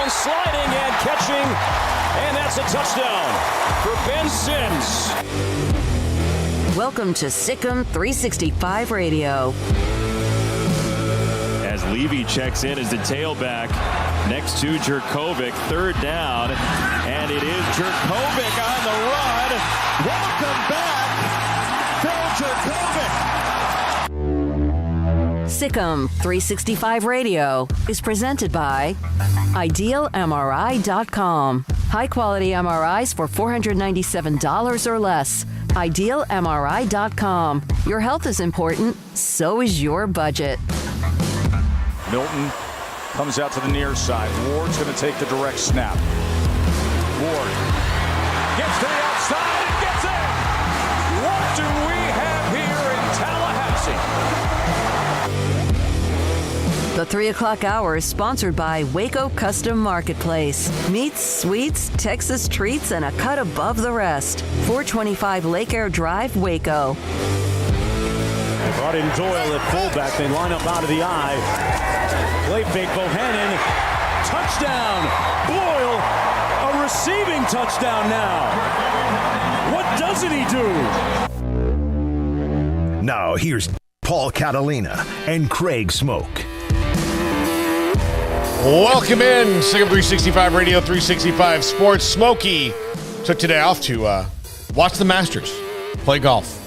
Sliding and catching, and that's a touchdown for Ben Sims. Welcome to Sikkim 365 Radio. As Levy checks in as the tailback next to Jurkovec, third down, and it is Jurkovec on the run. Welcome back, Phil Jurkovec. Sikkim 365 Radio is presented by IdealMRI.com. High-quality MRIs for $497 or less. IdealMRI.com. Your health is important, so is your budget. Milton comes out to the near side. Ward's going to take the direct snap. Ward gets to the outside and gets it! What do we have here in Tallahassee? The 3 o'clock hour is sponsored by Waco Custom Marketplace. Meats, sweets, Texas treats, and a cut above the rest. 425 Lake Air Drive, Waco. They brought in Doyle at fullback. They line up out of the eye. Play fake, Bohannon. Touchdown! Boyle, a receiving touchdown now. What doesn't he do? Now here's Paul Catalina and Craig Smoak. Welcome in, Sikkim 365 Radio, 365 Sports. Smokey took today off to watch the Masters, play golf.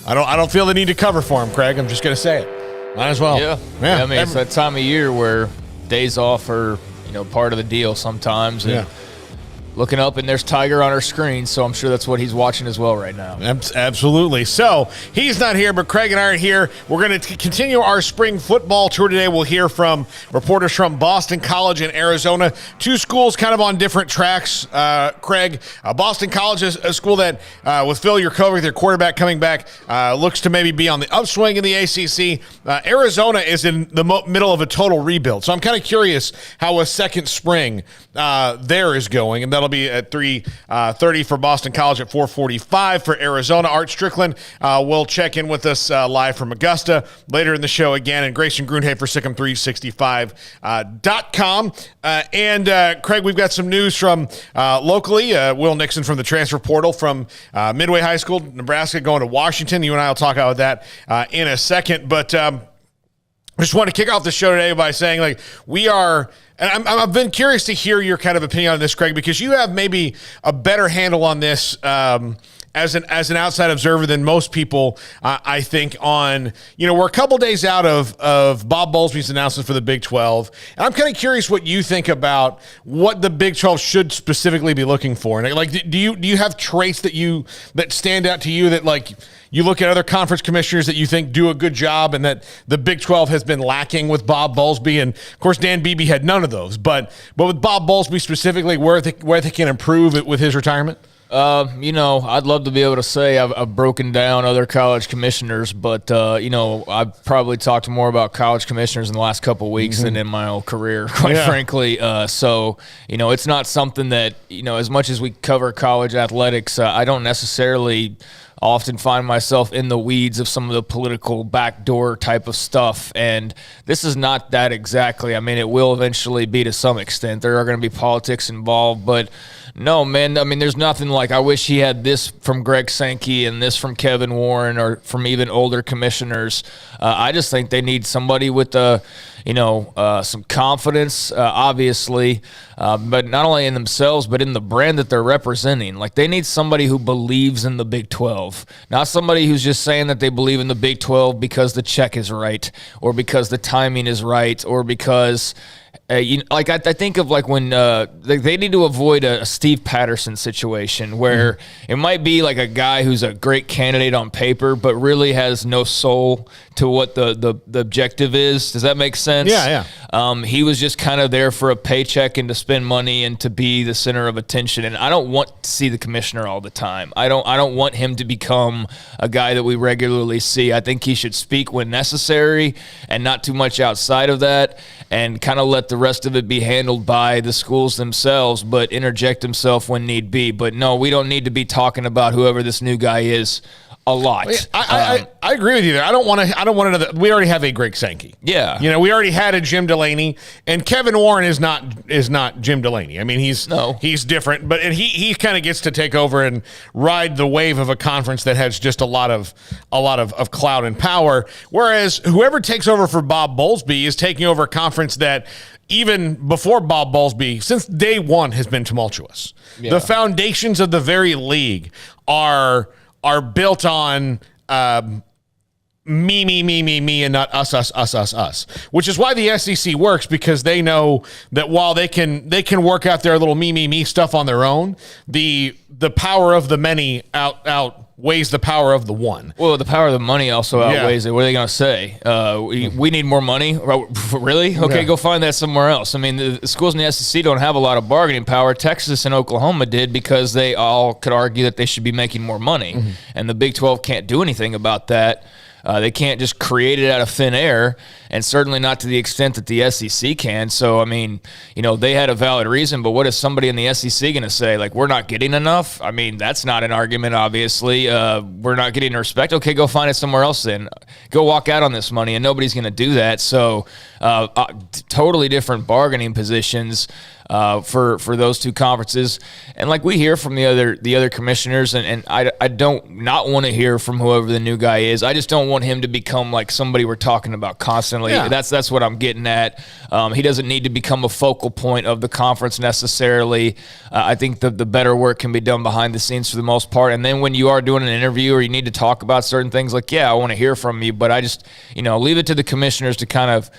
I don't feel the need to cover for him, Craig. I'm just going to say it. Might as well. Yeah. I mean, it's that time of year where days off are, part of the deal sometimes. And looking up, and there's Tiger on our screen, so I'm sure that's what he's watching as well right now. Absolutely. So he's not here, but Craig and I are here. We're going to continue our spring football tour today. We'll hear from reporters from Boston College and Arizona, two schools kind of on different tracks. Craig, Boston College is a school that, with Phil Jurkovec, their quarterback coming back, looks to maybe be on the upswing in the ACC. Arizona is in the middle of a total rebuild. So I'm kind of curious how a second spring there is going, and that'll be at 3:30 for Boston College, at 4:45 for Arizona. Art Strickland will check in with us live from Augusta later in the show again, and Grayson Grunhay for Sikkim365.com. And Craig, we've got some news from locally. Will Nixon from the transfer portal from Midway High School, Nebraska, going to Washington. You and I will talk about that in a second, but I just want to kick off the show today by saying, we are, and I've been curious to hear your kind of opinion on this, Craig, because you have maybe a better handle on this as an outside observer than most people, I think, on, we're a couple days out of Bob Bowlesby's announcement for the Big 12, and I'm kind of curious what you think about what the Big 12 should specifically be looking for. And do you have traits that stand out to you that you look at other conference commissioners that you think do a good job and that the Big 12 has been lacking with Bob Bowlesby? And, of course, Dan Beebe had none of those. But with Bob Bowlesby specifically, where they can improve it with his retirement? I'd love to be able to say I've broken down other college commissioners, but, I've probably talked more about college commissioners in the last couple of weeks than in my whole career, quite frankly. So, it's not something that, as much as we cover college athletics, I don't necessarily often find myself in the weeds of some of the political backdoor type of stuff. And this is not that exactly. I mean, it will eventually be to some extent. There are going to be politics involved, but no, man, I mean, there's nothing like I wish he had this from Greg Sankey and this from Kevin Warren or from even older commissioners. I just think they need somebody with some confidence, obviously, but not only in themselves, but in the brand that they're representing. They need somebody who believes in the Big 12, not somebody who's just saying that they believe in the Big 12 because the check is right or because the timing is right or because I think of like when they need to avoid a Steve Patterson situation where it might be like a guy who's a great candidate on paper, but really has no soul to what the objective is. Does that make sense? Yeah. He was just kind of there for a paycheck and to spend money and to be the center of attention. And I don't want to see the commissioner all the time. I don't want him to become a guy that we regularly see. I think he should speak when necessary and not too much outside of that, and kind of let the rest of it be handled by the schools themselves, but interject himself when need be. But no, we don't need to be talking about whoever this new guy is a lot. I agree with you there. I don't want another. We already have a Greg Sankey. Yeah. We already had a Jim Delaney, and Kevin Warren is not Jim Delaney. I mean, he's different, but he kind of gets to take over and ride the wave of a conference that has just a lot of clout and power. Whereas whoever takes over for Bob Bowlesby is taking over a conference that, even before Bob Bowlesby, since day one, has been tumultuous. Yeah. The foundations of the very league are built on me, and not us, which is why the SEC works, because they know that while they can work out their little me stuff on their own, the power of the many outweighs the power of the one. Well, the power of the money also outweighs it. What are they going to say? We need more money? Really? Okay, go find that somewhere else. I mean, the schools in the SEC don't have a lot of bargaining power. Texas and Oklahoma did, because they all could argue that they should be making more money. And the Big 12 can't do anything about that. They can't just create it out of thin air, and certainly not to the extent that the SEC can. So, I mean, they had a valid reason, but what is somebody in the SEC going to say? Like, we're not getting enough? I mean, that's not an argument, obviously. We're not getting respect. Okay, go find it somewhere else then. Go walk out on this money, and nobody's going to do that. So, totally different bargaining positions for those two conferences. And like we hear from the other commissioners, and I don't not want to hear from whoever the new guy is. I just don't want him to become like somebody we're talking about constantly. Yeah. That's what I'm getting at. He doesn't need to become a focal point of the conference necessarily. I think the better work can be done behind the scenes for the most part. And then when you are doing an interview or you need to talk about certain things, like, I want to hear from you, but I just, leave it to the commissioners to kind of,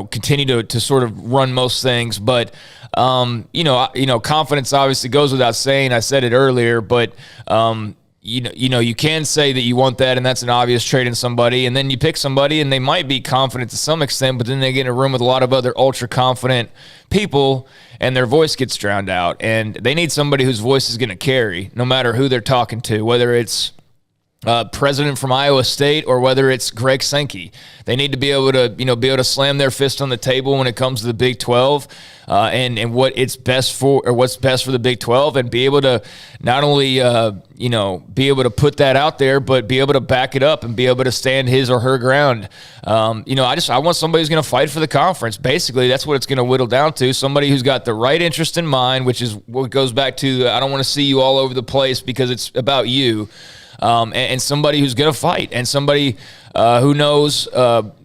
continue to sort of run most things. But, confidence obviously goes without saying. I said it earlier, but, you can say that you want that, and that's an obvious trait in somebody, and then you pick somebody, and they might be confident to some extent, but then they get in a room with a lot of other ultra-confident people, and their voice gets drowned out, and they need somebody whose voice is going to carry, no matter who they're talking to, whether it's president from Iowa State or whether it's Greg Sankey. They need to be able to be slam their fist on the table when it comes to the Big 12 and what's best for the Big 12, and be able to not only be able to put that out there, but be able to back it up and be able to stand his or her ground. I want somebody who's going to fight for the conference. Basically, that's what it's going to whittle down to. Somebody who's got the right interest in mind, which is what goes back to I don't want to see you all over the place because it's about you. And somebody who's going to fight, and somebody who knows, the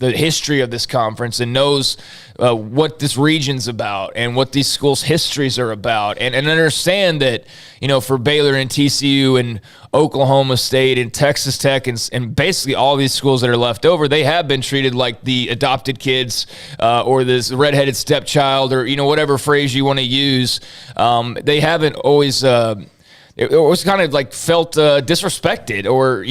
history of this conference, and knows what this region's about and what these schools' histories are about, and understand that, for Baylor and TCU and Oklahoma State and Texas Tech and basically all these schools that are left over, they have been treated like the adopted kids or this redheaded stepchild, or, whatever phrase you want to use. They haven't always... It was kind of like felt disrespected, or,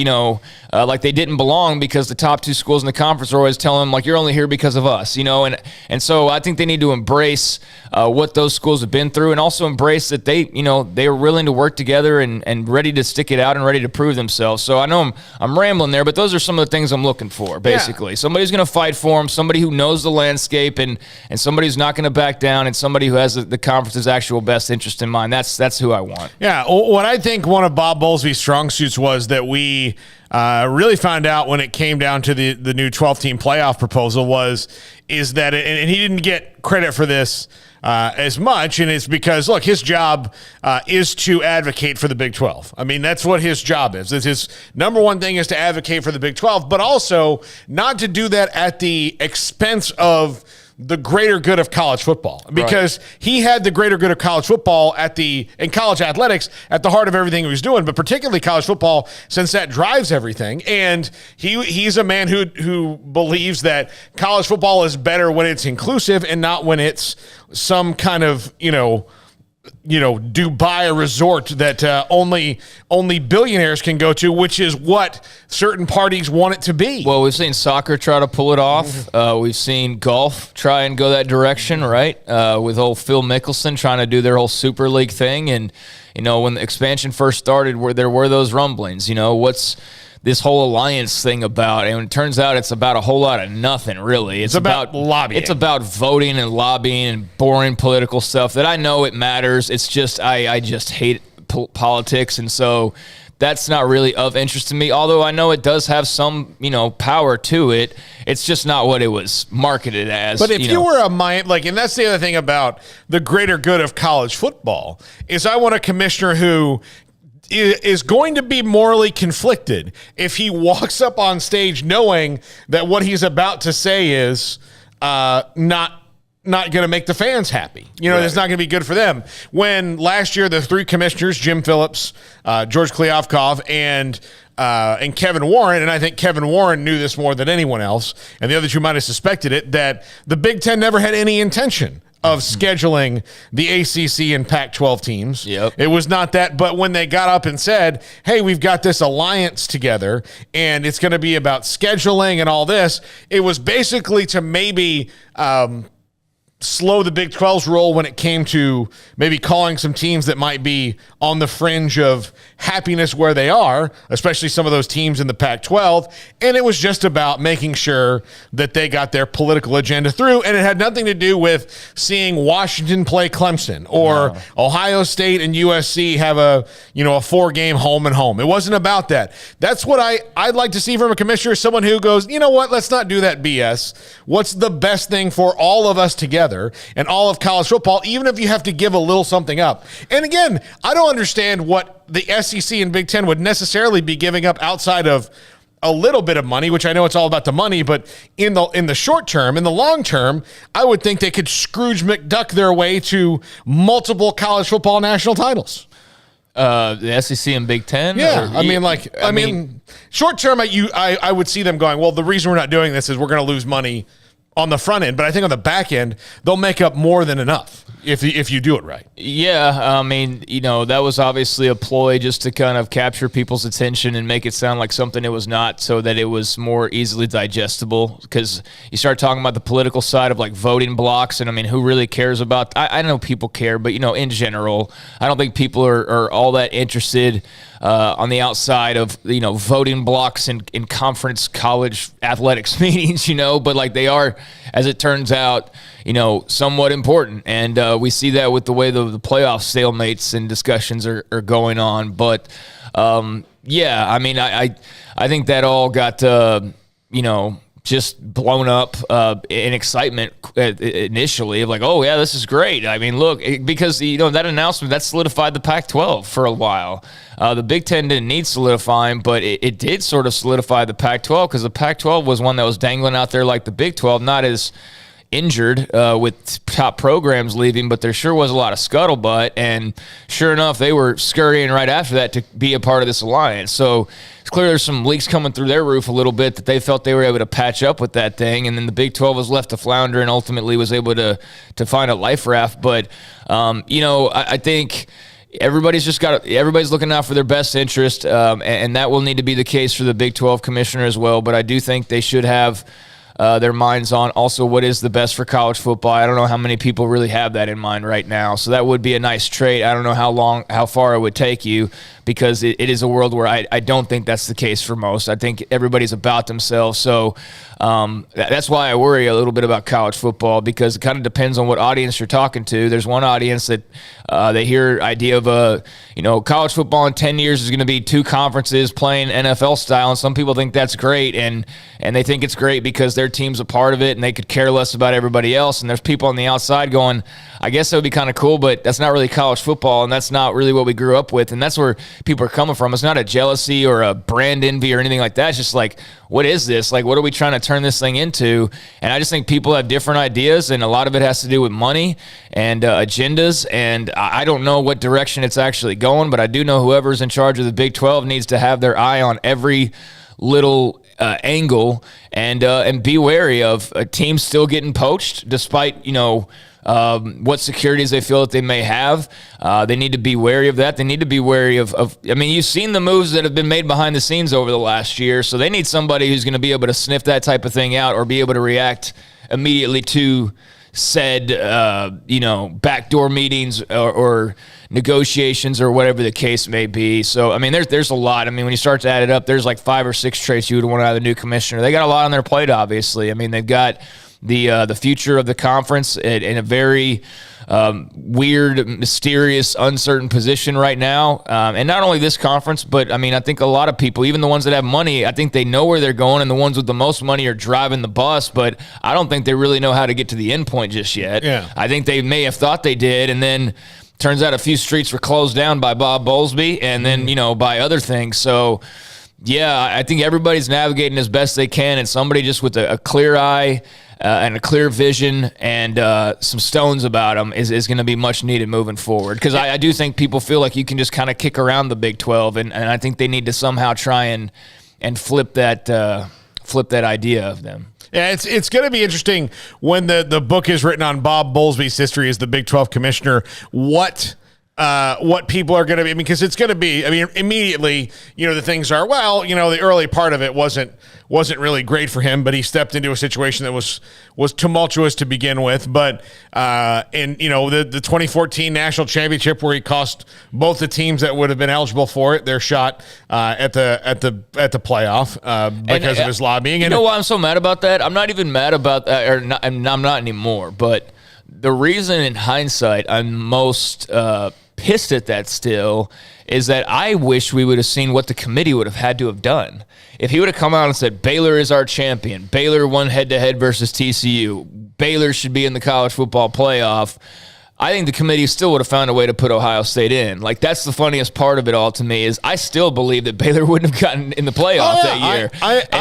like they didn't belong, because the top two schools in the conference are always telling them, like, you're only here because of us, and so I think they need to embrace what those schools have been through, and also embrace that they are willing to work together and ready to stick it out and ready to prove themselves. So I know I'm rambling there, but those are some of the things I'm looking for, basically. Yeah. Somebody who's going to fight for them, somebody who knows the landscape, and somebody who's not going to back down, and somebody who has the conference's actual best interest in mind. That's who I want. Yeah. What I think one of Bob Bowlesby's strong suits was that we really found out when it came down to the new 12-team playoff proposal is that, and he didn't get credit for this as much, and it's because, look, his job is to advocate for the Big 12. I mean, that's what his job is. His number one thing is to advocate for the Big 12, but also not to do that at the expense of the greater good of college football, because he had the greater good of college football in college athletics at the heart of everything he was doing, but particularly college football, since that drives everything. And he's a man who believes that college football is better when it's inclusive and not when it's some kind of, Dubai resort that only billionaires can go to, which is what certain parties want it to be. Well, we've seen soccer try to pull it off. We've seen golf try and go that direction, right? With old Phil Mickelson trying to do their whole Super League thing. And, when the expansion first started, there were those rumblings, what's this whole alliance thing about? And it turns out it's about a whole lot of nothing, really. It's about lobbying. It's about voting and lobbying and boring political stuff that I know it matters. It's just I just hate politics, and so that's not really of interest to me. Although I know it does have some, power to it. It's just not what it was marketed as. But if you were a mind, and that's the other thing about the greater good of college football, is I want a commissioner who is going to be morally conflicted if he walks up on stage knowing that what he's about to say is not going to make the fans happy. It's not going to be good for them. When last year the three commissioners, Jim Phillips, George Kliavkoff, and Kevin Warren, and I think Kevin Warren knew this more than anyone else, and the other two might have suspected it, that the Big Ten never had any intention of scheduling the ACC and Pac-12 teams. Yep. It was not that, but when they got up and said, hey, we've got this alliance together and it's going to be about scheduling and all this, it was basically to maybe slow the Big 12's roll when it came to maybe calling some teams that might be on the fringe of happiness where they are, especially some of those teams in the Pac-12. And it was just about making sure that they got their political agenda through. And it had nothing to do with seeing Washington play Clemson or Ohio State and USC have a 4-game home and home. It wasn't about that. That's what I'd like to see from a commissioner, someone who goes, you know what, let's not do that BS. What's the best thing for all of us together and all of college football, even if you have to give a little something up? And again, I don't understand what the SEC and Big Ten would necessarily be giving up outside of a little bit of money, which I know it's all about the money, but in the short term, in the long term, I would think they could Scrooge McDuck their way to multiple college football national titles. The SEC and Big Ten? Yeah, I mean, short term, I would see them going, well, the reason we're not doing this is we're going to lose money on the front end, but I think on the back end, they'll make up more than enough if you do it right. Yeah, that was obviously a ploy just to kind of capture people's attention and make it sound like something it was not, so that it was more easily digestible. Because you start talking about the political side of voting blocks, and who really cares about? I know people care, but in general, I don't think people are all that interested on the outside of voting blocks in conference college athletics meetings, but they are, as it turns out, somewhat important. And we see that with the way the playoff stalemates and discussions are going on. But I think that all got just blown up in excitement initially of oh yeah, this is great. Look, because that announcement that solidified the Pac-12 for a while. The Big Ten didn't need solidifying, but it did sort of solidify the Pac-12, because the Pac-12 was one that was dangling out there like the Big 12, not as injured with top programs leaving, but there sure was a lot of scuttlebutt, and sure enough, they were scurrying right after that to be a part of this alliance. So it's clear there's some leaks coming through their roof a little bit that they felt they were able to patch up with that thing, and then the Big 12 was left to flounder and ultimately was able to find a life raft. But I think everybody's looking out for their best interest, and that will need to be the case for the Big 12 commissioner as well. But I do think they should have their minds on also what is the best for college football. I don't know how many people really have that in mind right now. So that would be a nice trait. I don't know how far it would take you, because it is a world where I don't think that's the case for most. I think everybody's about themselves. So that's why I worry a little bit about college football, because it kind of depends on what audience you're talking to. There's one audience that they hear idea of college football in 10 years is going to be 2 conferences playing NFL style, and some people think that's great, and they think it's great because they're their team's a part of it and they could care less about everybody else. And there's people on the outside going, I guess that would be kind of cool, but that's not really college football, and that's not really what we grew up with. And that's where people are coming from. It's not a jealousy or a brand envy or anything like that. It's just like, what is this? Like, what are we trying to turn this thing into? And I just think people have different ideas, and a lot of it has to do with money and agendas. And I don't know what direction it's actually going, but I do know whoever's in charge of the Big 12 needs to have their eye on every little angle and be wary of teams still getting poached despite, what securities they feel that they may have. They need to be wary of that. They need to be wary of you've seen the moves that have been made behind the scenes over the last year, so they need somebody who's going to be able to sniff that type of thing out or be able to react immediately to said, backdoor meetings or negotiations or whatever the case may be. So, there's a lot. When you start to add it up, there's like 5 or 6 traits you would want out of the new commissioner. They got a lot on their plate, obviously. They've got the future of the conference in a very weird, mysterious, uncertain position right now. And not only this conference, but I think a lot of people, even the ones that have money, I think they know where they're going, and the ones with the most money are driving the bus, but I don't think they really know how to get to the end point just yet. Yeah. I think they may have thought they did, and then turns out a few streets were closed down by Bob Bowlesby and then, by other things. So, yeah, I think everybody's navigating as best they can, and somebody just with a clear eye and a clear vision and some stones about them is going to be much needed moving forward. Because I do think people feel like you can just kind of kick around the Big 12, and I think they need to somehow try and flip that idea of them. Yeah, it's going to be interesting when the book is written on Bob Bowlesby's history as the Big 12 commissioner, what people are going to be, because it's going to be, immediately, the things are, the early part of it wasn't really great for him, but he stepped into a situation that was tumultuous to begin with. But the 2014 national championship, where he cost both the teams that would have been eligible for it their shot at the playoff because of his lobbying. And why I'm so mad about that? I'm not even mad about that, or not, I'm not anymore. But the reason, in hindsight, I'm most pissed at that still is that I wish we would have seen what the committee would have had to have done. If he would have come out and said, Baylor is our champion, Baylor won head-to-head versus TCU, Baylor should be in the college football playoff, I think the committee still would have found a way to put Ohio State in. Like, that's the funniest part of it all to me, is I still believe that Baylor wouldn't have gotten in the playoff that year.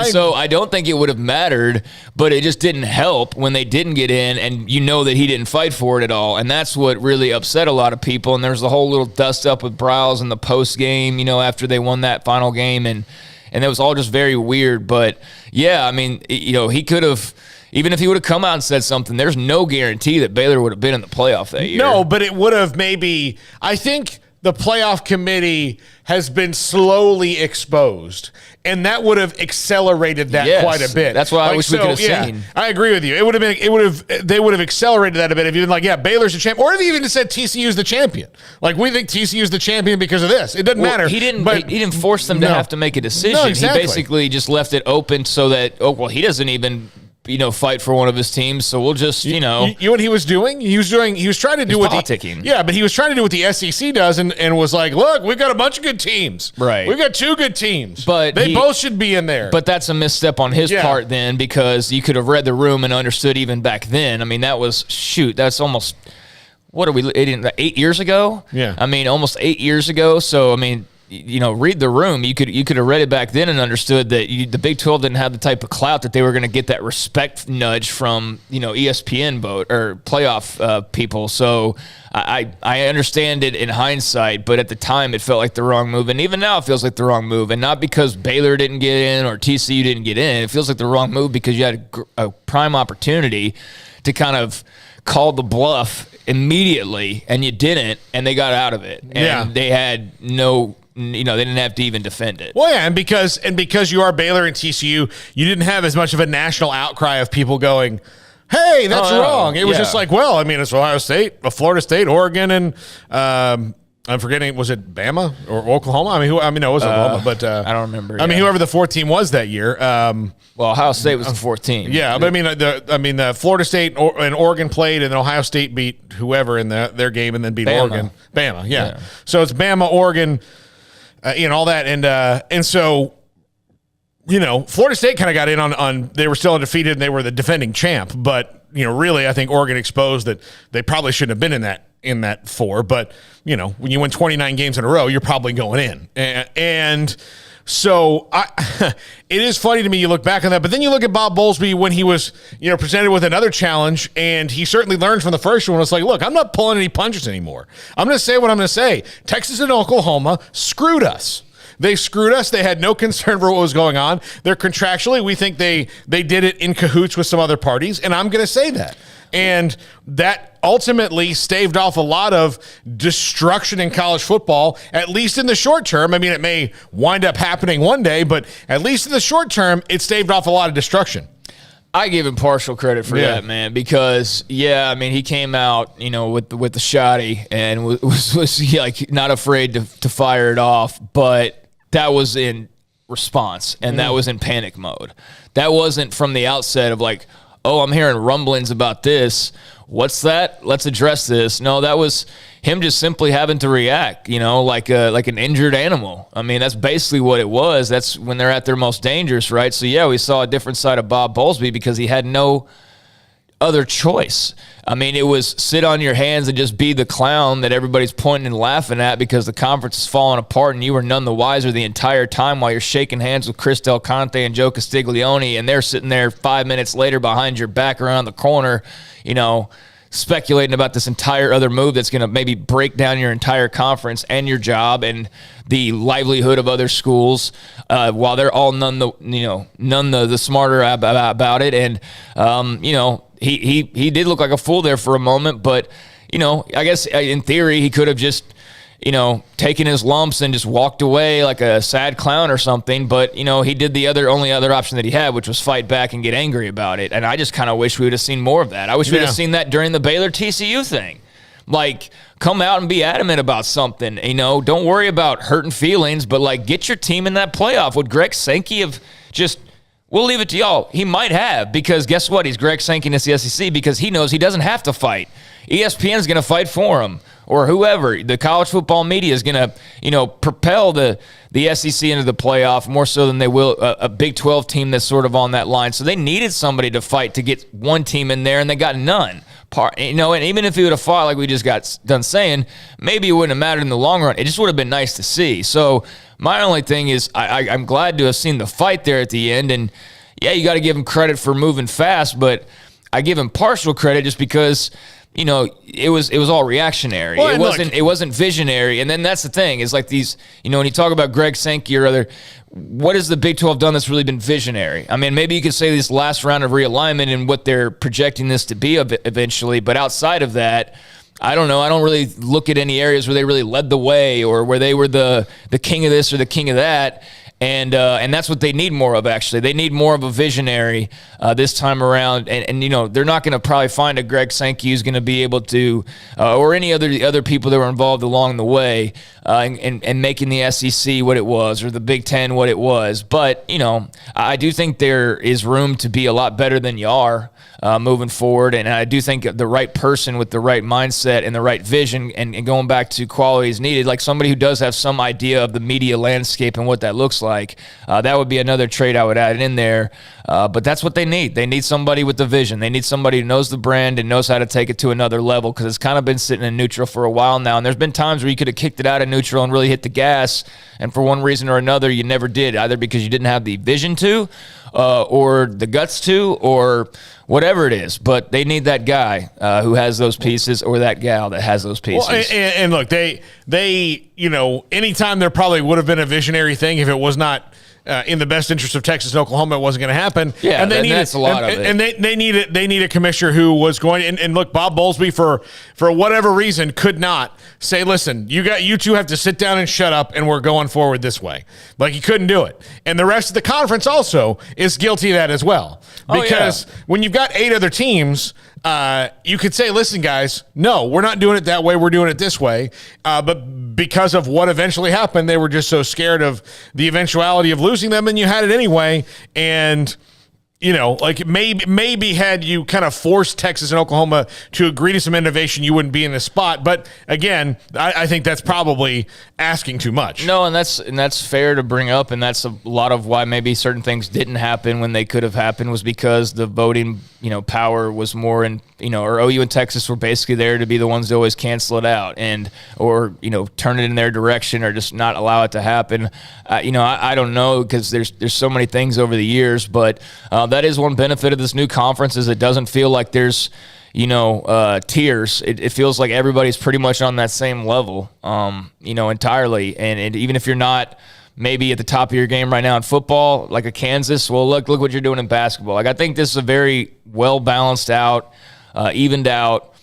So I don't think it would have mattered, but it just didn't help when they didn't get in, and that he didn't fight for it at all. And that's what really upset a lot of people. And there's the whole little dust up with Briles in the post game, after they won that final game, and it was all just very weird. But yeah, he could have. Even if he would have come out and said something, there's no guarantee that Baylor would have been in the playoff that year. No, but it would have maybe. I think the playoff committee has been slowly exposed, and that would have accelerated that quite a bit. That's why I wish we could have seen. I agree with you. They would have accelerated that a bit if you'd been like, Baylor's the champion, or if you even said TCU's the champion. Like, we think TCU's the champion because of this. It doesn't matter. He didn't force them to have to make a decision. No, exactly. He basically just left it open so that he doesn't even fight for one of his teams, so we'll just, You know what he was doing? He was trying to do what politicking. But he was trying to do what the SEC does and was like, look, we've got a bunch of good teams. Right. We've got 2 good teams. But they both should be in there. But that's a misstep on his part then, because you could have read the room and understood even back then. That's almost, 8 years ago? Yeah. Almost 8 years ago. So, read the room. You could have read it back then and understood that the Big 12 didn't have the type of clout that they were going to get that respect nudge from ESPN vote or playoff people. So I understand it in hindsight, but at the time it felt like the wrong move, and even now it feels like the wrong move. And not because Baylor didn't get in or TCU didn't get in. It feels like the wrong move because you had a prime opportunity to kind of call the bluff immediately, and you didn't, and they got out of it. And they had no. They didn't have to even defend it. Well, yeah, and because you are Baylor and TCU, you didn't have as much of a national outcry of people going, hey, that's wrong. It was just like, it's Ohio State, Florida State, Oregon, and I'm forgetting, was it Bama or Oklahoma? It wasn't Oklahoma, but I don't remember. Whoever the 4th team was that year. Ohio State was the 4th team. Yeah, but the Florida State and Oregon played, and then Ohio State beat whoever in their game, and then beat Oregon. Bama, yeah. So it's Bama, Oregon. All that, and so Florida State kind of got in on they were still undefeated and they were the defending champ, but really I think Oregon exposed that they probably shouldn't have been in that 4. But when you win 29 games in a row, you're probably going in. And so it is funny to me. You look back on that, but then you look at Bob Bowlesby when he was presented with another challenge, and he certainly learned from the first one. It's like, look, I'm not pulling any punches anymore. I'm going to say what I'm going to say. Texas and Oklahoma screwed us. They screwed us. They had no concern for what was going on. They're contractually, we think they did it in cahoots with some other parties, and I'm going to say that. And that ultimately staved off a lot of destruction in college football, at least in the short term. I mean, it may wind up happening one day, but at least in the short term, it staved off a lot of destruction. I give him partial credit for that, man, because he came out, with the shoddy and was like not afraid to fire it off, but that was in response and that was in panic mode. That wasn't from the outset of like, oh, I'm hearing rumblings about this. What's that? Let's address this. No, that was him just simply having to react, like an injured animal. I mean, that's basically what it was. That's when they're at their most dangerous, right? So, we saw a different side of Bob Bowlesby because he had no other choice. I mean, it was sit on your hands and just be the clown that everybody's pointing and laughing at because the conference is falling apart and you were none the wiser the entire time while you're shaking hands with Chris Del Conte and Joe Castiglione, and they're sitting there 5 minutes later behind your back around the corner, speculating about this entire other move that's going to maybe break down your entire conference and your job and the livelihood of other schools, while they're all none the smarter about it. And he did look like a fool there for a moment, but I guess in theory he could have just taken his lumps and just walked away like a sad clown or something. But, he did the only other option that he had, which was fight back and get angry about it. And I just kind of wish we would have seen more of that. I wish we would have seen that during the Baylor TCU thing. Like, come out and be adamant about something. Don't worry about hurting feelings, but, like, get your team in that playoff. Would Greg Sankey have just – we'll leave it to y'all. He might have, because guess what? He's Greg Sankey in the SEC because he knows he doesn't have to fight. ESPN's going to fight for him, or whoever. The college football media is going to, propel the SEC into the playoff more so than they will a Big 12 team that's sort of on that line. So they needed somebody to fight to get one team in there, and they got none. And even if he would have fought like we just got done saying, maybe it wouldn't have mattered in the long run. It just would have been nice to see. So my only thing is I'm glad to have seen the fight there at the end. And, you got to give him credit for moving fast, but I give him partial credit just because – it was all reactionary. Well, it wasn't visionary. And then that's the thing is like these, when you talk about Greg Sankey or other, what has the Big 12 done that's really been visionary? I mean, maybe you could say this last round of realignment and what they're projecting this to be eventually, but outside of that, I don't know. I don't really look at any areas where they really led the way or where they were the king of this or the king of that. And that's what they need more of, actually. They need more of a visionary this time around. And they're not going to probably find a Greg Sankey who's going to be able to, or any other people that were involved along the way and making the SEC what it was or the Big Ten what it was. But, I do think there is room to be a lot better than you are moving forward. And I do think the right person with the right mindset and the right vision and going back to qualities needed, like somebody who does have some idea of the media landscape and what that looks like, that would be another trait I would add in there. But that's what they need. They need somebody with the vision. They need somebody who knows the brand and knows how to take it to another level because it's kind of been sitting in neutral for a while now. And there's been times where you could have kicked it out of neutral and really hit the gas. And for one reason or another, you never did, either because you didn't have the vision to or the guts to or whatever it is. But they need that guy who has those pieces or that gal that has those pieces. Well, and look, they anytime there probably would have been a visionary thing if it was not in the best interest of Texas and Oklahoma, it wasn't going to happen. Yeah, and that's a lot of it. And they need a commissioner who was going and look, Bob Bowlesby for whatever reason could not say, listen, you two have to sit down and shut up, and we're going forward this way. Like he couldn't do it, and the rest of the conference also is guilty of that as well. Because when you've got 8 other teams, you could say, listen, guys, no, we're not doing it that way. We're doing it this way. But because of what eventually happened, they were just so scared of the eventuality of losing them, and you had it anyway. And like maybe had you kind of forced Texas and Oklahoma to agree to some innovation, you wouldn't be in this spot. But again, I think that's probably asking too much. No, and that's fair to bring up, and that's a lot of why maybe certain things didn't happen when they could have happened was because the voting, power was more in, or OU and Texas were basically there to be the ones to always cancel it out or turn it in their direction or just not allow it to happen. I don't know because there's so many things over the years, but that is one benefit of this new conference is it doesn't feel like there's tiers. It feels like everybody's pretty much on that same level, entirely. And even if you're not maybe at the top of your game right now in football, like a Kansas, well, look what you're doing in basketball. Like I think this is a very well balanced out, evened out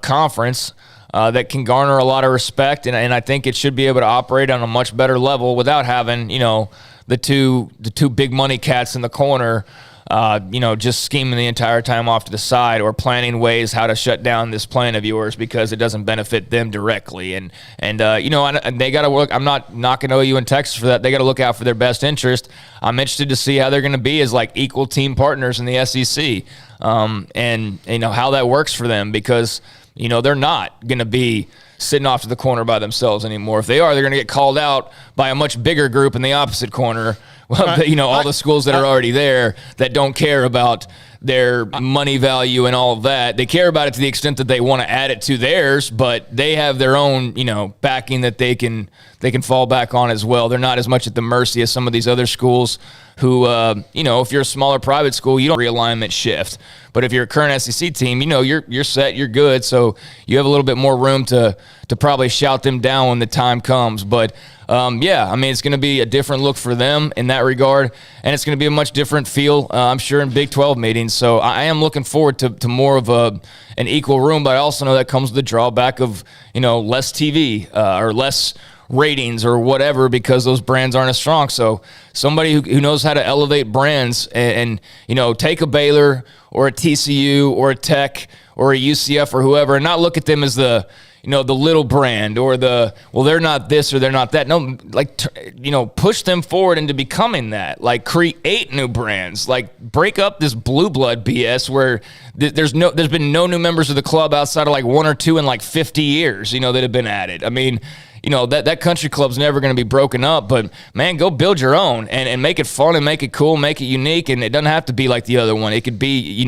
conference that can garner a lot of respect, and I think it should be able to operate on a much better level without having the two big money cats in the corner. Just scheming the entire time off to the side or planning ways how to shut down this plan of yours because it doesn't benefit them directly. And they got to work. I'm not knocking OU and Texas for that. They got to look out for their best interest. I'm interested to see how they're going to be as like equal team partners in the SEC, and how that works for them because they're not going to be sitting off to the corner by themselves anymore. If they are, they're going to get called out by a much bigger group in the opposite corner. Well, all the schools that are already there that don't care about their money value and all of that. They care about it to the extent that they want to add it to theirs, but they have their own, backing that they can fall back on as well. They're not as much at the mercy as some of these other schools who, if you're a smaller private school, you don't realignment shift. But if you're a current SEC team, you're set, you're good. So you have a little bit more room to probably shout them down when the time comes. But it's going to be a different look for them in that regard, and it's going to be a much different feel, I'm sure, in Big 12 meetings. So I am looking forward to more of an equal room, but I also know that comes with the drawback of, less TV or less ratings or whatever because those brands aren't as strong. So somebody who knows how to elevate brands and take a Baylor or a TCU or a Tech or a UCF or whoever and not look at them as the little brand or they're not this or they're not that. No, push them forward into becoming that. Like, create new brands. Like, break up this blue blood BS where there's been no new members of the club outside of like one or two in like 50 years, that have been added. I mean, that country club's never going to be broken up, but man, go build your own and make it fun and make it cool, make it unique. And it doesn't have to be like the other one. It could be,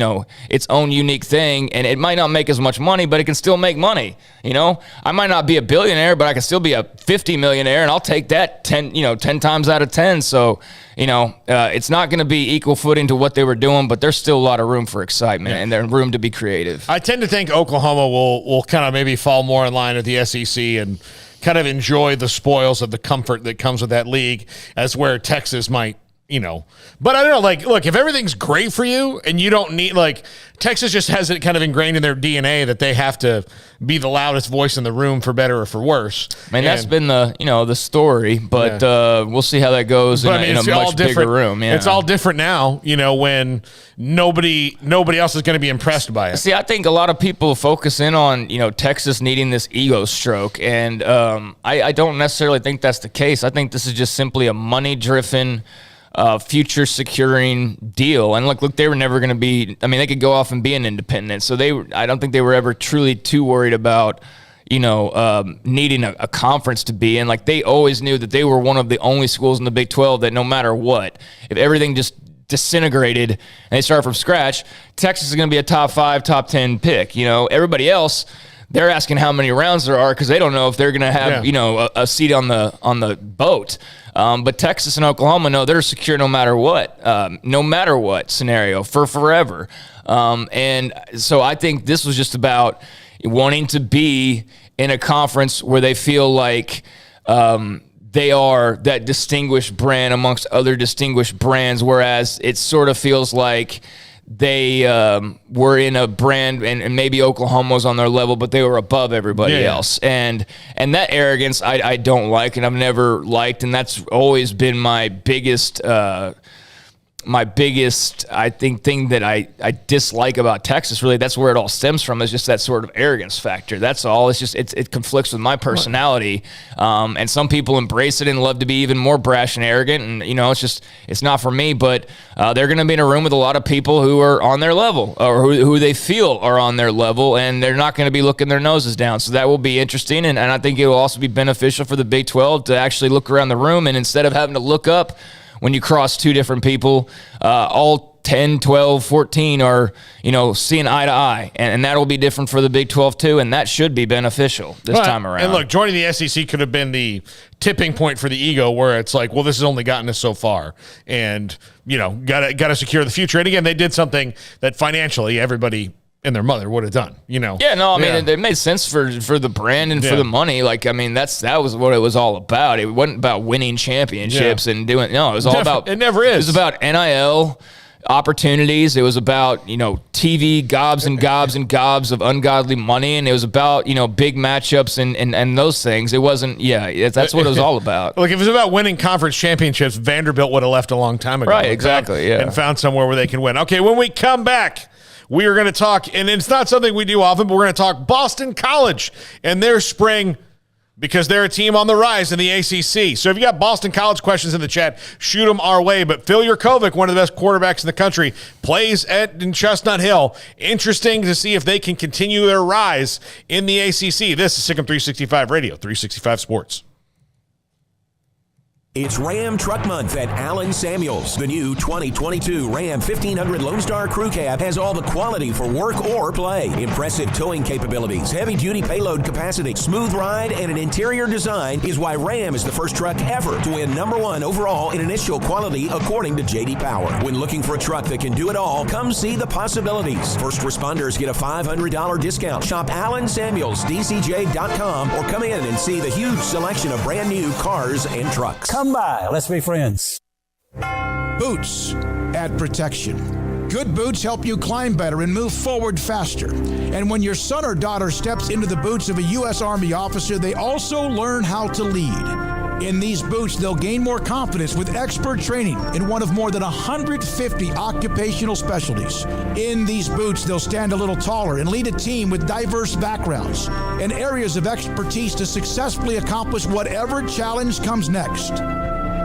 its own unique thing. And it might not make as much money, but it can still make money. I might not be a billionaire, but I can still be a 50 millionaire and I'll take that 10 times out of 10. So, it's not going to be equal footing to what they were doing, but there's still a lot of room for excitement and there's room to be creative. I tend to think Oklahoma will kind of maybe fall more in line with the SEC and kind of enjoy the spoils of the comfort that comes with that league as where Texas might, But I don't know, look, if everything's great for you and you don't need, Texas just has it kind of ingrained in their DNA that they have to be the loudest voice in the room for better or for worse. I mean, that's been the story, but we'll see how that goes in a much bigger room. Yeah. It's all different now, when nobody else is going to be impressed by it. See, I think a lot of people focus in on, Texas needing this ego stroke, and I don't necessarily think that's the case. I think this is just simply a money-driven future securing deal. And look, they were never going to be, they could go off and be an independent. So I don't think they were ever truly too worried about, needing a conference to be in. Like, they always knew that they were one of the only schools in the Big 12 that no matter what, if everything just disintegrated and they start from scratch, Texas is going to be a top 5, top 10 pick. Everybody else, they're asking how many rounds there are because they don't know if they're going to have, a seat on the boat. But Texas and Oklahoma, no, they're secure no matter what scenario for forever. And so I think this was just about wanting to be in a conference where they feel like they are that distinguished brand amongst other distinguished brands, whereas it sort of feels like they were in a brand, and maybe Oklahoma was on their level, but they were above everybody else. And that arrogance I don't like, and I've never liked, and that's always been my biggest my biggest, I think, thing that I dislike about Texas, really, that's where it all stems from, is just that sort of arrogance factor. That's all. It's just, it conflicts with my personality. And some people embrace it and love to be even more brash and arrogant. And, it's not for me, but they're going to be in a room with a lot of people who are on their level, or who they feel are on their level, and they're not going to be looking their noses down. So that will be interesting. And I think it will also be beneficial for the Big 12 to actually look around the room, and instead of having to look up when you cross two different people, all 10, 12, 14 are, seeing eye to eye. And that'll be different for the Big 12 too, and that should be beneficial this time around. And look, joining the SEC could have been the tipping point for the ego, where it's like, well, this has only gotten us so far, and, gotta secure the future. And again, they did something that financially everybody and their mother would have done, Yeah, no, I mean, it made sense for the brand and for the money. Like, I mean, that was what it was all about. It wasn't about winning championships and doing, it was all about. It never is. It was about NIL opportunities. It was about, TV gobs and gobs and gobs of ungodly money. And it was about, big matchups and those things. It wasn't, that's what it was all about. Look, if it was about winning conference championships, Vanderbilt would have left a long time ago. Right, exactly, and found somewhere where they can win. Okay, when we come back, we are going to talk, and it's not something we do often, but we're going to talk Boston College and their spring, because they're a team on the rise in the ACC. So if you got Boston College questions in the chat, shoot them our way. But Phil Jurkovec, one of the best quarterbacks in the country, plays in Chestnut Hill. Interesting to see if they can continue their rise in the ACC. This is Sikkim 365 Radio, 365 Sports. It's Ram Truck Month at Allen Samuels. The new 2022 Ram 1500 Lone Star Crew Cab has all the quality for work or play. Impressive towing capabilities, heavy-duty payload capacity, smooth ride, and an interior design is why Ram is the first truck ever to win #1 overall in initial quality according to J.D. Power. When looking for a truck that can do it all, come see the possibilities. First responders get a $500 discount. Shop Allen Samuels, DCJ.com, or come in and see the huge selection of brand new cars and trucks. Come by. Let's be friends. Boots add protection. Good boots help you climb better and move forward faster. And when your son or daughter steps into the boots of a U.S. Army officer, they also learn how to lead. In these boots, they'll gain more confidence with expert training in one of more than 150 occupational specialties. In these boots, they'll stand a little taller and lead a team with diverse backgrounds and areas of expertise to successfully accomplish whatever challenge comes next.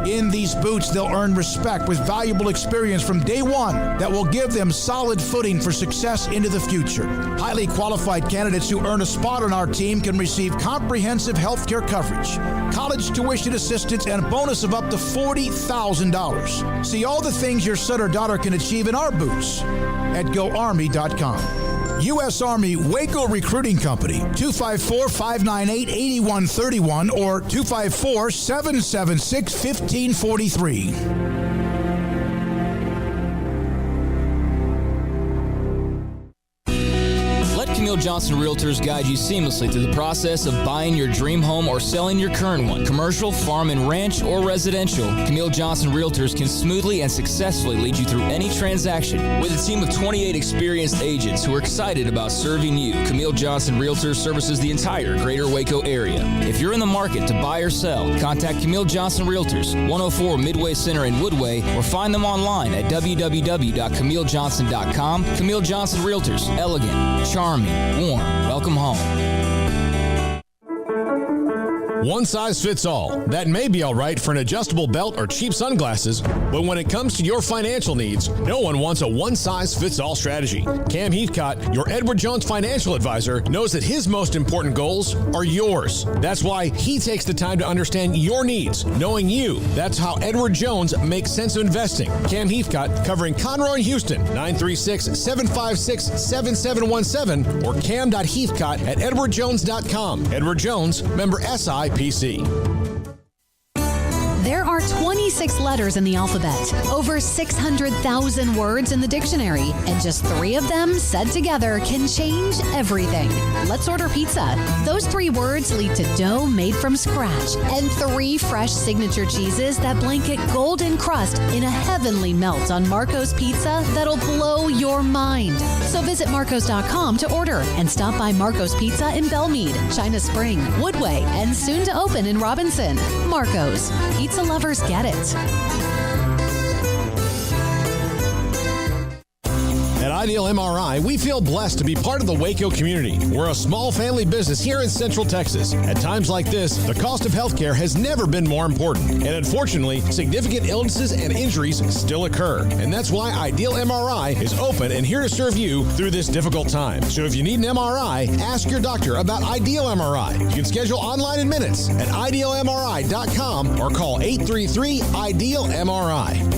In these boots, they'll earn respect with valuable experience from day one that will give them solid footing for success into the future. Highly qualified candidates who earn a spot on our team can receive comprehensive health care coverage, college tuition assistance, and a bonus of up to $40,000. See all the things your son or daughter can achieve in our boots at GoArmy.com. U.S. Army Waco Recruiting Company, 254-598-8131 or 254-776-1543. Camille Johnson Realtors guide you seamlessly through the process of buying your dream home or selling your current one. Commercial, farm and ranch, or residential, Camille Johnson Realtors can smoothly and successfully lead you through any transaction. With a team of 28 experienced agents who are excited about serving you, Camille Johnson Realtors services the entire greater Waco area. If you're in the market to buy or sell, contact Camille Johnson Realtors, 104 Midway Center in Woodway, or find them online at www.camillejohnson.com. Camille Johnson Realtors, elegant, charming, warm. Welcome home. One size fits all. That may be all right for an adjustable belt or cheap sunglasses, but when it comes to your financial needs, no one wants a one-size-fits-all strategy. Cam Heathcott, your Edward Jones financial advisor, knows that his most important goals are yours. That's why he takes the time to understand your needs, knowing you. That's how Edward Jones makes sense of investing. Cam Heathcott, covering Conroe and Houston, 936-756-7717 or cam.heathcott@edwardjones.com. Edward Jones, member SIPC. There are 26 letters in the alphabet, over 600,000 words in the dictionary, and just 3 of them said together can change everything. Let's order pizza. Those 3 words lead to dough made from scratch and 3 fresh signature cheeses that blanket golden crust in a heavenly melt on Marco's Pizza that'll blow your mind. So visit Marcos.com to order and stop by Marco's Pizza in Belmead, China Spring, Woodway, and soon to open in Robinson. Marco's. Pizza lovers get it. Ideal MRI, we feel blessed to be part of the Waco community. We're a small family business here in Central Texas. At times like this, the cost of healthcare has never been more important. And unfortunately, significant illnesses and injuries still occur. And that's why Ideal MRI is open and here to serve you through this difficult time. So if you need an MRI, ask your doctor about Ideal MRI. You can schedule online in minutes at idealmri.com or call 833-IDEAL-MRI.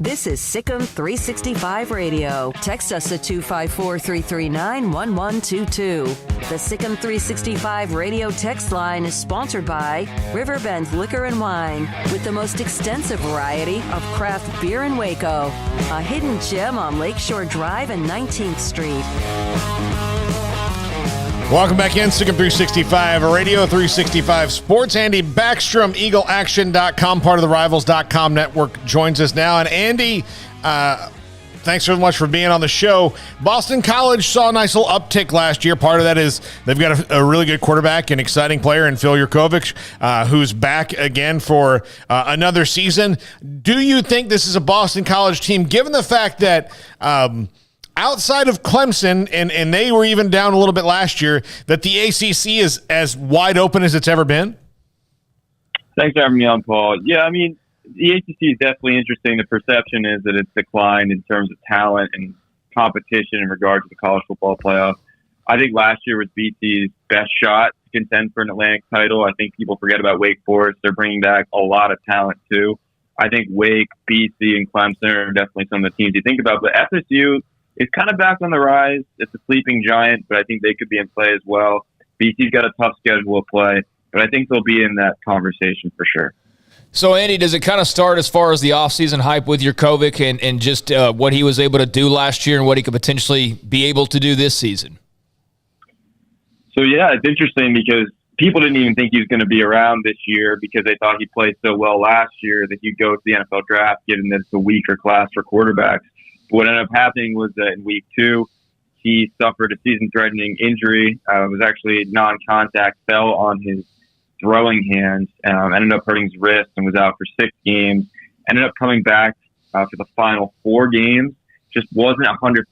This is Sikkim 365 Radio. Text us at 254-339-1122. The Sikkim 365 Radio text line is sponsored by Riverbend Liquor and Wine, with the most extensive variety of craft beer in Waco. A hidden gem on Lakeshore Drive and 19th Street. Welcome back in, Sikkim 365 Radio 365 Sports. Andy Backstrom, EagleAction.com, part of the Rivals.com network, joins us now. And Andy, thanks so much for being on the show. Boston College saw a nice little uptick last year. Part of that is they've got a really good quarterback, an exciting player in Phil Yurkovich, who's back again for another season. Do you think this is a Boston College team, given the fact that outside of Clemson, and they were even down a little bit last year, that the ACC is as wide open as it's ever been? Thanks for having me on, Paul. Yeah, I mean, the ACC is definitely interesting. The perception is that it's declined in terms of talent and competition in regard to the college football playoff. I think last year was BC's best shot to contend for an Atlantic title. I think people forget about Wake Forest. They're bringing back a lot of talent, too. I think Wake, BC, and Clemson are definitely some of the teams you think about. But FSU is kind of back on the rise. It's a sleeping giant, but I think they could be in play as well. BC's got a tough schedule to play, but I think they'll be in that conversation for sure. So, Andy, does it kind of start as far as the offseason hype with Yurkovich and just what he was able to do last year and what he could potentially be able to do this season? So, yeah, it's interesting because people didn't even think he was going to be around this year because they thought he played so well last year that he'd go to the NFL draft, given that it's a weaker class for quarterbacks. What ended up happening was that in week 2, he suffered a season-threatening injury. It was actually non-contact, fell on his throwing hand, ended up hurting his wrist and was out for 6 games. Ended up coming back for the final 4 games. Just wasn't 100%.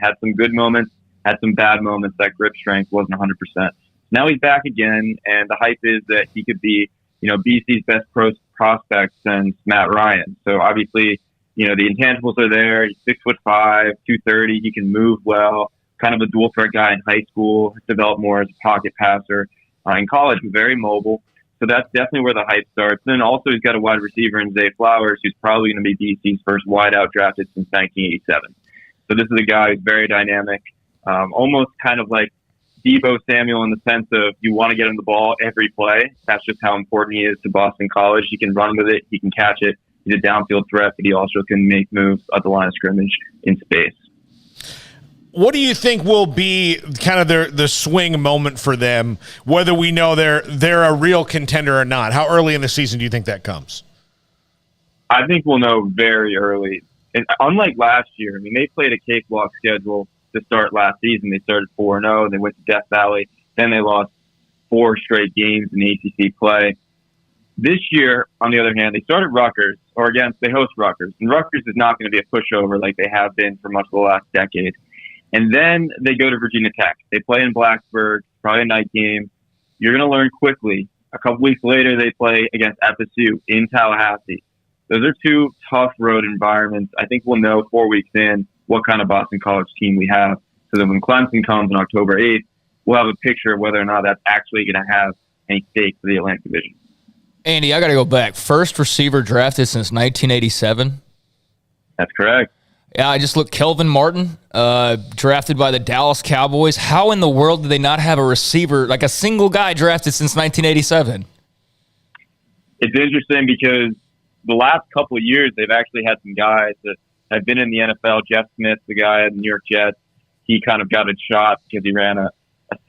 Had some good moments, had some bad moments. That grip strength wasn't 100%. Now he's back again, and the hype is that he could be, BC's best prospect since Matt Ryan. So obviously, the intangibles are there. He's 6'5", 230. He can move well. Kind of a dual threat guy in high school. Developed more as a pocket passer. In college, very mobile. So that's definitely where the hype starts. Then also he's got a wide receiver in Zay Flowers, who's probably going to be BC's first wideout drafted since 1987. So this is a guy who's very dynamic, almost kind of like Deebo Samuel in the sense of you want to get him the ball every play. That's just how important he is to Boston College. He can run with it. He can catch it. He's a downfield threat, but he also can make moves at the line of scrimmage in space. What do you think will be kind of the swing moment for them, whether we know they're a real contender or not? How early in the season do you think that comes? I think we'll know very early. And unlike last year, I mean, they played a cakewalk schedule to start last season. They started 4-0. They went to Death Valley. Then they lost 4 straight games in ACC play. This year, on the other hand, they started Rutgers, they host Rutgers. And Rutgers is not going to be a pushover like they have been for much of the last decade. And then they go to Virginia Tech. They play in Blacksburg, probably a night game. You're going to learn quickly. A couple weeks later, they play against FSU in Tallahassee. Those are 2 tough road environments. I think we'll know 4 weeks in what kind of Boston College team we have. So that when Clemson comes on October 8th, we'll have a picture of whether or not that's actually going to have any stake for the Atlantic Division. Andy, I got to go back. First receiver drafted since 1987. That's correct. Yeah, I just looked. Kelvin Martin, drafted by the Dallas Cowboys. How in the world did they not have a receiver, like a single guy drafted since 1987? It's interesting because the last couple of years, they've actually had some guys that have been in the NFL. Jeff Smith, the guy at the New York Jets, he kind of got a shot because he ran a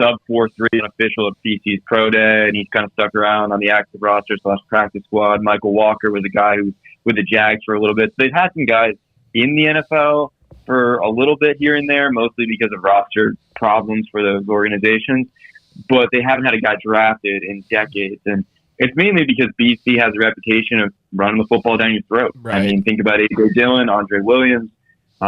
sub 4.3 unofficial at BC's Pro Day, and he's kind of stuck around on the active roster / practice squad. Michael Walker was a guy who was with the Jags for a little bit. So they've had some guys in the NFL for a little bit here and there, mostly because of roster problems for those organizations. But they haven't had a guy drafted in decades. And it's mainly because BC has a reputation of running the football down your throat. Right. I mean, think about A.J. Dillon, Andre Williams,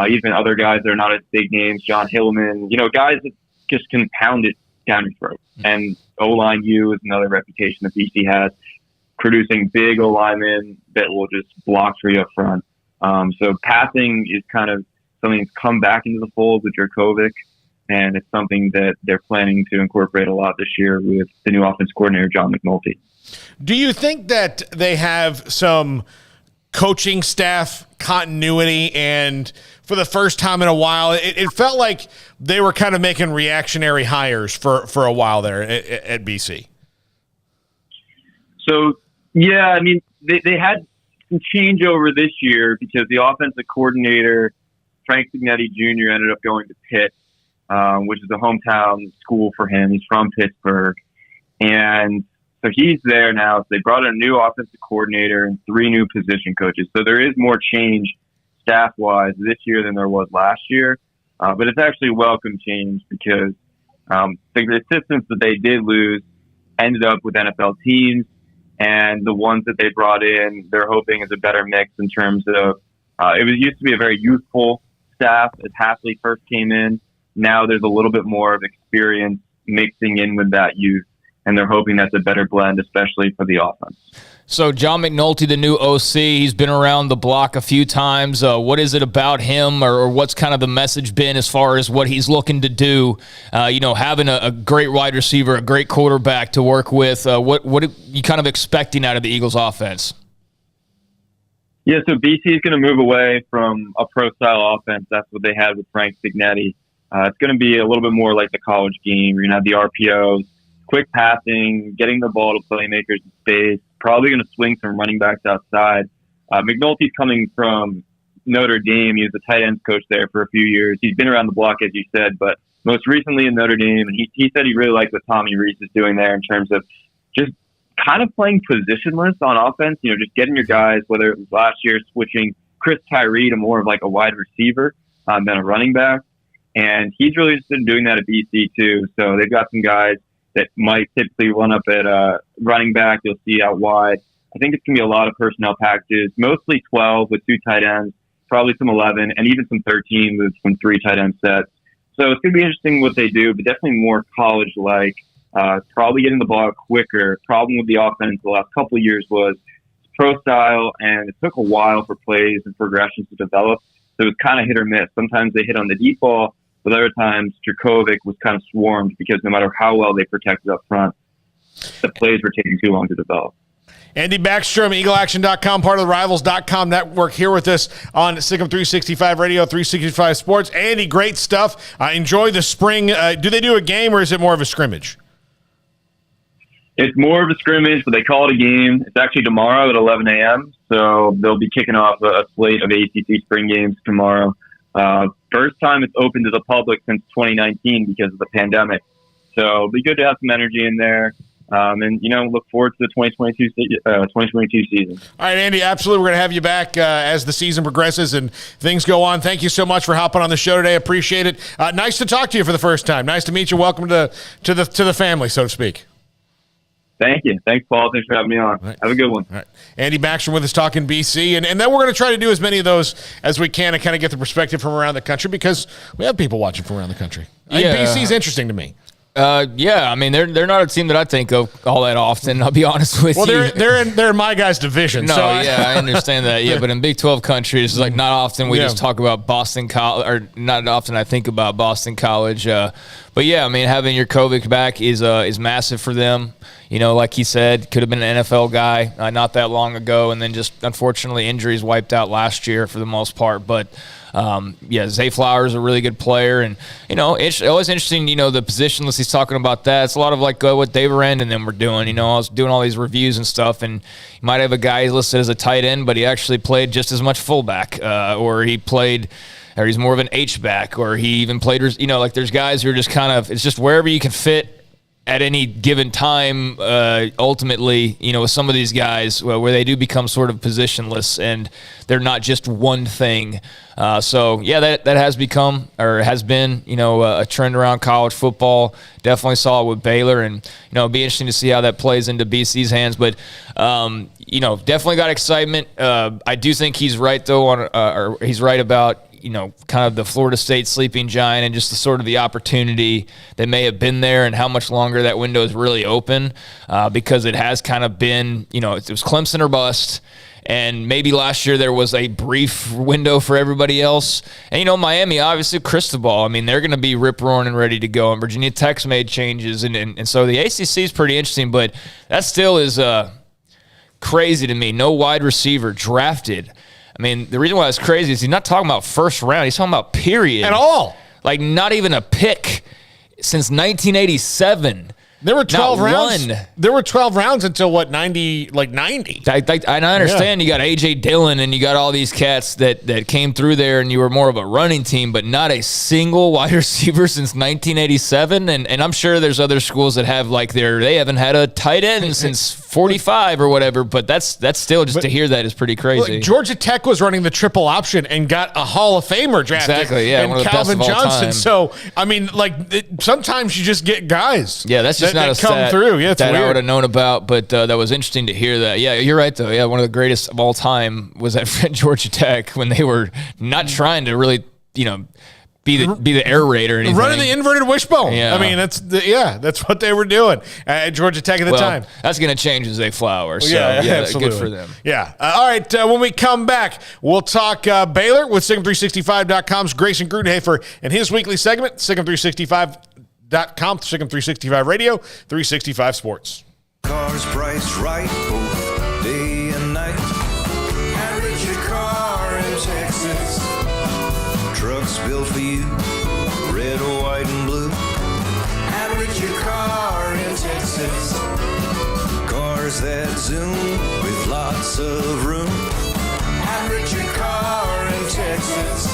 even other guys that are not as big names, John Hillman, guys that just can pound it down your throat. And O-line U is another reputation that BC has, producing big O-linemen that will just block for you up front. So passing is kind of something that's come back into the fold with Jurkovec, and it's something that they're planning to incorporate a lot this year with the new offense coordinator, John McNulty. Do you think that they have some coaching staff continuity, and for the first time in a while, it felt like they were kind of making reactionary hires for a while there at BC? So, yeah, I mean, they had some changeover this year because the offensive coordinator, Frank Signetti Jr., ended up going to Pitt, which is a hometown school for him. He's from Pittsburgh. And so he's there now. So they brought in a new offensive coordinator and 3 new position coaches. So there is more change staff-wise this year than there was last year. But it's actually a welcome change because the assistants that they did lose ended up with NFL teams. And the ones that they brought in, they're hoping is a better mix in terms of used to be a very youthful staff as Hafley first came in. Now there's a little bit more of experience mixing in with that youth, and they're hoping that's a better blend, especially for the offense. So John McNulty, the new OC, he's been around the block a few times. What is it about him, or what's kind of the message been as far as what he's looking to do? Having a great wide receiver, a great quarterback to work with. What are you kind of expecting out of the Eagles offense? Yeah, so BC is going to move away from a pro-style offense. That's what they had with Frank Signetti. It's going to be a little bit more like the college game. You're going to have the RPOs, quick passing, getting the ball to playmakers in space, probably going to swing some running backs outside. McNulty's coming from Notre Dame. He was the tight ends coach there for a few years. He's been around the block, as you said, but most recently in Notre Dame. And he said he really liked what Tommy Rees is doing there in terms of just kind of playing positionless on offense, just getting your guys, whether it was last year switching Chris Tyree to more of like a wide receiver than a running back. And he's really interested in doing that at BC too. So they've got some guys that might typically run up at running back. You'll see out wide. I think it's going to be a lot of personnel packages, mostly 12 with 2 tight ends, probably some 11, and even some 13 with some 3 tight end sets. So it's going to be interesting what they do, but definitely more college-like. Probably getting the ball quicker. Problem with the offense the last couple of years was pro style, and it took a while for plays and progressions to develop. So it was kind of hit or miss. Sometimes they hit on the deep ball, but other times Jurkovec was kind of swarmed because no matter how well they protected up front, the plays were taking too long to develop. Andy Backstrom, EagleAction.com, part of the Rivals.com network, here with us on Sikkim 365 Radio, 365 Sports. Andy, great stuff. Enjoy the spring. Do they do a game, or is it more of a scrimmage? It's more of a scrimmage, but they call it a game. It's actually tomorrow at 11 a.m., so they'll be kicking off a slate of ACC spring games tomorrow. First time it's open to the public since 2019 because of the pandemic. So it'll be good to have some energy in there. And look forward to the 2022 season. All right, Andy, absolutely. We're going to have you back as the season progresses and things go on. Thank you so much for hopping on the show today. Appreciate it. Nice to talk to you for the first time. Nice to meet you. Welcome to the family, so to speak. Thank you. Thanks, Paul. Thanks for having me on. Right. Have a good one. All right. Andy Backstrom with us talking BC. And then we're going to try to do as many of those as we can and kind of get the perspective from around the country because we have people watching from around the country. BC is interesting to me. Yeah, I mean they're not a team that I think of all that often. I'll be honest with you. Well, they're in my guys' division. No, I understand that. Yeah, but in Big 12 countries, like not often we just talk about Boston College, or not often I think about Boston College. But yeah, I mean having Jurkovec back is massive for them. Like he said, could have been an NFL guy not that long ago, and then just unfortunately injuries wiped out last year for the most part. But Zay Flowers is a really good player, and it's always interesting. The position list he's talking about that. It's a lot of like what Dave Arend and them were doing. I was doing all these reviews and stuff, and you might have a guy listed as a tight end, but he actually played just as much fullback, or he's more of an H-back, or he even played. Like there's guys who are just kind of it's just wherever you can fit at any given time, ultimately, with some of these guys where they do become sort of positionless and they're not just one thing. That has become or has been, a trend around college football. Definitely saw it with Baylor, and, it'd be interesting to see how that plays into BC's hands. But, definitely got excitement. I do think he's right, though, he's right about, kind of the Florida State sleeping giant and just the sort of the opportunity that may have been there and how much longer that window is really open, because it has kind of been, it was Clemson or bust. And maybe last year there was a brief window for everybody else. And, Miami, obviously, Cristobal, they're going to be rip-roaring and ready to go. And Virginia Tech's made changes. And so the ACC is pretty interesting, but that still is crazy to me. No wide receiver drafted. The reason why it's crazy is he's not talking about first round. He's talking about period. At all. Like, not even a pick since 1987. There were 12 rounds. There were 12 rounds until 90. And I understand you got A.J. Dillon and you got all these cats that came through there and you were more of a running team, but not a single wide receiver since 1987. And I'm sure there's other schools that have they haven't had a tight end since 45 or whatever, but that's still just to hear that is pretty crazy. Georgia Tech was running the triple option and got a Hall of Famer drafted. Exactly, yeah. And Calvin Johnson. So, sometimes you just get guys. Yeah, that's just not a come stat through. Yeah, that weird. I would have known about, but that was interesting to hear that. Yeah, you're right, though. Yeah, one of the greatest of all time was at Georgia Tech when they were not trying to really, be the air raid or anything. Running the inverted wishbone. Yeah. That's what they were doing at Georgia Tech at the time. That's going to change as they flower. So, absolutely. Good for them. Yeah. All right. When we come back, we'll talk Baylor with SicEm365.com's Grayson Grudenhafer and his weekly segment, SicEm365.com, SicEm365 Radio, 365 Sports. Cars priced right both day and night. Average your car in Texas. Trucks built for you, red, white, and blue. Average your car in Texas. Cars that zoom with lots of room. Average your car in Texas.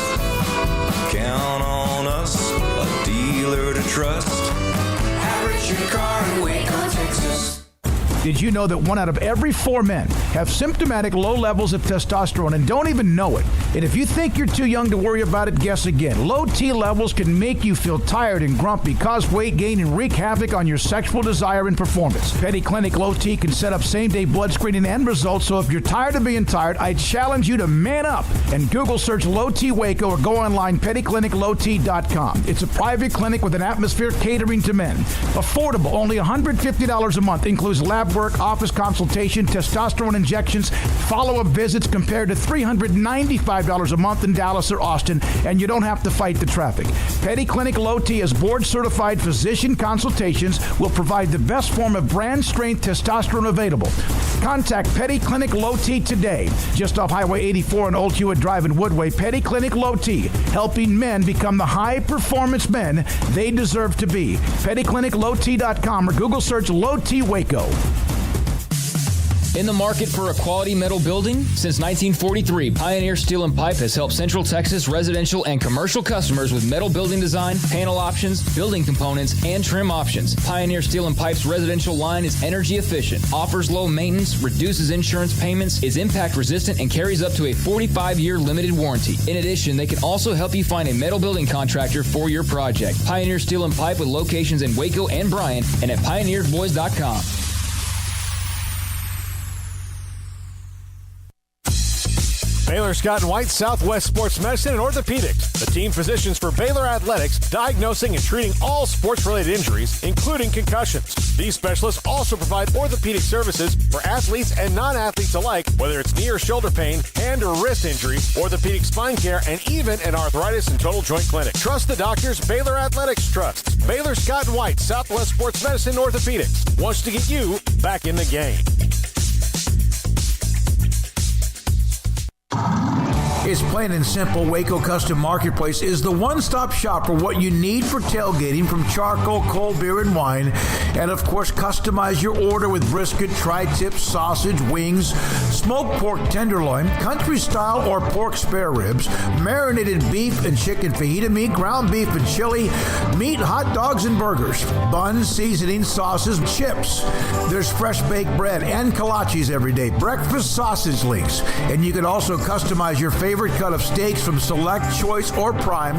Count on us, a dealer to trust. Average your car in Waco, Texas. Did you know that 1 out of every 4 men have symptomatic low levels of testosterone and don't even know it? And if you think you're too young to worry about it, guess again. Low T levels can make you feel tired and grumpy, cause weight gain, and wreak havoc on your sexual desire and performance. Petty Clinic Low T can set up same-day blood screening and results, so if you're tired of being tired, I challenge you to man up and Google search Low T Waco or go online pettycliniclowt.com. It's a private clinic with an atmosphere catering to men. Affordable, only $150 a month, includes lab work, office consultation, testosterone injections, follow-up visits compared to $395 a month in Dallas or Austin, and you don't have to fight the traffic. Petty Clinic Low T as board-certified physician consultations will provide the best form of brand-strength testosterone available. Contact Petty Clinic Low T today, just off Highway 84 and Old Hewitt Drive in Woodway. Petty Clinic Low T, helping men become the high-performance men they deserve to be. PettyClinicLowT.com or Google search Low T Waco. In the market for a quality metal building? Since 1943, Pioneer Steel and Pipe has helped Central Texas residential and commercial customers with metal building design, panel options, building components, and trim options. Pioneer Steel and Pipe's residential line is energy efficient, offers low maintenance, reduces insurance payments, is impact resistant, and carries up to a 45-year limited warranty. In addition, they can also help you find a metal building contractor for your project. Pioneer Steel and Pipe with locations in Waco and Bryan and at pioneersboys.com. Baylor Scott and White, Southwest Sports Medicine and Orthopedics. The team physicians for Baylor Athletics, diagnosing and treating all sports-related injuries, including concussions. These specialists also provide orthopedic services for athletes and non-athletes alike, whether it's knee or shoulder pain, hand or wrist injury, orthopedic spine care, and even an arthritis and total joint clinic. Trust the doctors Baylor Athletics trusts. Baylor Scott and White, Southwest Sports Medicine and Orthopedics wants to get you back in the game. It's plain and simple. Waco Custom Marketplace is the one-stop shop for what you need for tailgating, from charcoal, cold beer, and wine. And, of course, customize your order with brisket, tri-tip, sausage, wings, smoked pork tenderloin, country-style or pork spare ribs, marinated beef and chicken fajita meat, ground beef and chili, meat, hot dogs, and burgers, buns, seasoning, sauces, chips. There's fresh baked bread and kolaches every day, breakfast sausage links, and you can also customize your favorite cut of steaks from select, choice, or prime,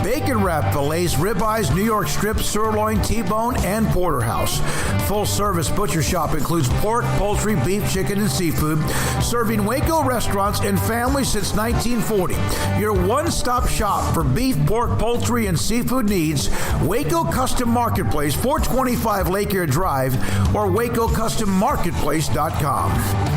bacon wrap fillets, ribeyes, New York strip, sirloin, T-bone, and porterhouse. Full service butcher shop includes pork, poultry, beef, chicken, and seafood, serving Waco restaurants and families since 1940. Your one-stop shop for beef, pork, poultry, and seafood needs. Waco Custom Marketplace, 425 Lake Air Drive, or WacoCustomMarketplace.com.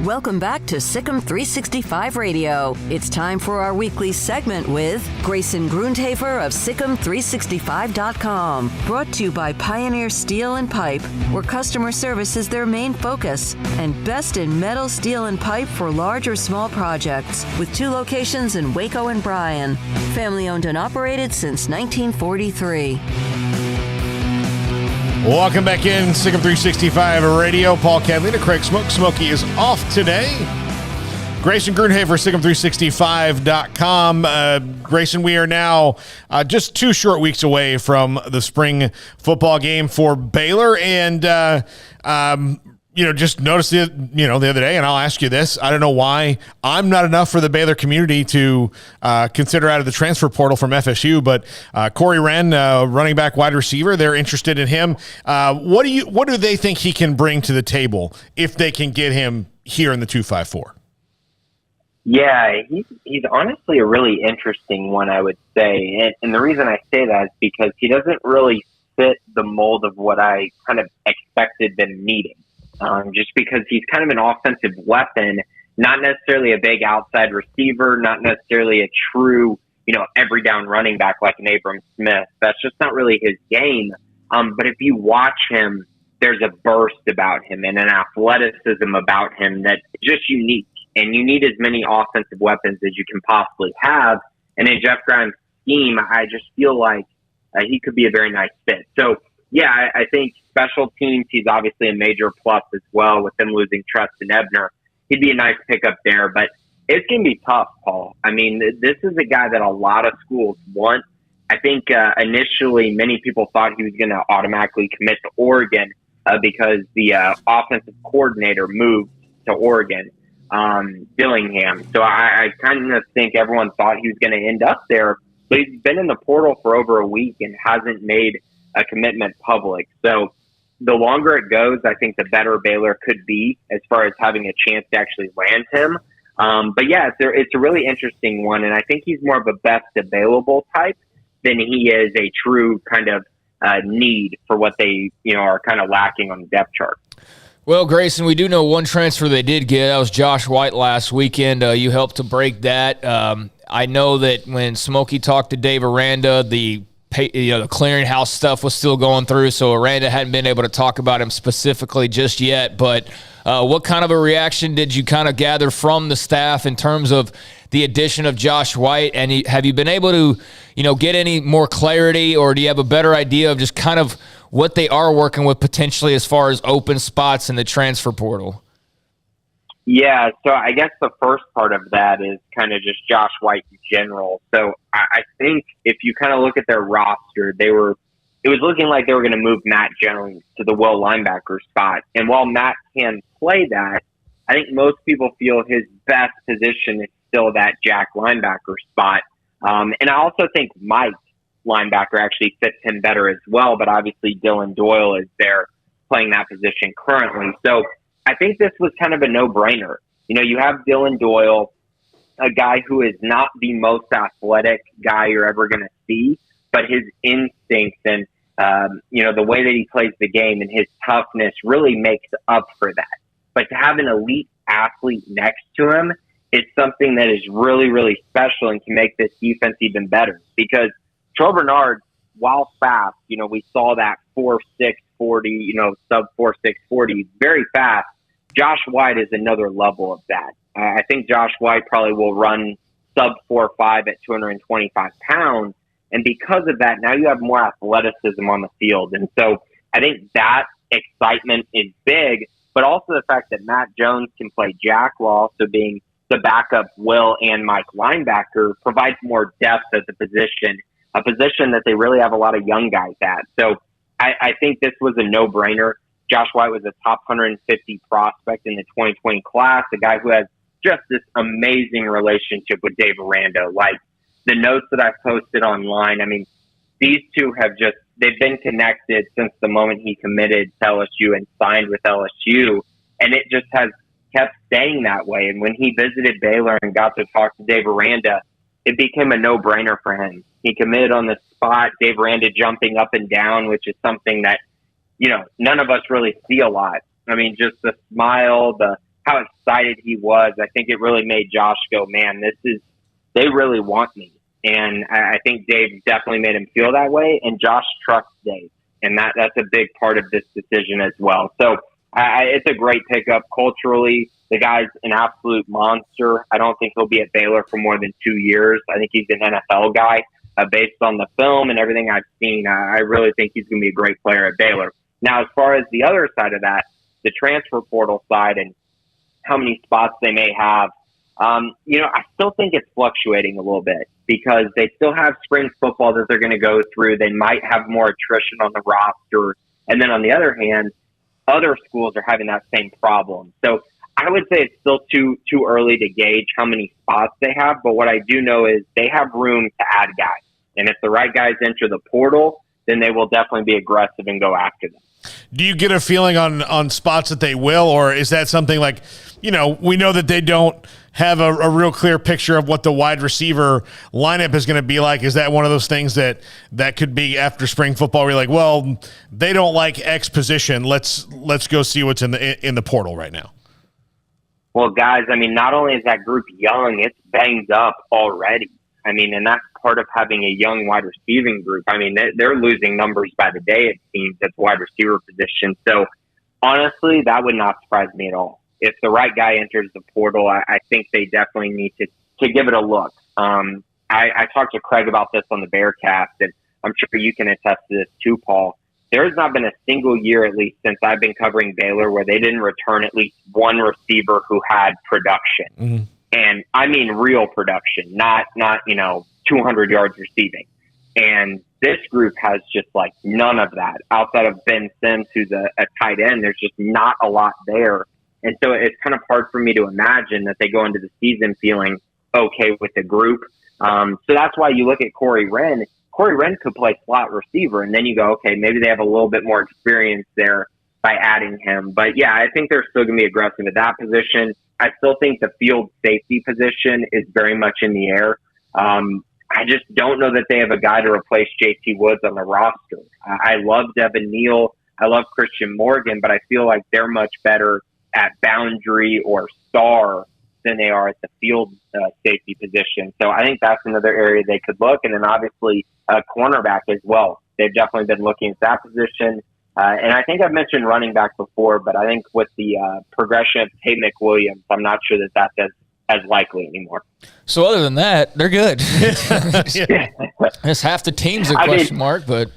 Welcome back to Sikkim 365 Radio. It's time for our weekly segment with Grayson Grundhafer of Sikkim365.com. Brought to you by Pioneer Steel and Pipe, where customer service is their main focus, and best in metal, steel, and pipe for large or small projects, with 2 locations in Waco and Bryan. Family owned and operated since 1943. Welcome back in, Sikkim 365 Radio. Paul Catalina, Craig Smoak. Smokey is off today. Grayson Grundhafer, Sikkim365.com. Grayson, we are now just 2 short weeks away from the spring football game for Baylor. And, just noticed the other day, and I'll ask you this. I don't know why I'm not enough for the Baylor community to consider out of the transfer portal from FSU, but Corey Wren, running back, wide receiver, they're interested in him. What do they think he can bring to the table if they can get him here in the 254? Yeah, he's honestly a really interesting one, I would say. And the reason I say that is because he doesn't really fit the mold of what I kind of expected them needing. Just because he's kind of an offensive weapon, not necessarily a big outside receiver, not necessarily a true, every down running back like an Abram Smith. That's just not really his game. But if you watch him, there's a burst about him and an athleticism about him that's just unique. And you need as many offensive weapons as you can possibly have. And in Jeff Grimes' scheme, I just feel like he could be a very nice fit. So, yeah, I think special teams, he's obviously a major plus as well with them losing Treston Ebner. He'd be a nice pickup there, but it's going to be tough, Paul. I mean, this is a guy that a lot of schools want. I think initially many people thought he was going to automatically commit to Oregon because the offensive coordinator moved to Oregon, Dillingham. So I kind of think everyone thought he was going to end up there, but he's been in the portal for over a week and hasn't made a commitment public. So the longer it goes, I think the better Baylor could be as far as having a chance to actually land him. But yeah, it's a really interesting one. And I think he's more of a best available type than he is a true kind of need for what they, are kind of lacking on the depth chart. Well, Grayson, we do know one transfer they did get. That was Josh White last weekend. You helped to break that. I know that when Smokey talked to Dave Aranda, the clearinghouse stuff was still going through, so Aranda hadn't been able to talk about him specifically just yet. But what kind of a reaction did you kind of gather from the staff in terms of the addition of Josh White? And have you been able to, get any more clarity, or do you have a better idea of just kind of what they are working with potentially as far as open spots in the transfer portal? Yeah, so I guess the first part of that is kind of just Josh White in general. So I think if you kind of look at their roster, it was looking like they were going to move Matt Jones to the will linebacker spot. And while Matt can play that, I think most people feel his best position is still that jack linebacker spot. And I also think Mike linebacker actually fits him better as well, but obviously Dylan Doyle is there playing that position currently. So I think this was kind of a no-brainer. You have Dylan Doyle, a guy who is not the most athletic guy you're ever going to see, but his instincts and, the way that he plays the game and his toughness really makes up for that. But to have an elite athlete next to him is something that is really, really special and can make this defense even better. Because Trevor Bernard, while fast, we saw that 4.6, 4.40, sub 4.640, very fast. Josh White is another level of that. I think Josh White probably will run sub 4.5 at 225 pounds. And because of that, now you have more athleticism on the field. And so I think that excitement is big, but also the fact that Matt Jones can play jack while also being the backup Will and Mike linebacker provides more depth at the position, a position that they really have a lot of young guys at. So I think this was a no-brainer. Josh White was a top 150 prospect in the 2020 class, a guy who has just this amazing relationship with Dave Aranda. Like the notes that I've posted online, I mean, these two they've been connected since the moment he committed to LSU and signed with LSU. And it just has kept staying that way. And when he visited Baylor and got to talk to Dave Aranda, it became a no-brainer for him. He committed on the spot, Dave Aranda jumping up and down, which is something that, none of us really see a lot. I mean, just the smile, how excited he was. I think it really made Josh go, man, they really want me. And I think Dave definitely made him feel that way. And Josh trusts Dave. And that's a big part of this decision as well. So it's a great pickup culturally. The guy's an absolute monster. I don't think he'll be at Baylor for more than 2 years. I think he's an NFL guy based on the film and everything I've seen. I really think he's going to be a great player at Baylor. Now, as far as the other side of that, the transfer portal side and how many spots they may have, I still think it's fluctuating a little bit because they still have spring football that they're going to go through. They might have more attrition on the roster. And then on the other hand, other schools are having that same problem. So I would say it's still too early to gauge how many spots they have. But what I do know is they have room to add guys. And if the right guys enter the portal, then they will definitely be aggressive and go after them. Do you get a feeling on spots that they will, or is that something like, we know that they don't have a real clear picture of what the wide receiver lineup is going to be like? Is that one of those things that could be after spring football where you're like, well, they don't like X position. Let's go see what's in the portal right now. Well, guys, I mean, not only is that group young, it's banged up already. I mean, and that's part of having a young wide receiving group. I mean, they're losing numbers by the day, it seems, at the wide receiver position. So, honestly, that would not surprise me at all. If the right guy enters the portal, I think they definitely need to give it a look. I talked to Craig about this on the Bearcast, and I'm sure you can attest to this too, Paul. There's not been a single year, at least since I've been covering Baylor, where they didn't return at least one receiver who had production. Mm-hmm. And I mean real production, not 200 yards receiving. And this group has just like none of that. Outside of Ben Sims, who's a tight end, there's just not a lot there. And so it's kind of hard for me to imagine that they go into the season feeling okay with the group. So that's why you look at Corey Wren. Corey Wren could play slot receiver, and then you go, okay, maybe they have a little bit more experience there by adding him. But yeah, I think they're still going to be aggressive at that position. I still think the field safety position is very much in the air. I just don't know that they have a guy to replace J.T. Woods on the roster. I love Devin Neal. I love Christian Morgan, but I feel like they're much better at boundary or star than they are at the field safety position. So I think that's another area they could look. And then obviously cornerback as well. They've definitely been looking at that position. And I think I've mentioned running back before, but I think with the progression of Tate McWilliams, I'm not sure that that's as likely anymore. So other than that, they're good. It's half the team's a question mark, but.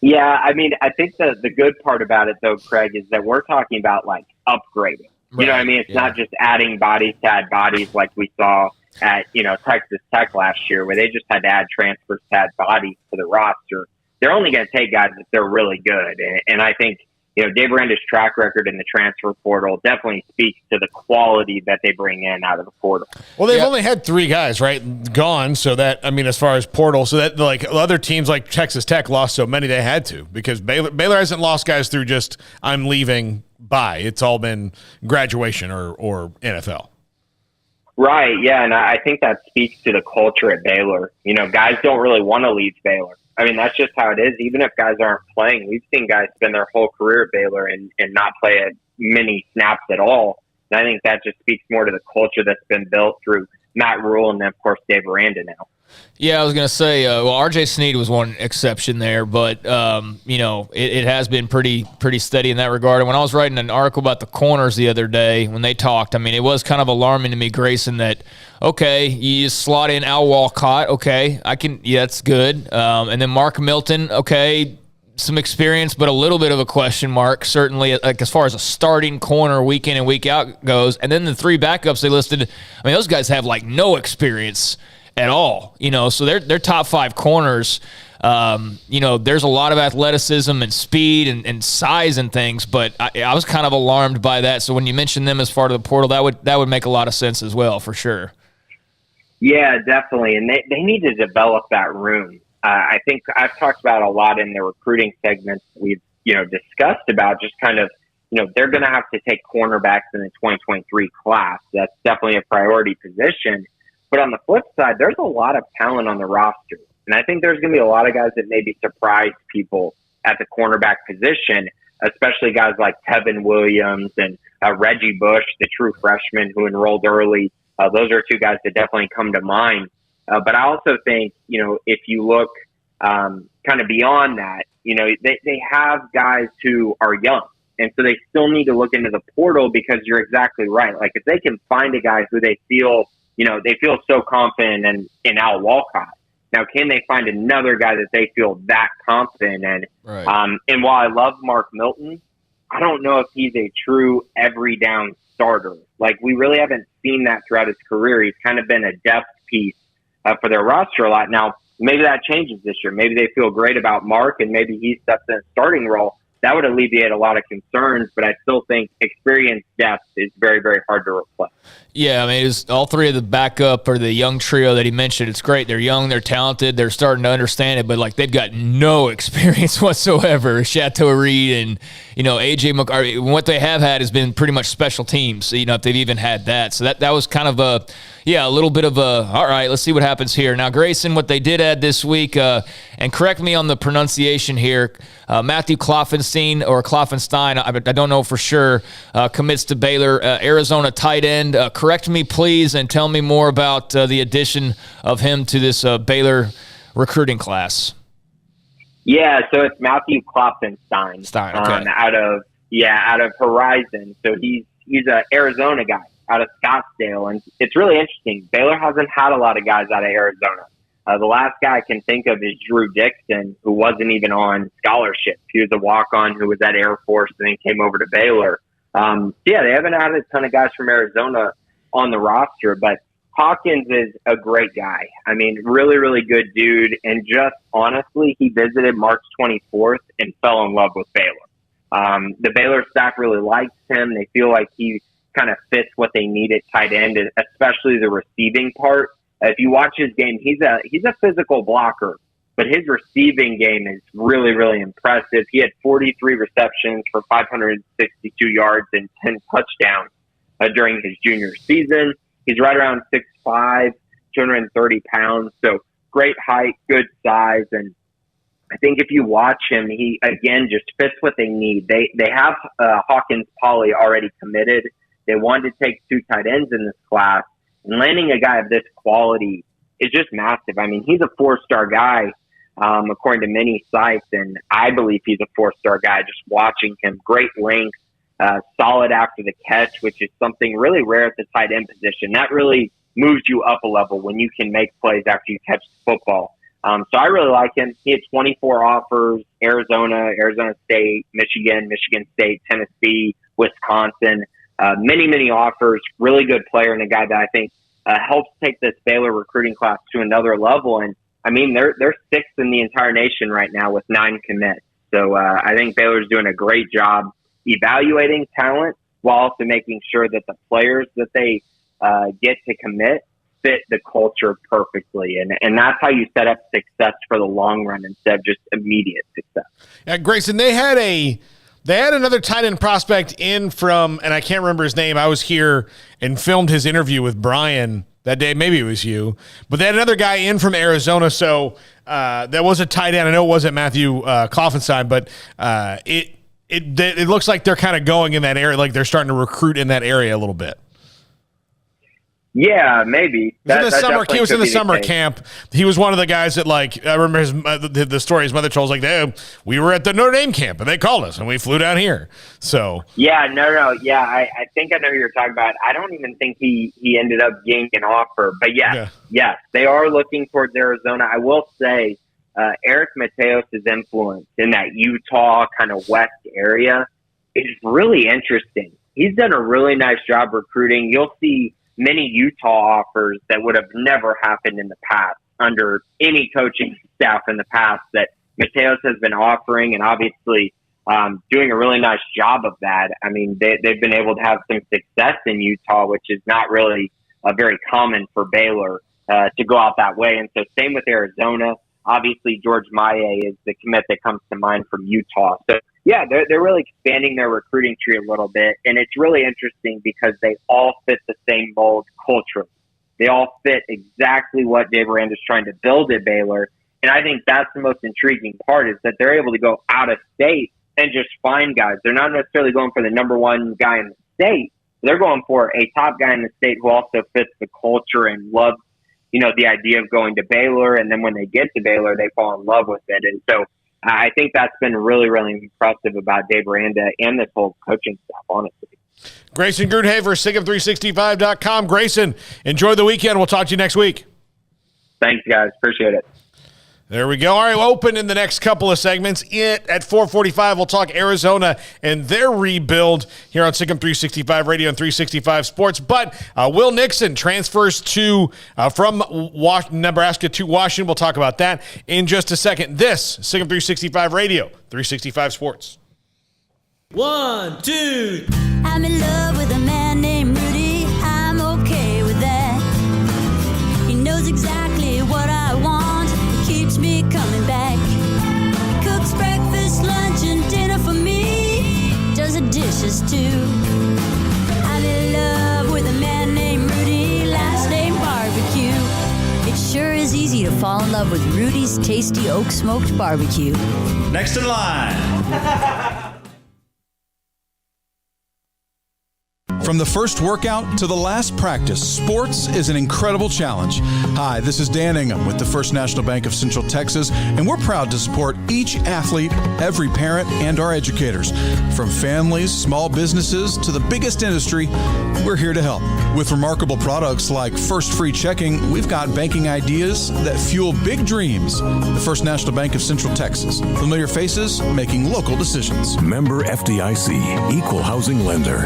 Yeah, I mean, I think the good part about it, though, Craig, is that we're talking about, like, upgrading. Right. You know what I mean? It's not just adding bodies to add bodies like we saw at, Texas Tech last year, where they just had to add transfers to add bodies to the roster. They're only going to take guys if they're really good. And I think, Dave Aranda's track record in the transfer portal definitely speaks to the quality that they bring in out of the portal. Well, they've only had 3 guys, right, gone. So that, as far as portal, so that like other teams like Texas Tech lost so many they had to, because Baylor hasn't lost guys through just I'm leaving by. It's all been graduation or NFL. Right. Yeah. And I think that speaks to the culture at Baylor. Guys don't really want to leave Baylor. I mean, that's just how it is. Even if guys aren't playing, we've seen guys spend their whole career at Baylor and not play many snaps at all. And I think that just speaks more to the culture that's been built through Matt Rule and then, of course, Dave Aranda now. Yeah, I was going to say, R.J. Sneed was one exception there, but, it has been pretty steady in that regard. And when I was writing an article about the corners the other day, when they talked, it was kind of alarming to me, Grayson, that, okay, you just slot in Al Walcott, okay, that's good. And then Mark Milton, okay, some experience, but a little bit of a question mark, certainly, like as far as a starting corner week in and week out goes. And then the 3 backups they listed, those guys have like no experience at all, so they're top 5 corners. There's a lot of athleticism and speed and size and things, but I was kind of alarmed by that. So when you mentioned them as part of the portal, that would make a lot of sense as well, for sure. Yeah, definitely. And they need to develop that room. I think I've talked about a lot in the recruiting segments we've, discussed about just kind of, they're going to have to take cornerbacks in the 2023 class. That's definitely a priority position. But on the flip side, there's a lot of talent on the roster. And I think there's going to be a lot of guys that maybe surprise people at the cornerback position, especially guys like Tevin Williams and Reggie Bush, the true freshman who enrolled early. Those are 2 guys that definitely come to mind. But I also think, if you look kind of beyond that, they have guys who are young. And so they still need to look into the portal because you're exactly right. Like if they can find a guy who they feel so confident in Al Walcott. Now, can they find another guy that they feel that confident in? Right. And while I love Mark Milton, I don't know if he's a true every down starter. Like we really haven't seen that throughout his career. He's kind of been a depth piece for their roster a lot. Now, maybe that changes this year. Maybe they feel great about Mark and maybe he steps in a starting role. That would alleviate a lot of concerns, but I still think experience depth is very, very hard to replace. Yeah, it's all 3 of the backup or the young trio that he mentioned. It's great. They're young, they're talented, they're starting to understand it, but like they've got no experience whatsoever. Chateau Reed and AJ McCarthy. What they have had has been pretty much special teams. If they've even had that, so that was kind of a little bit of a all right. Let's see what happens here. Now, Grayson, what they did add this week, and correct me on the pronunciation here. Matthew Kloffenstein or Kloffenstein, I don't know for sure, commits to Baylor. Arizona tight end. Correct me, please, and tell me more about the addition of him to this Baylor recruiting class. Yeah, so it's Matthew Kloffenstein okay. out of Horizon. So he's an Arizona guy out of Scottsdale, and it's really interesting. Baylor hasn't had a lot of guys out of Arizona. The last guy I can think of is Drew Dixon, who wasn't even on scholarship. He was a walk-on who was at Air Force and then came over to Baylor. They haven't had a ton of guys from Arizona on the roster, but Hawkins is a great guy. Really, really good dude. And just honestly, he visited March 24th and fell in love with Baylor. The Baylor staff really likes him. They feel like he kind of fits what they need at tight end, especially the receiving part. If you watch his game, he's a physical blocker, but his receiving game is really, really impressive. He had 43 receptions for 562 yards and 10 touchdowns during his junior season. He's right around 6'5", 230 pounds. So great height, good size. And I think if you watch him, he, again, just fits what they need. They have Hawkins Polley already committed. They wanted to take 2 tight ends in this class. And landing a guy of this quality is just massive. He's a 4-star guy, according to many sites, and I believe he's a 4-star guy just watching him. Great length, solid after the catch, which is something really rare at the tight end position. That really moves you up a level when you can make plays after you catch the football. So I really like him. He had 24 offers: Arizona, Arizona State, Michigan, Michigan State, Tennessee, Wisconsin. Many offers. Really good player and a guy that I think helps take this Baylor recruiting class to another level. And they're 6th in the entire nation right now with 9 commits. So I think Baylor's doing a great job evaluating talent while also making sure that the players that they get to commit fit the culture perfectly. And that's how you set up success for the long run instead of just immediate success. Yeah, Grayson, they had another tight end prospect in from, and I can't remember his name. I was here and filmed his interview with Brian that day. Maybe it was you. But they had another guy in from Arizona. So that was a tight end. I know it wasn't Matthew Kloffenstein, but it looks like they're kind of going in that area, like they're starting to recruit in that area a little bit. Yeah, maybe. He was in the summer camp. He was one of the guys that, like, I remember the story his mother told. Was like, we were at the Notre Dame camp, and they called us, and we flew down here. So yeah, no. Yeah, I think I know who you're talking about. I don't even think he ended up getting an offer. But yes, they are looking towards Arizona. I will say Eric Mateos' influence in that Utah kind of west area is really interesting. He's done a really nice job recruiting. You'll see many Utah offers that would have never happened in the past under any coaching staff in the past that Mateos has been offering, and obviously doing a really nice job of that. I mean, they've been able to have some success in Utah, which is not really very common for Baylor to go out that way. And so same with Arizona. Obviously, George Maye is the commit that comes to mind from Utah. So yeah, they're really expanding their recruiting tree a little bit. And it's really interesting because they all fit the same mold culturally. They all fit exactly what Dave Aranda's trying to build at Baylor. And I think that's the most intriguing part, is that they're able to go out of state and just find guys. They're not necessarily going for the number one guy in the state. They're going for a top guy in the state who also fits the culture and loves, the idea of going to Baylor. And then when they get to Baylor, they fall in love with it. And so I think that's been really, really impressive about Dave Aranda and this whole coaching staff, honestly. Grayson Grunhaver, SIGM365.com. Grayson, enjoy the weekend. We'll talk to you next week. Thanks, guys. Appreciate it. There we go. All right, we'll open in the next couple of segments. At 4:45, we'll talk Arizona and their rebuild here on SIGM 365 Radio and 365 Sports. But Will Nixon transfers from Nebraska to Washington. We'll talk about that in just a second. This, SIGM 365 Radio, 365 Sports. 1, 2. I'm in love with a man named Rudy. I'm okay with that. He knows exactly what I want. Keeps me coming back. Cooks breakfast, lunch, and dinner for me. Does the dishes too. I'm in love with a man named Rudy. Last name Barbecue. It sure is easy to fall in love with Rudy's tasty oak smoked barbecue. Next in line. From the first workout to the last practice, sports is an incredible challenge. Hi, this is Dan Ingham with the First National Bank of Central Texas, and we're proud to support each athlete, every parent, and our educators. From families, small businesses, to the biggest industry, we're here to help. With remarkable products like First Free Checking, we've got banking ideas that fuel big dreams. The First National Bank of Central Texas. Familiar faces making local decisions. Member FDIC, Equal Housing Lender.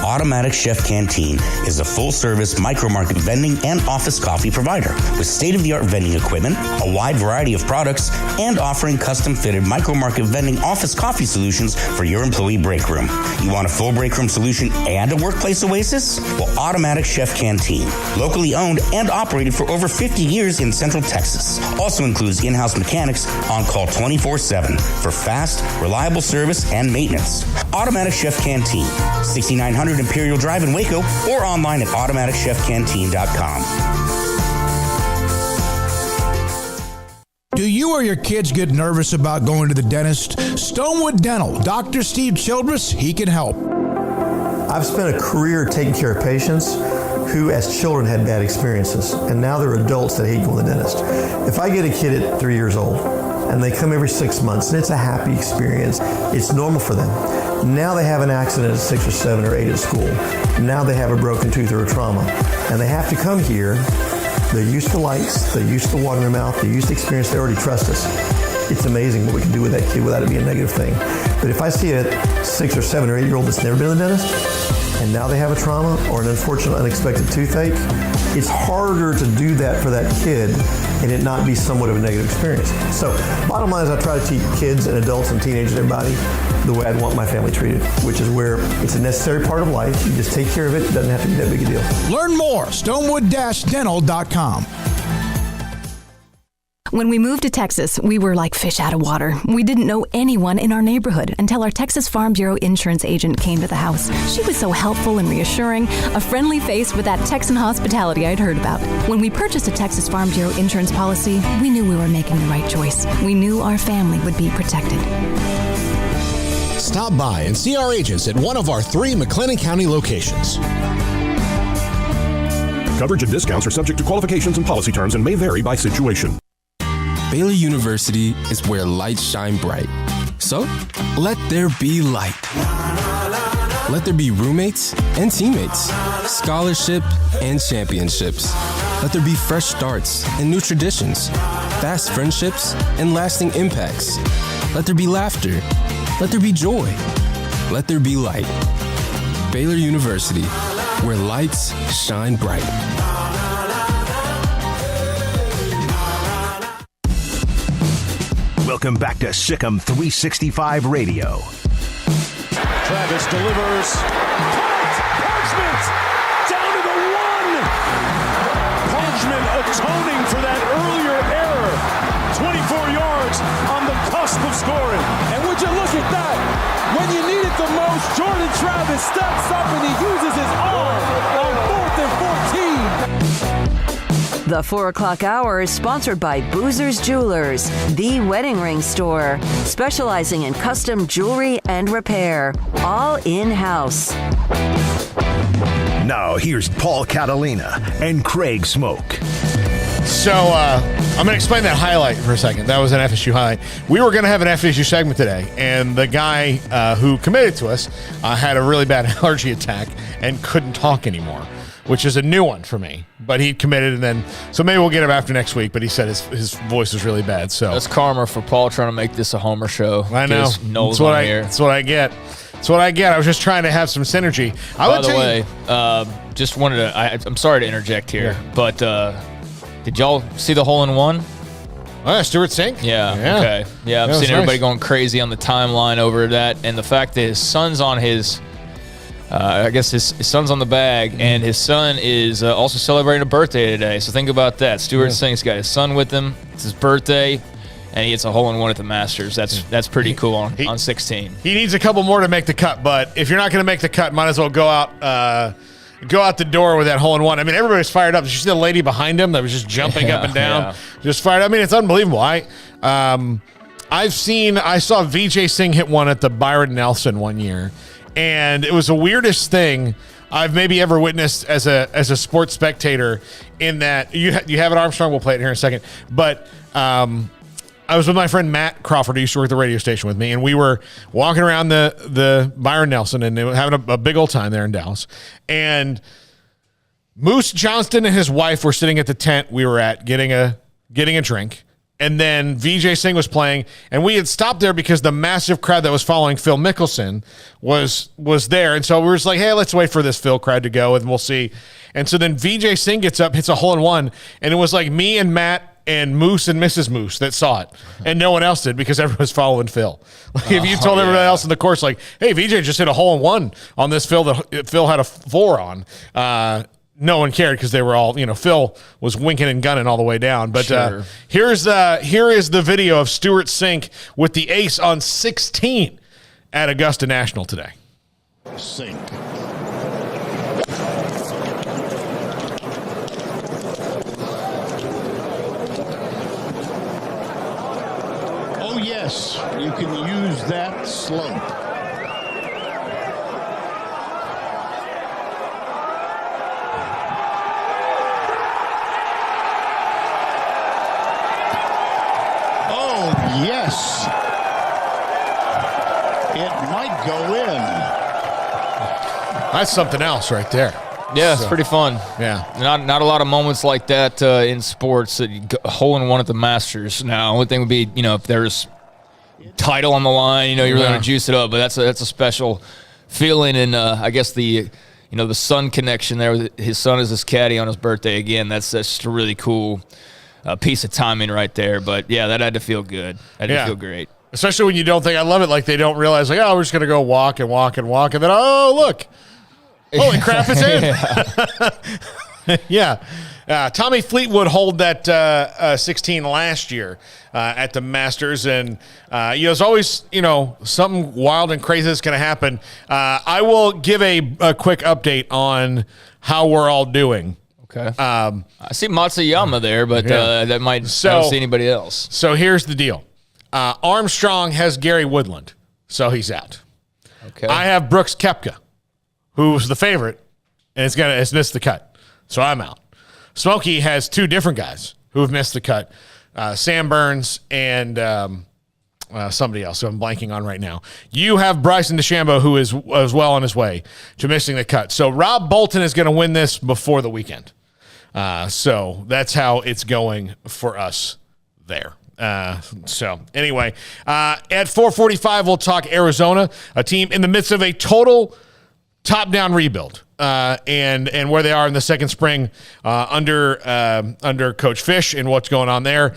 Automatic Chef Canteen is a full-service micro-market vending and office coffee provider with state-of-the-art vending equipment, a wide variety of products, and offering custom-fitted micro-market vending office coffee solutions for your employee break room. You want a full break room solution and a workplace oasis? Well, Automatic Chef Canteen, locally owned and operated for over 50 years in Central Texas, also includes in-house mechanics on call 24/7 for fast, reliable service and maintenance. Automatic Chef Canteen, 6900 Imperial Drive in Waco, or online at automaticchefcanteen.com. Do you or your kids get nervous about going to the dentist? Stonewood Dental, Dr. Steve Childress, he can help. I've spent a career taking care of patients who as children had bad experiences, and now they're adults that hate going to the dentist. If I get a kid at 3 years old and they come every 6 months and it's a happy experience, it's normal for them. Now they have an accident at 6 or 7 or 8 at school. Now they have a broken tooth or a trauma. And they have to come here. They're used to lights. They're used to water in their mouth. They're used to experience. They already trust us. It's amazing what we can do with that kid without it being a negative thing. But if I see a 6 or 7 or 8 year old that's never been to the dentist, and now they have a trauma or an unfortunate unexpected toothache, it's harder to do that for that kid and it not be somewhat of a negative experience. So bottom line is I try to teach kids and adults and teenagers and everybody the way I'd want my family treated, which is where it's a necessary part of life. You just take care of it. It doesn't have to be that big a deal. Learn more, stonewood-dental.com. When we moved to Texas, we were like fish out of water. We didn't know anyone in our neighborhood until our Texas Farm Bureau insurance agent came to the house. She was so helpful and reassuring, a friendly face with that Texan hospitality I'd heard about. When we purchased a Texas Farm Bureau insurance policy, we knew we were making the right choice. We knew our family would be protected. Stop by and see our agents at one of our 3 McLennan County locations. Coverage and discounts are subject to qualifications and policy terms and may vary by situation. Baylor University is where lights shine bright. So, let there be light. Let there be roommates and teammates, scholarship and championships. Let there be fresh starts and new traditions, fast friendships and lasting impacts. Let there be laughter. Let there be joy. Let there be light. Baylor University, where lights shine bright. Welcome back to Sikkim 365 Radio. Travis delivers. Parchment down to the 1. Parchment atoning for that earlier error. 24 yards on the cusp of scoring. And would you look at that? When you need it the most, Jordan Travis steps up and he uses his arm on 4th and 14. The 4 o'clock hour is sponsored by Boozer's Jewelers, the wedding ring store, specializing in custom jewelry and repair, all in-house. Now here's Paul Catalina and Craig Smoak. So I'm going to explain that highlight for a second. That was an FSU highlight. We were going to have an FSU segment today, and the guy who committed to us had a really bad allergy attack and couldn't talk anymore, which is a new one for me. But he committed, and then so maybe we'll get him after next week. But he said his voice is really bad. So that's karma for Paul trying to make this a Homer show. I know. That's what I get. That's what I get. I was just trying to have some synergy. By the way, just wanted to. I'm sorry to interject here, but did y'all see the hole-in-one? Oh, yeah, Stuart Sink? Yeah. Okay. Yeah, I've seen everybody going crazy on the timeline over that, and the fact that his son's on his. I guess his son's on the bag, and his son is also celebrating a birthday today. So think about that. Stuart Sink's got his son with him. It's his birthday, and he hits a hole-in-one at the Masters. That's pretty cool on 16. He needs a couple more to make the cut, but if you're not going to make the cut, might as well go out the door with that hole-in-one. I mean, everybody's fired up. Did you see the lady behind him that was just jumping up and down? Yeah. Just fired up. I mean, it's unbelievable. I saw Vijay Singh hit one at the Byron Nelson one year. And it was the weirdest thing I've maybe ever witnessed as a sports spectator, in that you have it, Armstrong. We'll play it here in a second. But I was with my friend Matt Crawford, who used to work at the radio station with me, and we were walking around the Byron Nelson and having a big old time there in Dallas. And Moose Johnston and his wife were sitting at the tent we were at getting a drink. And then Vijay Singh was playing, and we had stopped there because the massive crowd that was following Phil Mickelson was there. And so we were just like, hey, let's wait for this Phil crowd to go, and we'll see. And so then Vijay Singh gets up, hits a hole-in-one, and it was like me and Matt and Moose and Mrs. Moose that saw it, and no one else did because everyone was following Phil. Like if you told everybody else in the course, like, hey, Vijay just hit a hole-in-one on this Phil that Phil had a 4 on, no one cared because they were all, Phil was winking and gunning all the way down. But sure. Here is the video of Stuart Sink with the ace on 16 at Augusta National today. Sink. Oh, yes, you can use that slope. Yes, it might go in. That's something else right there. Yeah, it's pretty fun. Yeah, not a lot of moments like that in sports. That you go hole-in-one at the Masters. Now, only thing would be if there's title on the line. You're really gonna juice it up. But that's a special feeling, and I guess the son connection there. His son is his caddy on his birthday again. That's just a really cool. A piece of timing right there, but yeah, that had to feel good. That had to feel great, especially when you don't think. I love it. Like they don't realize, like, oh, we're just gonna go walk and walk and walk, and then oh, look, holy crap, it's in. Yeah. Tommy Fleetwood holed that 16 last year at the Masters, and there's always something wild and crazy that's going to happen. I will give a quick update on how we're all doing. Okay. I see Matsuyama there, but that might I don't see anybody else. So here's the deal. Armstrong has Gary Woodland, so he's out. Okay. I have Brooks Koepka, who's the favorite, and it's missed the cut, so I'm out. Smoky has two different guys who have missed the cut, Sam Burns and somebody else who I'm blanking on right now. You have Bryson DeChambeau, who is well on his way to missing the cut. So Rob Bolton is going to win this before the weekend. So that's how it's going for us there. So anyway, at 4:45, we'll talk Arizona, a team in the midst of a total top-down rebuild, and where they are in the second spring under Coach Fish and what's going on there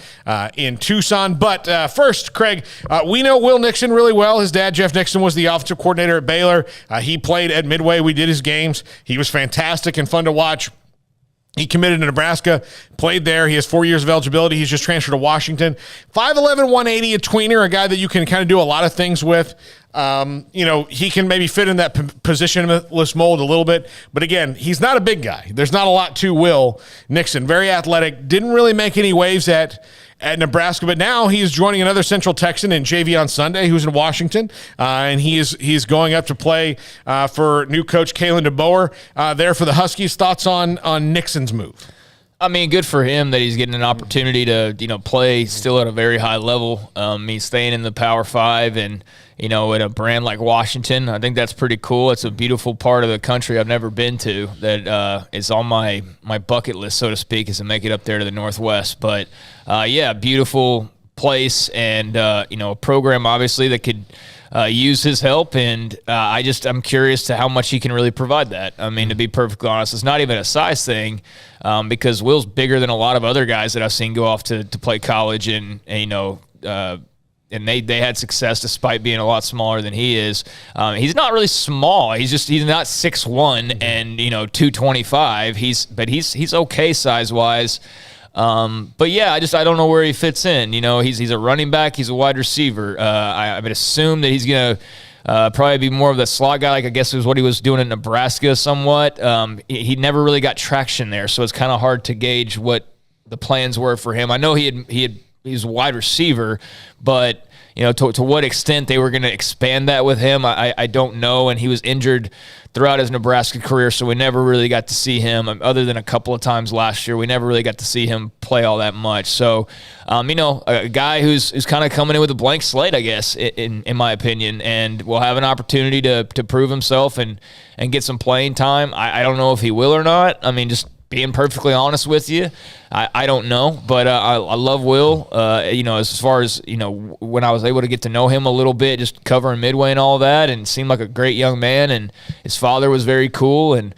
in Tucson. But first, Craig, we know Will Nixon really well. His dad, Jeff Nixon, was the offensive coordinator at Baylor. He played at Midway. We did his games. He was fantastic and fun to watch. He committed to Nebraska, played there. He has 4 years of eligibility. He's just transferred to Washington. 5'11", 180, a tweener, a guy that you can kind of do a lot of things with. He can maybe fit in that positionless mold a little bit. But again, he's not a big guy. There's not a lot to Will Nixon. Very athletic. Didn't really make any waves at Nebraska, but now he's joining another Central Texan in Javion Sunday, who's in Washington, and he's going up to play for new coach Kalen DeBoer there for the Huskies. Thoughts on Nixon's move? I mean, good for him that he's getting an opportunity to, play still at a very high level. He's staying in the Power 5 and, at a brand like Washington. I think that's pretty cool. It's a beautiful part of the country I've never been to that is on my bucket list, so to speak, is to make it up there to the Northwest. But, beautiful place and, a program, obviously, that could use his help. And I'm curious to how much he can really provide that. I mean, to be perfectly honest, it's not even a size thing because Will's bigger than a lot of other guys that I've seen go off to play college and and they had success despite being a lot smaller than he is. He's not really small. He's not 6'1" and 225. He's okay size wise. But yeah, I don't know where he fits in. He's a running back. He's a wide receiver. I would assume that he's gonna probably be more of the slot guy. Like I guess it was what he was doing in Nebraska somewhat. He never really got traction there, so it's kind of hard to gauge what the plans were for him. I know he's a wide receiver, but to what extent they were going to expand that with him, I don't know. And he was injured throughout his Nebraska career, so we never really got to see him, other than a couple of times last year. We never really got to see him play all that much. So, a guy who's kind of coming in with a blank slate, I guess, in my opinion, and will have an opportunity to prove himself and get some playing time. I don't know if he will or not. I mean, just being perfectly honest with you, I don't know, but I love Will. As far as when I was able to get to know him a little bit, just covering Midway and all that, and seemed like a great young man. And his father was very cool and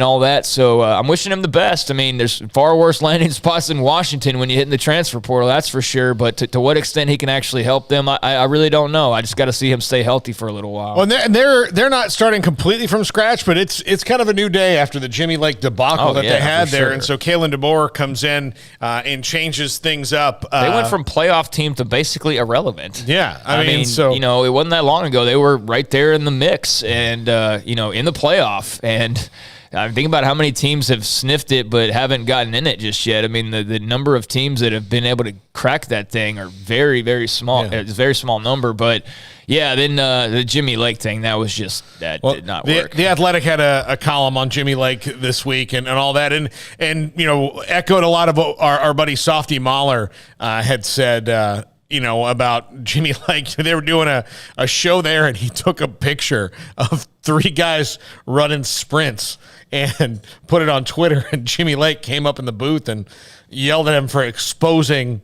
all that. So I'm wishing him the best. I mean, there's far worse landing spots in Washington when you hit in the transfer portal, that's for sure. But to what extent he can actually help them, I really don't know. I just got to see him stay healthy for a little while. Well, and they're not starting completely from scratch, but it's kind of a new day after the Jimmy Lake debacle they had there. Sure. And so Kalen DeBoer comes in and changes things up. They went from playoff team to basically irrelevant. Yeah. I mean, it wasn't that long ago. They were right there in the mix and, in the playoff. And I'm thinking about how many teams have sniffed it but haven't gotten in it just yet. I mean, the number of teams that have been able to crack that thing are very, very small. Yeah. It's a very small number. But, yeah, then the Jimmy Lake thing, did not work. The Athletic had a column on Jimmy Lake this week and all that. And echoed a lot of what our buddy Softy Mahler had said about Jimmy Lake. They were doing a show there, and he took a picture of 3 guys running sprints and put it on Twitter, and Jimmy Lake came up in the booth and yelled at him for exposing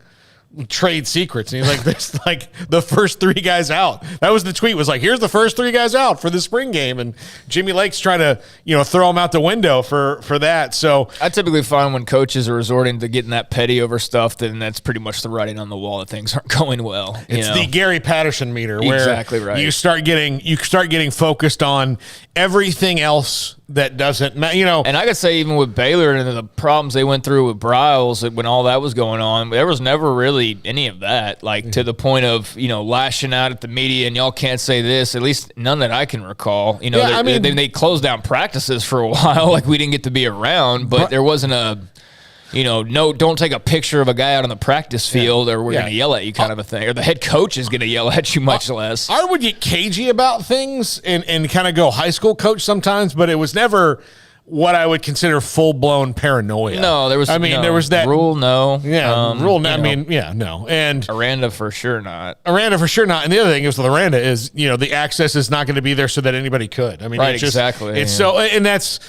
trade secrets. And he's like, "This like the first 3 guys out." That was the tweet. Was like, "Here's the first 3 guys out for the spring game," and Jimmy Lake's trying to throw him out the window for that. So I typically find when coaches are resorting to getting that petty over stuff, then that's pretty much the writing on the wall that things aren't going well. It's the Gary Patterson meter, where exactly right. You start getting focused on everything else that doesn't matter. And I could say even with Baylor and the problems they went through with Briles when all that was going on, there was never really any of that, to the point of, lashing out at the media and y'all can't say this, at least none that I can recall. They closed down practices for a while, we didn't get to be around, but there wasn't a, no, don't take a picture of a guy out on the practice field or we're going to yell at you kind of a thing, or the head coach is going to yell at you much less. I would get cagey about things and kind of go high school coach sometimes, but it was never what I would consider full-blown paranoia. No, there was. There was that rule. No, rule. No, and Aranda for sure not. And the other thing is with Aranda is the access is not going to be there so that anybody could. Right, exactly. It's so, and that's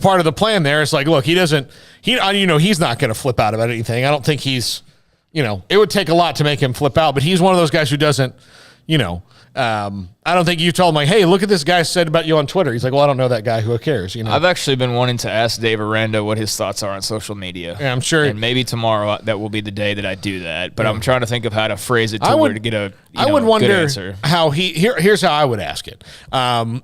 part of the plan. There, it's like, look, he's not going to flip out about anything. I don't think he's, it would take a lot to make him flip out, but he's one of those guys who doesn't, I don't think you told him like, hey, look at this guy said about you on Twitter. He's like, well, I don't know that guy. Who cares? I've actually been wanting to ask Dave Aranda what his thoughts are on social media. Yeah, I'm sure. And maybe tomorrow that will be the day that I do that. But I'm trying to think of how to phrase it to get a good answer. How here's how I would ask it.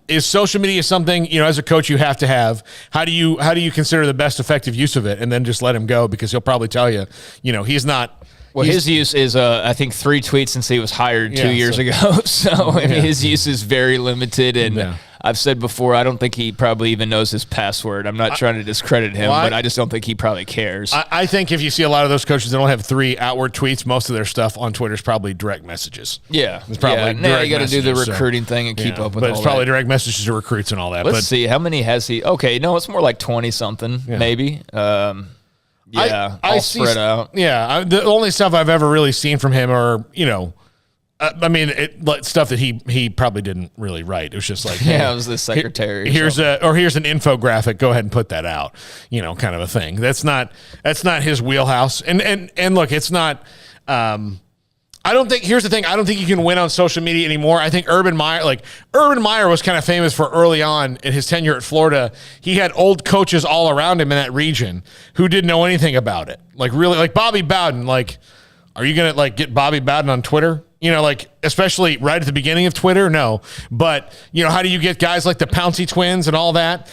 Is social media something, as a coach you have to have? How do you consider the best effective use of it? And then just let him go, because he'll probably tell you, he's not. Well, his use is, I think, 3 tweets since he was hired 2 years ago. So his use is very limited. And I've said before, I don't think he probably even knows his password. I'm not trying to discredit him, but I just don't think he probably cares. I think if you see a lot of those coaches that don't have 3 outward tweets, most of their stuff on Twitter is probably direct messages. Yeah. It's probably now you got to do the recruiting thing and keep up with all that. But it's probably direct messages to recruits and all that. Let's see. How many has he? Okay, no, it's more like 20-something, maybe. All spread out. Yeah, the only stuff I've ever really seen from him are, stuff that he probably didn't really write. It was just like, hey, it was the secretary. Here's an infographic. Go ahead and put that out. Kind of a thing. That's not his wheelhouse. And look, it's not. Here's the thing. I don't think you can win on social media anymore. I think Urban Meyer was kind of famous for early on in his tenure at Florida. He had old coaches all around him in that region who didn't know anything about it. Like really, like Bobby Bowden. Like, are you going to get Bobby Bowden on Twitter? Especially right at the beginning of Twitter? No. But, how do you get guys like the Pouncey twins and all that?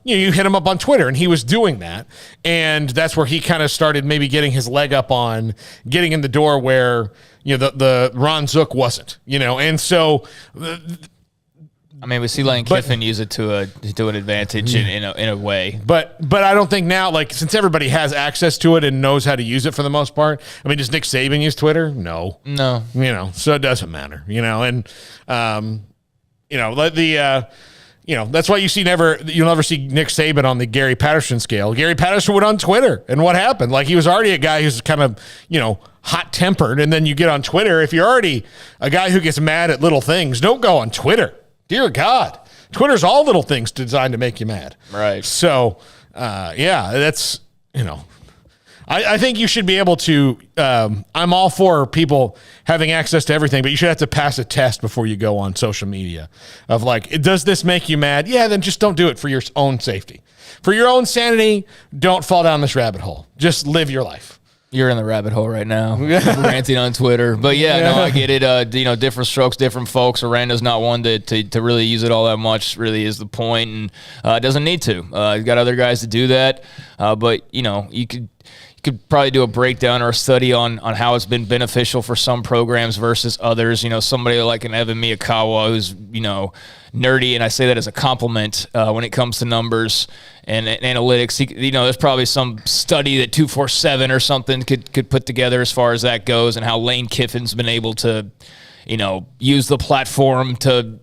You hit him up on Twitter, and he was doing that. And that's where he kind of started maybe getting his leg up on getting in the door where, the Ron Zook wasn't, and so. We see Lane Kiffin use it to an advantage in a way. But I don't think now, since everybody has access to it and knows how to use it for the most part. Does Nick Saban use Twitter? No. So it doesn't matter, and that's why you'll never see Nick Saban on the Gary Patterson scale. Gary Patterson went on Twitter, and what happened? He was already a guy who's kind of, hot-tempered, and then you get on Twitter. If you're already a guy who gets mad at little things, don't go on Twitter. Dear God. Twitter's all little things designed to make you mad. Right. So, that's, I think you should be able to, I'm all for people having access to everything, but you should have to pass a test before you go on social media of does this make you mad? Yeah, then just don't do it for your own safety. For your own sanity, don't fall down this rabbit hole. Just live your life. You're in the rabbit hole right now, ranting on Twitter. But I get it. Different strokes, different folks. Aranda's not one to really use it all that much, really is the point, and doesn't need to. He's got other guys to do that. But, you could probably do a breakdown or a study on how it's been beneficial for some programs versus others. Somebody like an Evan Miyakawa who's, nerdy, and I say that as a compliment when it comes to numbers and analytics. There's probably some study that 247 or something could put together as far as that goes, and how Lane Kiffin's been able to, use the platform to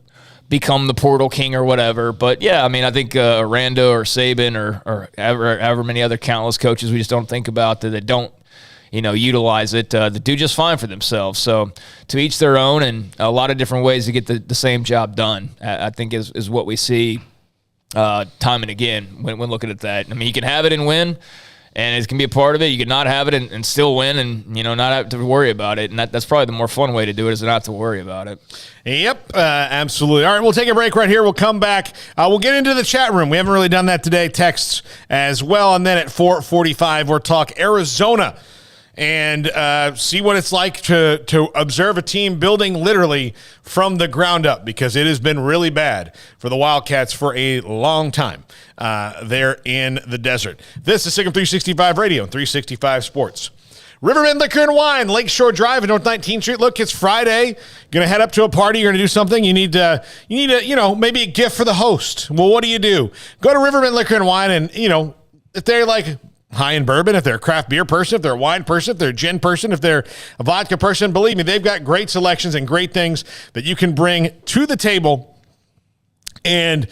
become the portal king or whatever. But I think Aranda or Saban or however many other countless coaches we just don't think about that don't utilize it, that do just fine for themselves. So to each their own, and a lot of different ways to get the same job done, I think is what we see time and again when looking at that. You can have it and win, and it can be a part of it. You can not have it and still win, and not have to worry about it. And that's probably the more fun way to do it, is to not to worry about it. Yep, absolutely. All right, we'll take a break right here. We'll come back. We'll get into the chat room. We haven't really done that today. Texts as well. And then at 4:45, we'll talk Arizona and see what it's like to observe a team building literally from the ground up, because it has been really bad for the Wildcats for a long time there in the desert. This is Signal 365 Radio and 365 Sports. Riverbend Liquor and Wine, Lakeshore Drive at North 19th Street. Look, it's Friday. Going to head up to a party. You're going to do something. You need a, maybe a gift for the host. Well, what do? Go to Riverbend Liquor and Wine, and, if they're high in bourbon, if they're a craft beer person, if they're a wine person, if they're a gin person, if they're a vodka person, believe me, they've got great selections and great things that you can bring to the table. And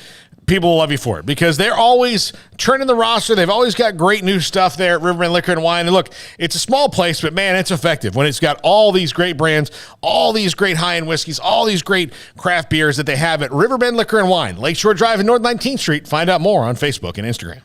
people will love you for it because they're always turning the roster. They've always got great new stuff there at Riverbend Liquor and Wine. And look, it's a small place, but man, it's effective when it's got all these great brands, all these great high-end whiskeys, all these great craft beers that they have at Riverbend Liquor and Wine, Lakeshore Drive and North 19th Street. Find out more on Facebook and Instagram.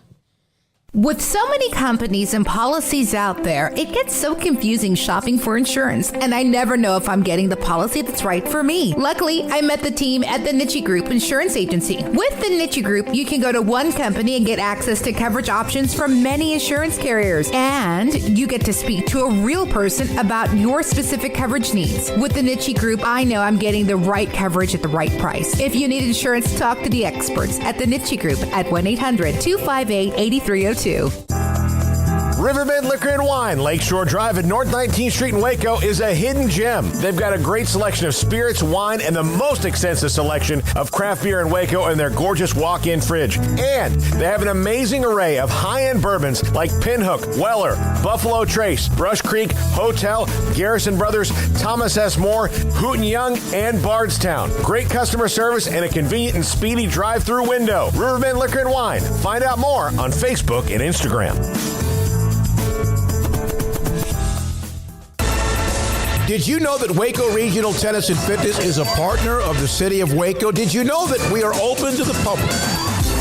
With so many companies and policies out there, it gets so confusing shopping for insurance, and I never know if I'm getting the policy that's right for me. Luckily, I met the team at the Niche Group Insurance Agency. With the Niche Group, you can go to one company and get access to coverage options from many insurance carriers, and you get to speak to a real person about your specific coverage needs. With the Niche Group, I know I'm getting the right coverage at the right price. If you need insurance, talk to the experts at the Niche Group at 1-800-258-8302. Riverbend Liquor and Wine, Lakeshore Drive at North 19th Street in Waco is a hidden gem. They've got a great selection of spirits, wine, and the most extensive selection of craft beer in Waco in their gorgeous walk-in fridge. And they have an amazing array of high-end bourbons like Pinhook, Weller, Buffalo Trace, Brush Creek, Hotel, Garrison Brothers, Thomas S. Moore, Hooten Young, and Bardstown. Great customer service and a convenient and speedy drive-through window. Riverbend Liquor and Wine. Find out more on Facebook and Instagram. Did you know that Waco Regional Tennis and Fitness is a partner of the City of Waco? Did you know that we are open to the public?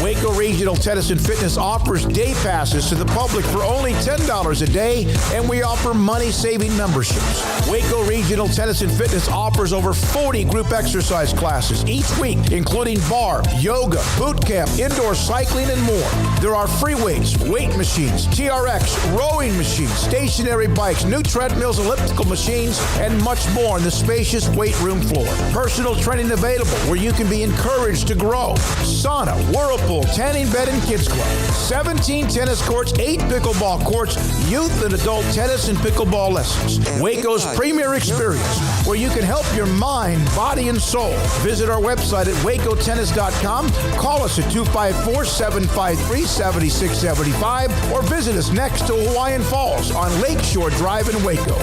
Waco Regional Tennis and Fitness offers day passes to the public for only $10 a day, and we offer money-saving memberships. Waco Regional Tennis and Fitness offers over 40 group exercise classes each week, including bar, yoga, boot camp, indoor cycling, and more. There are free weights, weight machines, TRX, rowing machines, stationary bikes, new treadmills, elliptical machines, and much more on the spacious weight room floor. Personal training available where you can be encouraged to grow. Sauna, whirlpool, tanning bed, and kids club. 17 tennis courts, 8 pickleball courts, youth and adult tennis and pickleball lessons. Waco's premier experience where you can help your mind, body, and soul. Visit our website at wacotennis.com. Call us at 254-753-7675 or visit us next to Hawaiian Falls on Lakeshore Drive in Waco.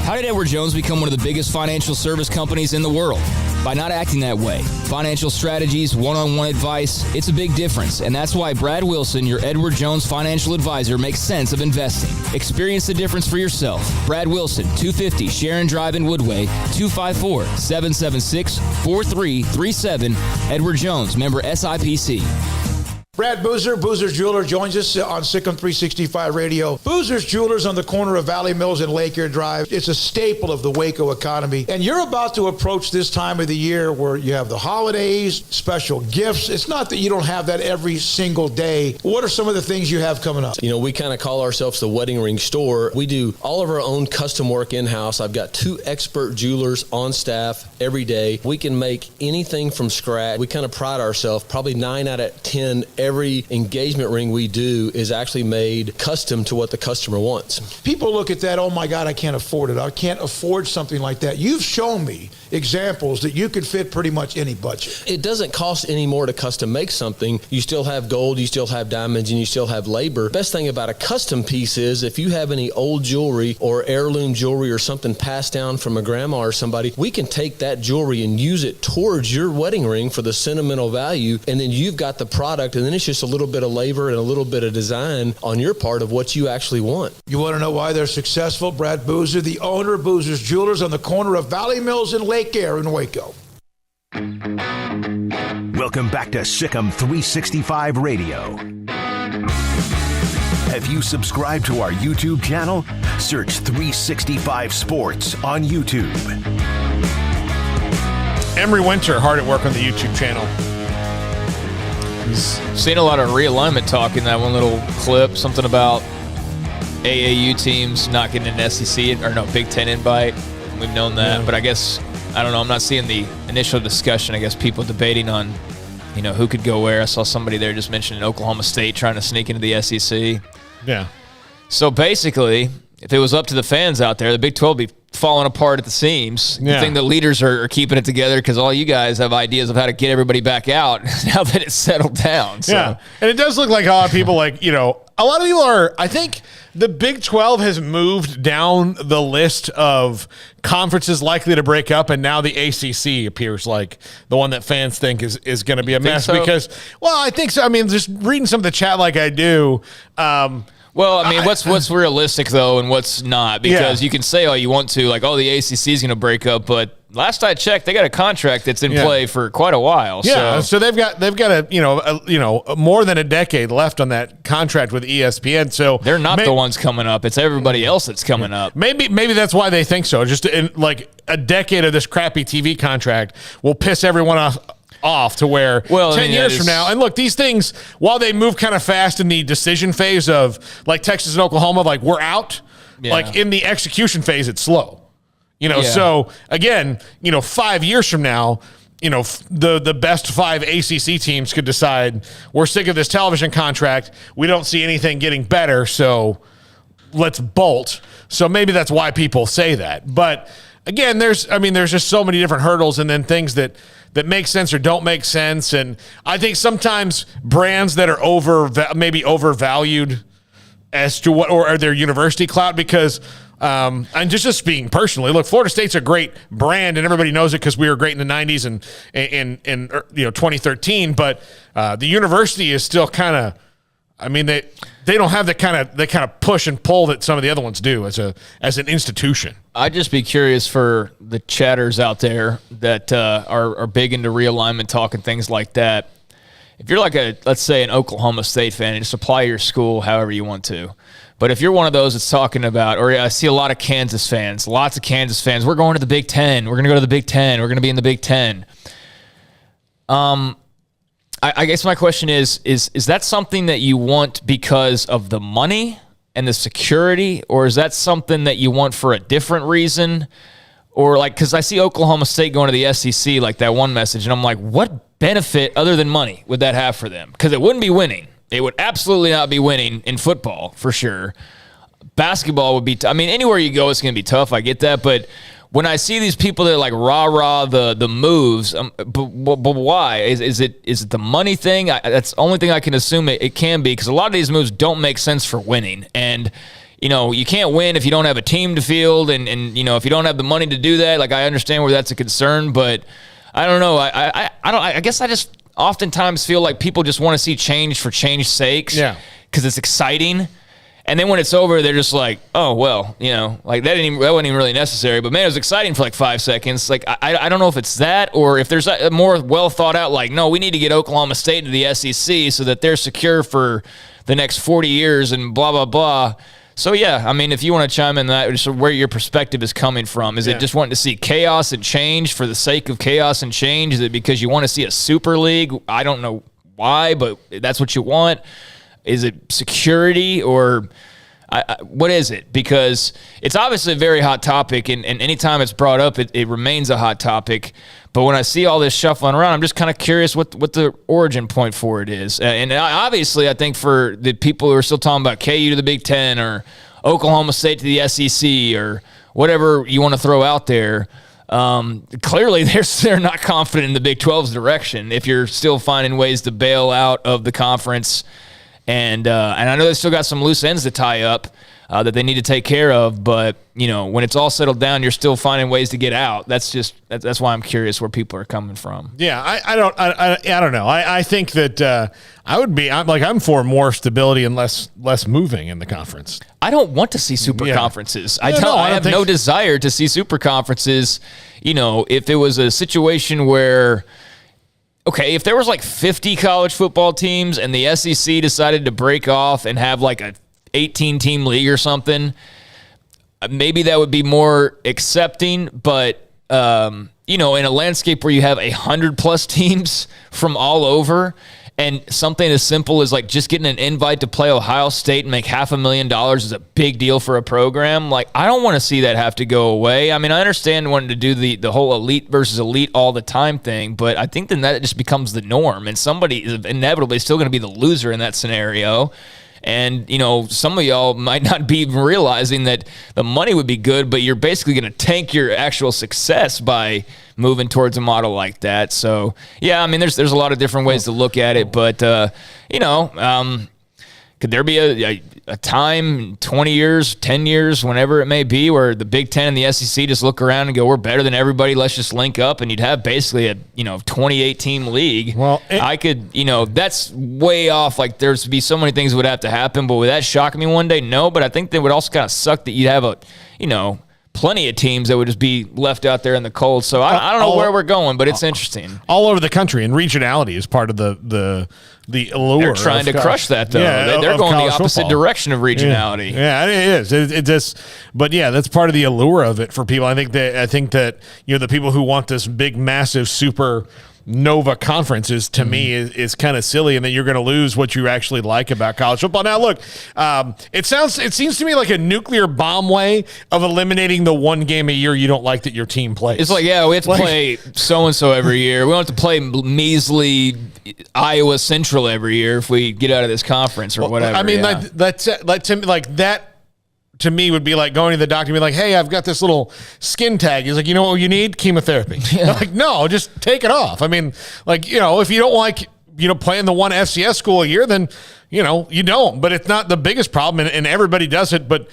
How did Edward Jones become one of the biggest financial service companies in the world? By not acting that way. Financial strategies, one-on-one advice, it's a big difference. And that's why Brad Wilson, your Edward Jones financial advisor, makes sense of investing. Experience the difference for yourself. Brad Wilson, 250 Sharon Drive in Woodway, 254-776-4337. Edward Jones, member SIPC. Brad Boozer, Boozer's Jeweler, joins us on Sikkim 365 Radio. Boozer's Jewelers on the corner of Valley Mills and Lake Air Drive. It's a staple of the Waco economy. And you're about to approach this time of the year where you have the holidays, special gifts. It's not that you don't have that every single day. What are some of the things you have coming up? You know, we kind of call ourselves the wedding ring store. We do all of our own custom work in-house. I've got 2 expert jewelers on staff every day. We can make anything from scratch. We kind of pride ourselves, probably 9 out of 10 every engagement ring we do is actually made custom to what the customer wants. People look at that, oh my God, I can't afford it. I can't afford something like that. You've shown me examples that you could fit pretty much any budget. It doesn't cost any more to custom make something. You still have gold, you still have diamonds, and you still have labor. Best thing about a custom piece is if you have any old jewelry or heirloom jewelry or something passed down from a grandma or somebody, we can take that jewelry and use it towards your wedding ring for the sentimental value, and then you've got the product, and then it's just a little bit of labor and a little bit of design on your part of what you actually want. You want to know why they're successful? Brad Boozer, the owner of Boozer's Jewelers on the corner of Valley Mills and Lake Air in Waco. Welcome back to Sikkim 365 Radio. Have you subscribed to our YouTube channel? Search 365 Sports on YouTube. Emery Winter, hard at work on the YouTube channel. He's seen a lot of realignment talk in that one little clip. Something about AAU teams not getting an SEC or no Big Ten invite. We've known that, but I guess I don't know. I'm not seeing the initial discussion. I guess people debating on, you know, who could go where. I saw somebody there just mentioning Oklahoma State trying to sneak into the SEC. Yeah. So basically, if it was up to the fans out there, the Big 12 would be falling apart at the seams. Yeah. You think the leaders are keeping it together because all you guys have ideas of how to get everybody back out now that it's settled down. So. Yeah, and it does look like a lot of people, like, you know, a lot of people are, I think, The Big 12 has moved down the list of conferences likely to break up, and now the ACC appears like the one that fans think is going to be a mess. So? Because, well, I think so. I mean, just reading some of the chat like I do. Well, I mean, what's realistic, though, and what's not? Because you can say all you want to, like, oh, the ACC is going to break up, but last I checked, they got a contract that's in play for quite a while. Yeah, so they've got a more than a decade left on that contract with ESPN. So they're not the ones coming up; it's everybody else that's coming up. Maybe that's why they think so. Just in like a decade of this crappy TV contract will piss everyone off to where 10 years from now. And look, these things, while they move kind of fast in the decision phase of like Texas and Oklahoma, like we're out, like in the execution phase, it's slow. So again, 5 years from now, the best 5 ACC teams could decide we're sick of this television contract. We don't see anything getting better. So let's bolt. So maybe that's why people say that. But again, there's just so many different hurdles and then things that make sense or don't make sense. And I think sometimes brands that are maybe overvalued as to what, or their university clout, because and just speaking personally, look, Florida State's a great brand and everybody knows it because we were great in the 90s and in 2013. But the university is still kind of, they don't have the kind of push and pull that some of the other ones do as an institution. I'd just be curious for the chatters out there that are big into realignment talk and things like that. If you're like let's say an Oklahoma State fan, and just apply your school however you want to. But if you're one of those that's talking about, or I see a lot of Kansas fans, lots of Kansas fans, we're going to the Big Ten. We're going to go to the Big Ten. We're going to be in the Big Ten. I guess my question is that something that you want because of the money and the security, or is that something that you want for a different reason? Or because I see Oklahoma State going to the SEC, like that one message, and I'm like, what benefit other than money would that have for them? Because it wouldn't be winning. It would absolutely not be winning in football, for sure. Basketball would be anywhere you go, it's going to be tough. I get that. But when I see these people that like rah-rah the moves, but why? Is it the money thing? That's the only thing I can assume it can be, because a lot of these moves don't make sense for winning. And, you can't win if you don't have a team to field and if you don't have the money to do that. Like, I understand where that's a concern, but I don't know. I guess I just oftentimes feel like people just want to see change for change's sake. Yeah. Because it's exciting. And then when it's over, they're just like, oh, well, like that wasn't even really necessary. But, man, it was exciting for like 5 seconds. Like, I don't know if it's that, or if there's a more well thought out, like, no, we need to get Oklahoma State into the SEC so that they're secure for the next 40 years and blah, blah, blah. So, yeah, if you want to chime in that, just where your perspective is coming from. Is it just wanting to see chaos and change for the sake of chaos and change? Is it because you want to see a super league? I don't know why, but that's what you want. Is it security, or what is it? Because it's obviously a very hot topic, and anytime it's brought up, it remains a hot topic. But when I see all this shuffling around, I'm just kind of curious what the origin point for it is. And obviously, I think for the people who are still talking about KU to the Big Ten or Oklahoma State to the SEC or whatever you want to throw out there, clearly they're not confident in the Big 12's direction if you're still finding ways to bail out of the conference. And I know they still got some loose ends to tie up that they need to take care of. But, when it's all settled down, you're still finding ways to get out. That's why I'm curious where people are coming from. Yeah, I don't know. I think that I'm for more stability and less moving in the conference. I don't want to see super conferences. I have no desire to see super conferences. If it was a situation where, okay, if there was like 50 college football teams and the SEC decided to break off and have like a 18-team league or something, maybe that would be more accepting. But, in a landscape where you have 100+ teams from all over, and something as simple as like just getting an invite to play Ohio State and make $500,000 is a big deal for a program. Like, I don't want to see that have to go away. I understand wanting to do the whole elite versus elite all the time thing, but I think then that just becomes the norm, and somebody is inevitably still going to be the loser in that scenario. And, some of y'all might not be realizing that the money would be good, but you're basically going to tank your actual success by moving towards a model like that. So, yeah, there's a lot of different ways to look at it, but, Could there be a time, 20 years, 10 years, whenever it may be, where the Big Ten and the SEC just look around and go, we're better than everybody, let's just link up, and you'd have basically a 28-team league? Well, I could, that's way off. Like, there's be so many things that would have to happen, but would that shock me one day? No, but I think that would also kind of suck that you'd have plenty of teams that would just be left out there in the cold. So I don't know where we're going, but it's interesting. All over the country, and regionality is part of the allure. They're trying to crush that, though. Yeah, they're going the opposite football. direction of regionality. Yeah, it is. It just, but yeah, that's part of the allure of it for people. I think that the people who want this big, massive, super Nova conferences, to me, is kind of silly, and that you're going to lose what you actually like about college football. Now, look, it seems to me like a nuclear bomb way of eliminating the one game a year you don't like that your team plays. It's like, we have to play so-and-so every year. We don't have to play measly Iowa Central every year if we get out of this conference or whatever. I mean, that to me would be like going to the doctor and be like, hey, I've got this little skin tag. He's like, you know what you need? Chemotherapy. Yeah. Like, no, just take it off. I mean, if you don't like, playing the one FCS school a year, then, you don't. But it's not the biggest problem, and everybody does it. But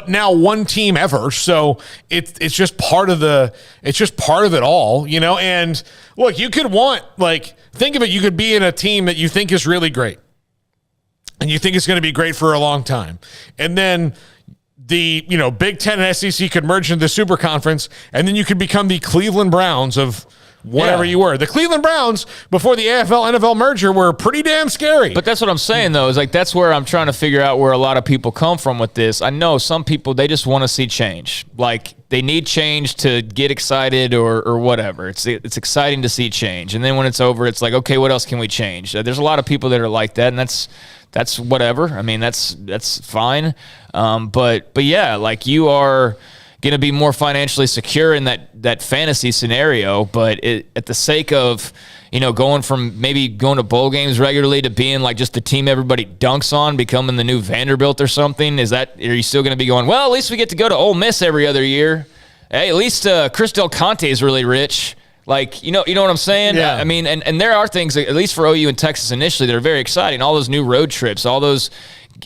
now one team ever, so it's just part of it all, And look, you could think of it. You could be in a team that you think is really great, and you think it's going to be great for a long time, and then the Big Ten and SEC could merge into the Super Conference, and then you could become the Cleveland Browns of whatever you were. The Cleveland Browns before the AFL-NFL merger were pretty damn scary. But that's what I'm saying, though, is that's where I'm trying to figure out where a lot of people come from with this. I know some people, they just want to see change. They need change to get excited or whatever. It's exciting to see change. And then when it's over, it's like, okay, what else can we change? There's a lot of people that are like that, and that's whatever. I mean, that's fine. But yeah, you are going to be more financially secure in that fantasy scenario. But at the sake of, going from maybe going to bowl games regularly to being just the team everybody dunks on, becoming the new Vanderbilt or something, are you still going to be going, well, at least we get to go to Ole Miss every other year. Hey, at least Chris Del Conte is really rich. You know what I'm saying? Yeah. I mean, and there are things, at least for OU and Texas initially, that are very exciting. All those new road trips, all those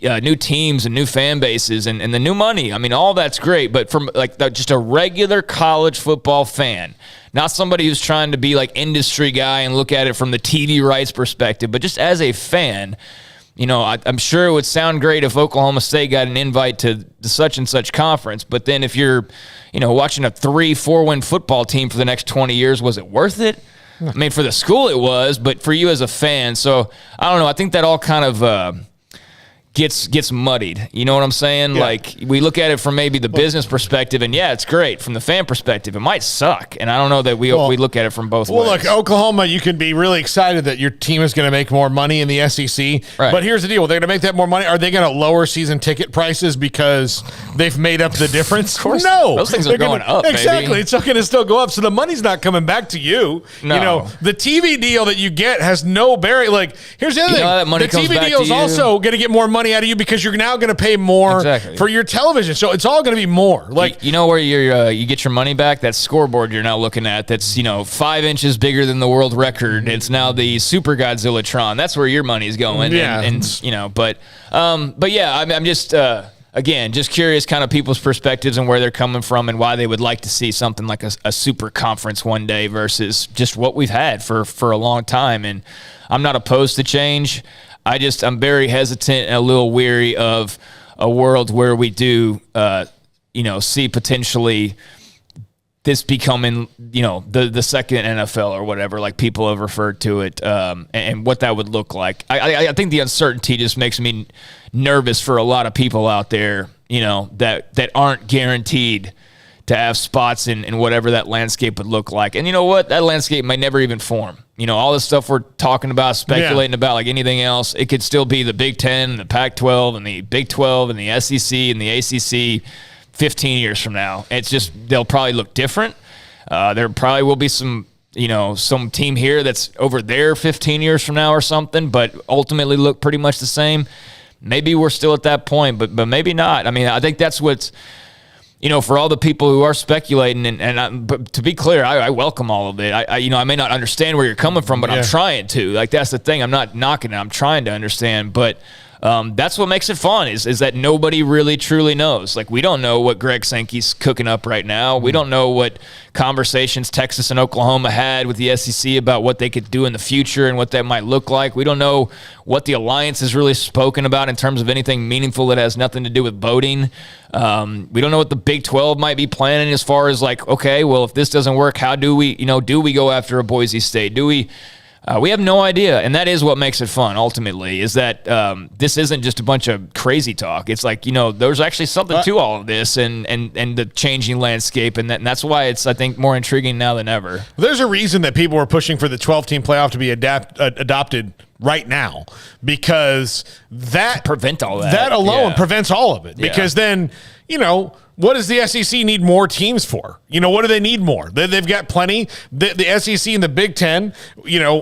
new teams and new fan bases and the new money. I mean, all that's great. But from just a regular college football fan, not somebody who's trying to be industry guy and look at it from the TV rights perspective, but just as a fan, I'm sure it would sound great if Oklahoma State got an invite to the such and such conference. But then if you're, watching a 3-4 win football team for the next 20 years, was it worth it? I mean, for the school it was, but for you as a fan. So I don't know. I think that all kind of gets muddied. You know what I'm saying? Yeah. We look at it from maybe the business perspective, and yeah, it's great. From the fan perspective, it might suck. And I don't know that we look at it from both ways. Well, look, Oklahoma, you can be really excited that your team is going to make more money in the SEC. Right. But here's the deal. They're going to make that more money. Are they going to lower season ticket prices because they've made up the difference? Of course. No. Those things are going up, Exactly. baby. It's going to still go up. So the money's not coming back to you. No. The TV deal that you get has no bearing. Here's the other thing. That money The comes TV back deal to is you. also going to get more money out of you because you're now going to pay more for your television. So it's all going to be more. You know where you get your money back? That scoreboard you're now looking at that's 5 inches bigger than the world record. It's now the Super Godzillatron. That's where your money's going. Yeah. But yeah, I'm just again just curious kind of people's perspectives and where they're coming from and why they would like to see something like a super conference one day versus just what we've had for a long time. And I'm not opposed to change. I'm very hesitant and a little weary of a world where we do, see potentially this becoming, the second NFL or whatever, like people have referred to it, and what that would look like. I think the uncertainty just makes me nervous for a lot of people out there, that aren't guaranteed to have spots in whatever that landscape would look like. And you know what? That landscape may never even form. All the stuff we're talking about, speculating about, like anything else, it could still be the Big Ten, the Pac-12, and the Big 12, and the SEC, and the ACC 15 years from now. It's just, they'll probably look different. There probably will be some team here that's over there 15 years from now or something, but ultimately look pretty much the same. Maybe we're still at that point, but maybe not. I mean, I think that's what's, for all the people who are speculating, but to be clear, I welcome all of it. I may not understand where you're coming from, but I'm trying to. That's the thing. I'm not knocking it. I'm trying to understand. But that's what makes it fun is that nobody really truly knows. Like, we don't know what Greg Sankey's cooking up right now. We don't know what conversations Texas and Oklahoma had with the SEC about what they could do in the future and what that might look like. We don't know what the alliance has really spoken about in terms of anything meaningful that has nothing to do with voting. We don't know what the Big 12 might be planning as far as like, okay, well, if this doesn't work, how do we go after a Boise State? We have no idea, and that is what makes it fun, ultimately, is that this isn't just a bunch of crazy talk. It's like, there's actually something to all of this and the changing landscape, and that's why it's, I think, more intriguing now than ever. There's a reason that people were pushing for the 12-team playoff to be adopted right now, because that prevent all that. That alone prevents all of it, because then, what does the SEC need more teams for? What do they need more? They've got plenty. The SEC and the Big Ten,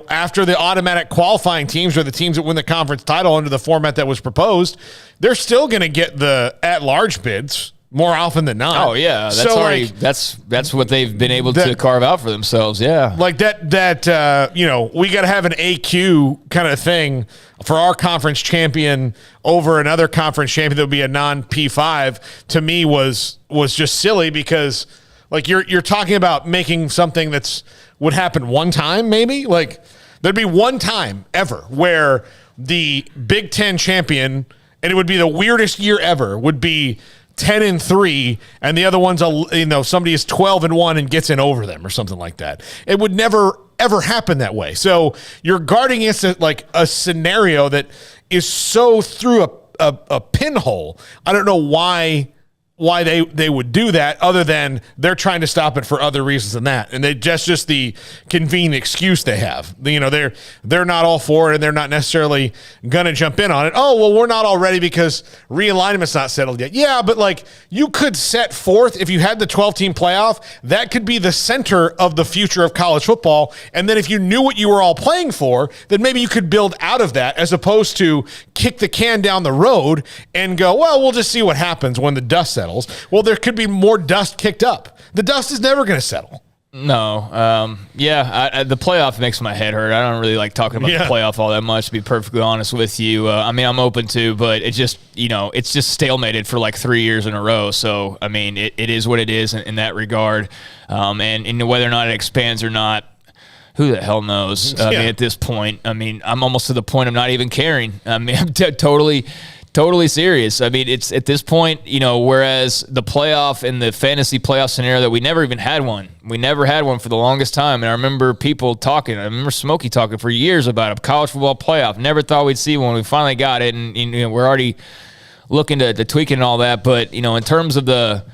after the automatic qualifying teams or the teams that win the conference title under the format that was proposed, they're still going to get the at-large bids more often than not. Oh yeah, that's what they've been able to carve out for themselves. Yeah, like that. We got to have an AQ kind of thing for our conference champion over another conference champion that would be a non-P5. To me, was just silly, because like you're talking about making something would happen one time, maybe. Like, there'd be one time ever where the Big Ten champion, and it would be the weirdest year ever, would be 10-3, and the other one's somebody is 12-1 and gets in over them or something like that. It would never ever happen that way. So you're guarding against a scenario that is so through a pinhole. I don't know why they would do that, other than they're trying to stop it for other reasons than that. And that's just the convenient excuse they have. They're not all for it, and they're not necessarily going to jump in on it. Oh, well, we're not all ready because realignment's not settled yet. Yeah, but you could set forth, if you had the 12-team playoff, that could be the center of the future of college football. And then if you knew what you were all playing for, then maybe you could build out of that, as opposed to kick the can down the road and go, well, we'll just see what happens when the dust settles. Well, there could be more dust kicked up. The dust is never going to settle. No. The playoff makes my head hurt. I don't really like talking about the playoff all that much, to be perfectly honest with you. I'm open to, but it just, it's just stalemated for like 3 years in a row. So, it is what it is in that regard. And whether or not it expands or not, who the hell knows? At this point, I'm almost to the point of not even caring. I'm totally serious. It's at this point, whereas the playoff and the fantasy playoff scenario that we never even had one. We never had one for the longest time. And I remember people talking. I remember Smokey talking for years about a college football playoff. Never thought we'd see one. We finally got it, and we're already looking to tweak it and all that. But in terms of the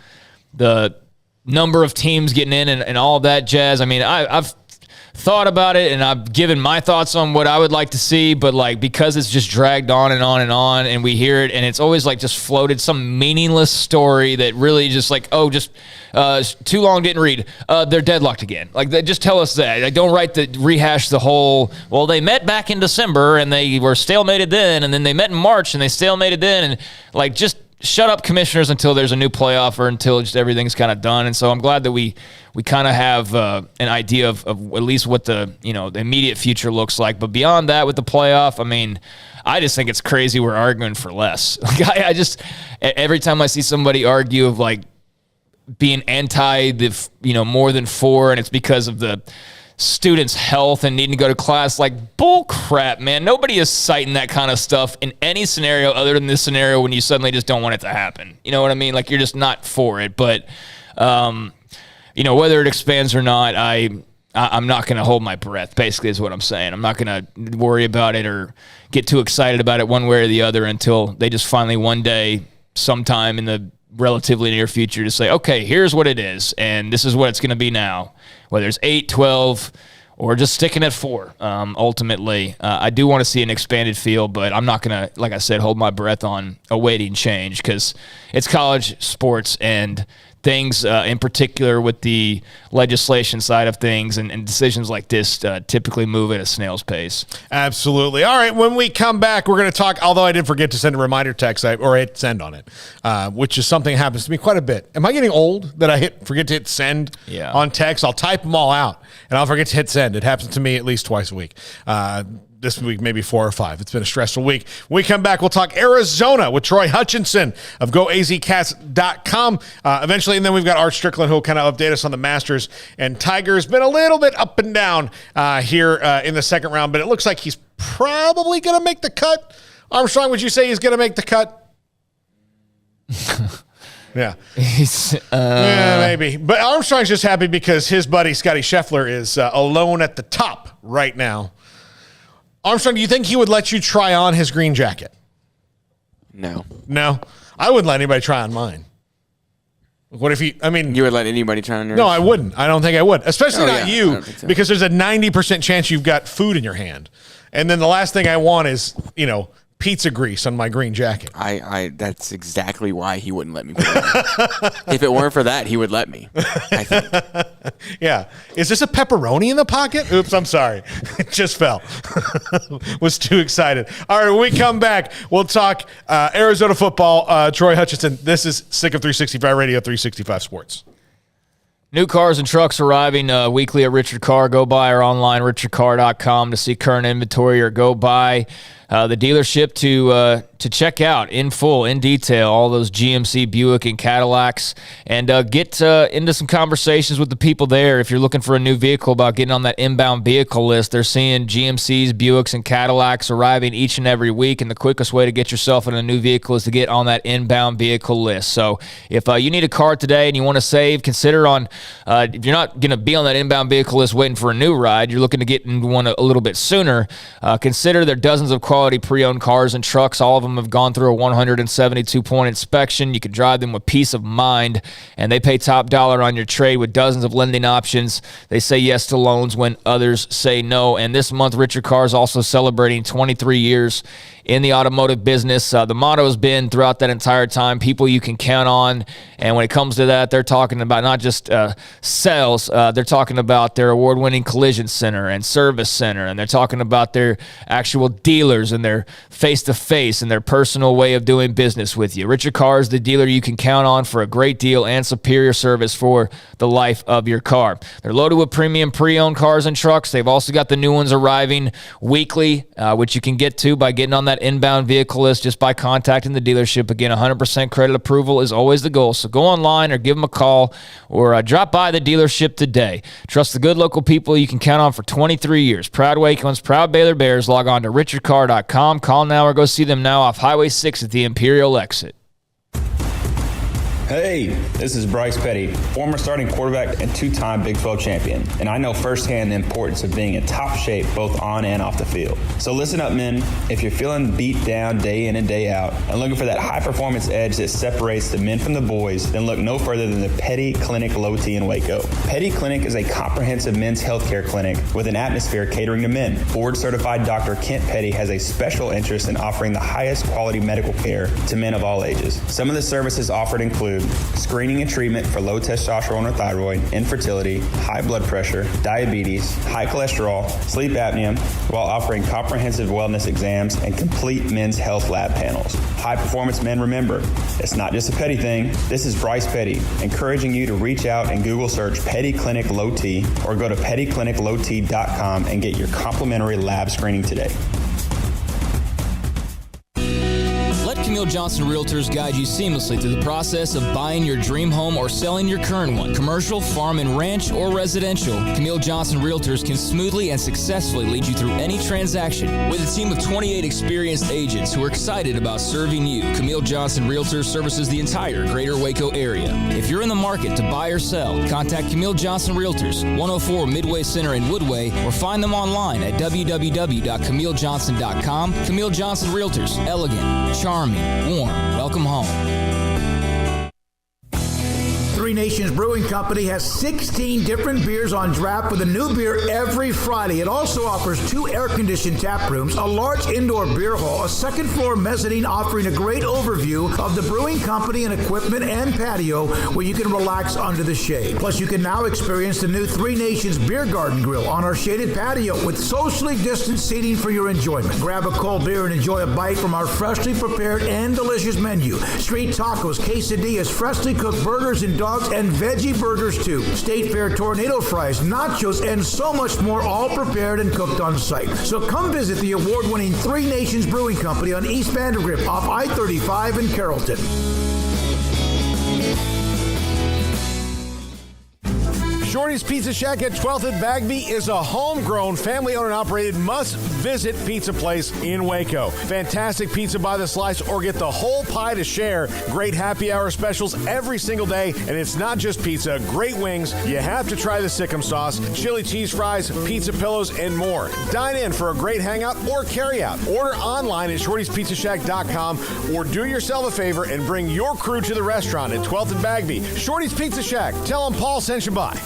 number of teams getting in and all of that jazz, I've thought about it, and I've given my thoughts on what I would like to see, but because it's just dragged on and on and on, and we hear it, and it's always just floated some meaningless story that really just too long, didn't read. They're deadlocked again. They just tell us that. Don't rehash the whole, well, they met back in December and they were stalemated then, and then they met in March and they stalemated then, and just shut up, commissioners, until there's a new playoff or until just everything's kind of done. And so I'm glad that we kind of have an idea of at least what the immediate future looks like. But beyond that, with the playoff, I just think it's crazy we're arguing for less. I just, every time I see somebody argue of being anti the more than 4, and it's because of the students' health and needing to go to class, bull crap, man. Nobody is citing that kind of stuff in any scenario other than this scenario, when you suddenly just don't want it to happen. You know what I mean? You're just not for it. But whether it expands or not, I'm not going to hold my breath, basically, is what I'm saying. I'm not going to worry about it or get too excited about it one way or the other until they just finally one day, sometime in the relatively near future, to say, okay, here's what it is, and this is what it's going to be now. Whether it's 8, 12, or just sticking at 4, ultimately. I do want to see an expanded field, but I'm not going to, like I said, hold my breath on awaiting change, because it's college sports, and things in particular with the legislation side of things and decisions like this typically move at a snail's pace. Absolutely. All right, when we come back, we're going to talk, although I did forget to send a reminder text or hit send on it, which is something that happens to me quite a bit. Am I getting old that I forget to hit send on text? I'll type them all out and I'll forget to hit send. It happens to me at least twice a week. this week maybe 4 or 5. It's been a stressful week. When we come back, we'll talk Arizona with Troy Hutchinson of GoAZCats.com eventually, and then we've got Art Strickland who will kind of update us on the Masters. And Tiger's been a little bit up and down here in the second round, but it looks like he's probably going to make the cut. Armstrong, would you say he's going to make the cut? Yeah. Yeah, maybe. But Armstrong's just happy because his buddy Scotty Scheffler is alone at the top right now. Armstrong, do you think he would let you try on his green jacket? No. No? I wouldn't let anybody try on mine. What if you would let anybody try on yours? No, I wouldn't. I don't think I would. Especially not yeah, you, because there's a 90% chance you've got food in your hand. And then the last thing I want is, pizza grease on my green jacket. That's exactly why he wouldn't let me put it on. If it weren't for that, he would let me, I think. Yeah. Is this a pepperoni in the pocket? Oops, I'm sorry. It just fell. Was too excited. All right, when we come back, we'll talk Arizona football. Troy Hutchinson. This is Sick of 365 Radio, 365 Sports. New cars and trucks arriving weekly at Richard Car. Go by our online, richardcar.com, to see current inventory, or go by the dealership to check out in full, in detail, all those GMC, Buick, and Cadillacs, and get into some conversations with the people there. If you're looking for a new vehicle, about getting on that inbound vehicle list, they're seeing GMCs, Buicks, and Cadillacs arriving each and every week, and the quickest way to get yourself in a new vehicle is to get on that inbound vehicle list. So if you need a car today and you want to save, consider on, if you're not going to be on that inbound vehicle list waiting for a new ride, you're looking to get into one a little bit sooner, consider there are dozens of quality pre-owned cars and trucks. All of them have gone through a 172-point inspection. You can drive them with peace of mind, and they pay top dollar on your trade with dozens of lending options. They say yes to loans when others say no. And this month, Richard Car is also celebrating 23 years in the automotive business. The motto has been throughout that entire time, people you can count on. And when it comes to that, they're talking about not just sales, they're talking about their award-winning collision center and service center, and they're talking about their actual dealers and their face-to-face and their personal way of doing business with you. Richard Car is the dealer you can count on for a great deal and superior service for the life of your car. They're loaded with premium pre-owned cars and trucks. They've also got the new ones arriving weekly, which you can get to by getting on that inbound vehicle list just by contacting the dealership. Again, 100% credit approval is always the goal. So go online or give them a call or drop by the dealership today. Trust the good local people you can count on for 23 years. Proud Wacoans, proud Baylor Bears. Log on to richardcar.com. Call now or go see them now off Highway 6 at the Imperial exit. Hey, this is Bryce Petty, former starting quarterback and two-time Big 12 champion, and I know firsthand the importance of being in top shape both on and off the field. So listen up, men. If you're feeling beat down day in and day out and looking for that high-performance edge that separates the men from the boys, then look no further than the Petty Clinic Low T in Waco. Petty Clinic is a comprehensive men's healthcare clinic with an atmosphere catering to men. Board-certified Dr. Kent Petty has a special interest in offering the highest quality medical care to men of all ages. Some of the services offered include screening and treatment for low testosterone or thyroid, infertility, high blood pressure, diabetes, high cholesterol, sleep apnea, while offering comprehensive wellness exams and complete men's health lab panels. High performance men, remember, it's not just a Petty thing. This is Bryce Petty, encouraging you to reach out and Google search Petty Clinic Low T or go to pettycliniclowt.com and get your complimentary lab screening today. Camille Johnson Realtors guide you seamlessly through the process of buying your dream home or selling your current one. Commercial, farm and ranch, or residential, Camille Johnson Realtors can smoothly and successfully lead you through any transaction. With a team of 28 experienced agents who are excited about serving you, Camille Johnson Realtors services the entire greater Waco area. If you're in the market to buy or sell, contact Camille Johnson Realtors, 104 Midway Center in Woodway, or find them online at www.camillejohnson.com. Camille Johnson Realtors, elegant, charming, warm. Welcome home. Three Nations Brewing Company has 16 different beers on draft with a new beer every Friday. It also offers 2 air-conditioned tap rooms, a large indoor beer hall, a second-floor mezzanine offering a great overview of the brewing company and equipment and patio where you can relax under the shade. Plus, you can now experience the new Three Nations Beer Garden Grill on our shaded patio with socially distanced seating for your enjoyment. Grab a cold beer and enjoy a bite from our freshly prepared and delicious menu. Street tacos, quesadillas, freshly cooked burgers, and dog dogs, and veggie burgers too. State Fair tornado fries, nachos, and so much more, all prepared and cooked on site. So come visit the award-winning Three Nations Brewing Company on East Vandergrift off I-35 in Carrollton. Shorty's Pizza Shack at 12th and Bagby is a homegrown, family-owned and operated must-visit pizza place in Waco. Fantastic pizza by the slice or get the whole pie to share. Great happy hour specials every single day, and it's not just pizza. Great wings. You have to try the Sikkim sauce, chili cheese fries, pizza pillows, and more. Dine in for a great hangout or carry-out. Order online at shortyspizzashack.com or do yourself a favor and bring your crew to the restaurant at 12th and Bagby. Shorty's Pizza Shack. Tell them Paul sent you by.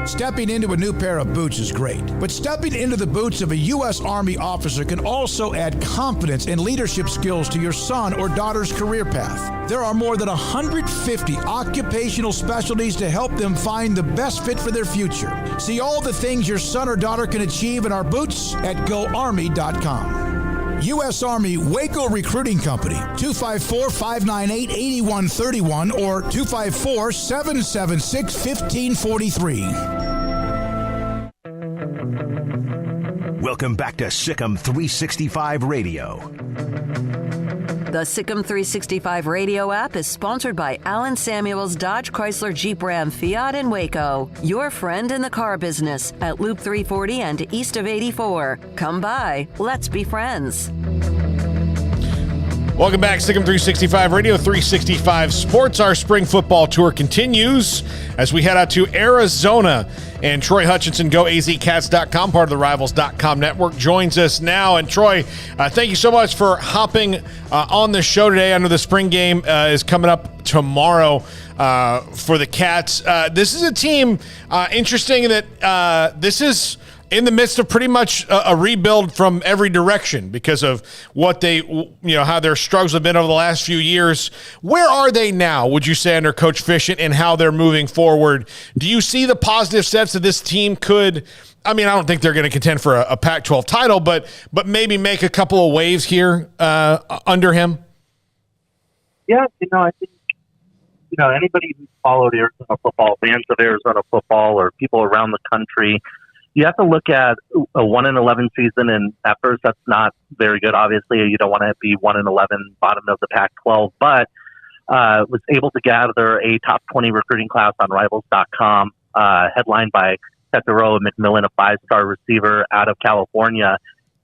Stepping into a new pair of boots is great, but stepping into the boots of a U.S. Army officer can also add confidence and leadership skills to your son or daughter's career path. There are more than 150 occupational specialties to help them find the best fit for their future. See all the things your son or daughter can achieve in our boots at GoArmy.com. U.S. Army Waco Recruiting Company, 254-598-8131 or 254-776-1543. Welcome back to Sikkim 365 Radio. The Sikkim 365 Radio app is sponsored by Alan Samuels Dodge Chrysler Jeep Ram Fiat in Waco, your friend in the car business at Loop 340 and east of 84. Come by. Let's be friends. Welcome back, Sikkim 365 Radio, 365 Sports. Our spring football tour continues as we head out to Arizona. And Troy Hutchinson, GoAZCats.com, part of the Rivals.com network, joins us now. And Troy, thank you so much for hopping on the show today. I know the spring game is coming up tomorrow for the Cats. This is a team, interesting in that this is in the midst of pretty much a rebuild from every direction because of what they, how their struggles have been over the last few years. Where are they now, would you say, under Coach Fishett and how they're moving forward? Do you see the positive steps that this team could, I don't think they're going to contend for a Pac-12 title, but maybe make a couple of waves here under him? Yeah, I think, anybody who's followed Arizona football, fans of Arizona football or people around the country, you have to look at a 1-11 season, and at first that's not very good. Obviously, you don't want to be 1-11, bottom of the Pac-12, but was able to gather a top 20 recruiting class on Rivals.com, headlined by Tetero McMillan, a 5-star receiver out of California,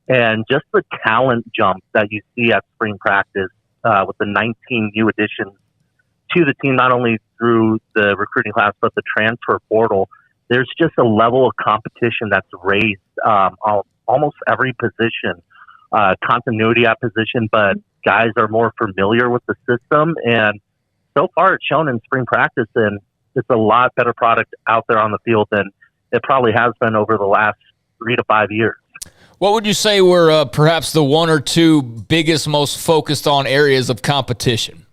and just the talent jump that you see at spring practice with the 19 new additions to the team, not only through the recruiting class but the transfer portal. There's just a level of competition that's raised almost every position, continuity at position, but guys are more familiar with the system. And so far it's shown in spring practice, and it's a lot better product out there on the field than it probably has been over the last 3 to 5 years. What would you say were perhaps the one or two biggest, most focused on areas of competition?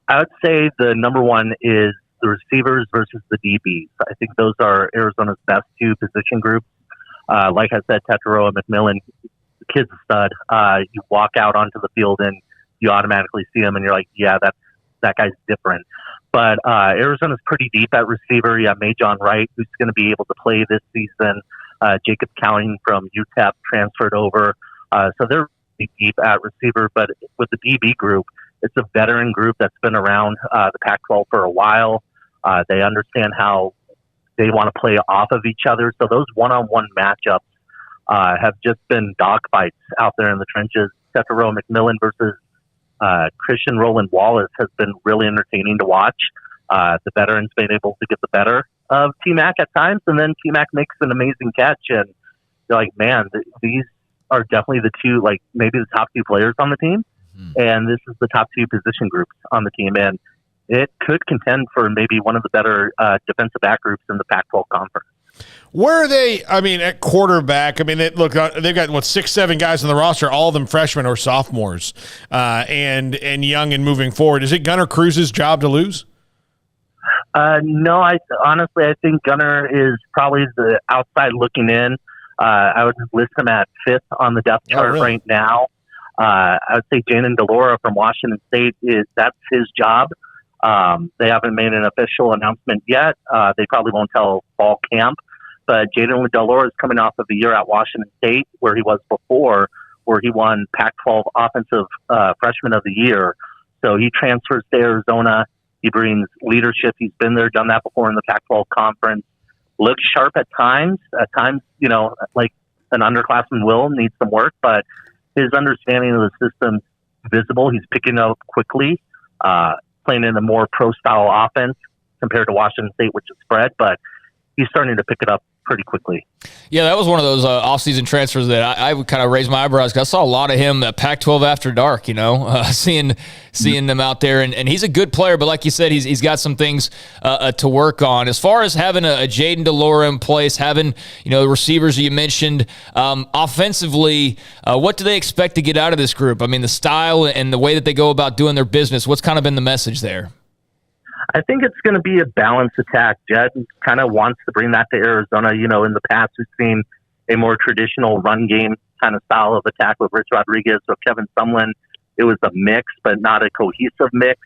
I would say the number one is the receivers versus the DBs. I think those are Arizona's best two position groups. Like I said, Tetero and McMillan, the kid's a stud. You walk out onto the field and you automatically see him and you're like, yeah, that guy's different. But Arizona's pretty deep at receiver. You have Majon Wright, who's going to be able to play this season. Jacob Cowling from UTEP transferred over. So they're really deep at receiver. But with the DB group, it's a veteran group that's been around the Pac-12 for a while. They understand how they want to play off of each other. So those one-on-one matchups have just been dogfights out there in the trenches. Tetero McMillan versus Christian Roland Wallace has been really entertaining to watch. The veterans been able to get the better of T-Mac at times, and then T-Mac makes an amazing catch. And you're like, man, these are definitely the two, like maybe the top two players on the team. And this is the top two position groups on the team. And it could contend for maybe one of the better defensive back groups in the Pac-12 conference. Where are they? At quarterback, they've got 6-7 guys on the roster, all of them freshmen or sophomores, and young and moving forward. Is it Gunnar Cruz's job to lose? No, I think Gunnar is probably the outside looking in. I would list him at 5th on the depth chart right now. I would say Jaden DeLora from Washington State, that's his job. They haven't made an official announcement yet. They probably won't tell fall camp. But Jaden DeLora is coming off of a year at Washington State where he was before, where he won Pac-12 Offensive Freshman of the Year. So he transfers to Arizona. He brings leadership. He's been there, done that before in the Pac-12 conference. Looks sharp at times. At times, like an underclassman will need some work, but his understanding of the system is visible. He's picking up quickly, playing in a more pro-style offense compared to Washington State, which is spread, but he's starting to pick it up pretty quickly. Yeah, that was one of those off-season transfers that I would kind of raise my eyebrows because I saw a lot of him at Pac-12 After Dark, seeing them out there. And he's a good player, but like you said, he's got some things to work on. As far as having a Jaden DeLora in place, having the receivers you mentioned, offensively, what do they expect to get out of this group? I mean, the style and the way that they go about doing their business, what's kind of been the message there? I think it's going to be a balanced attack. Jed kind of wants to bring that to Arizona. In the past, we've seen a more traditional run game kind of style of attack with Rich Rodriguez or Kevin Sumlin. It was a mix, but not a cohesive mix.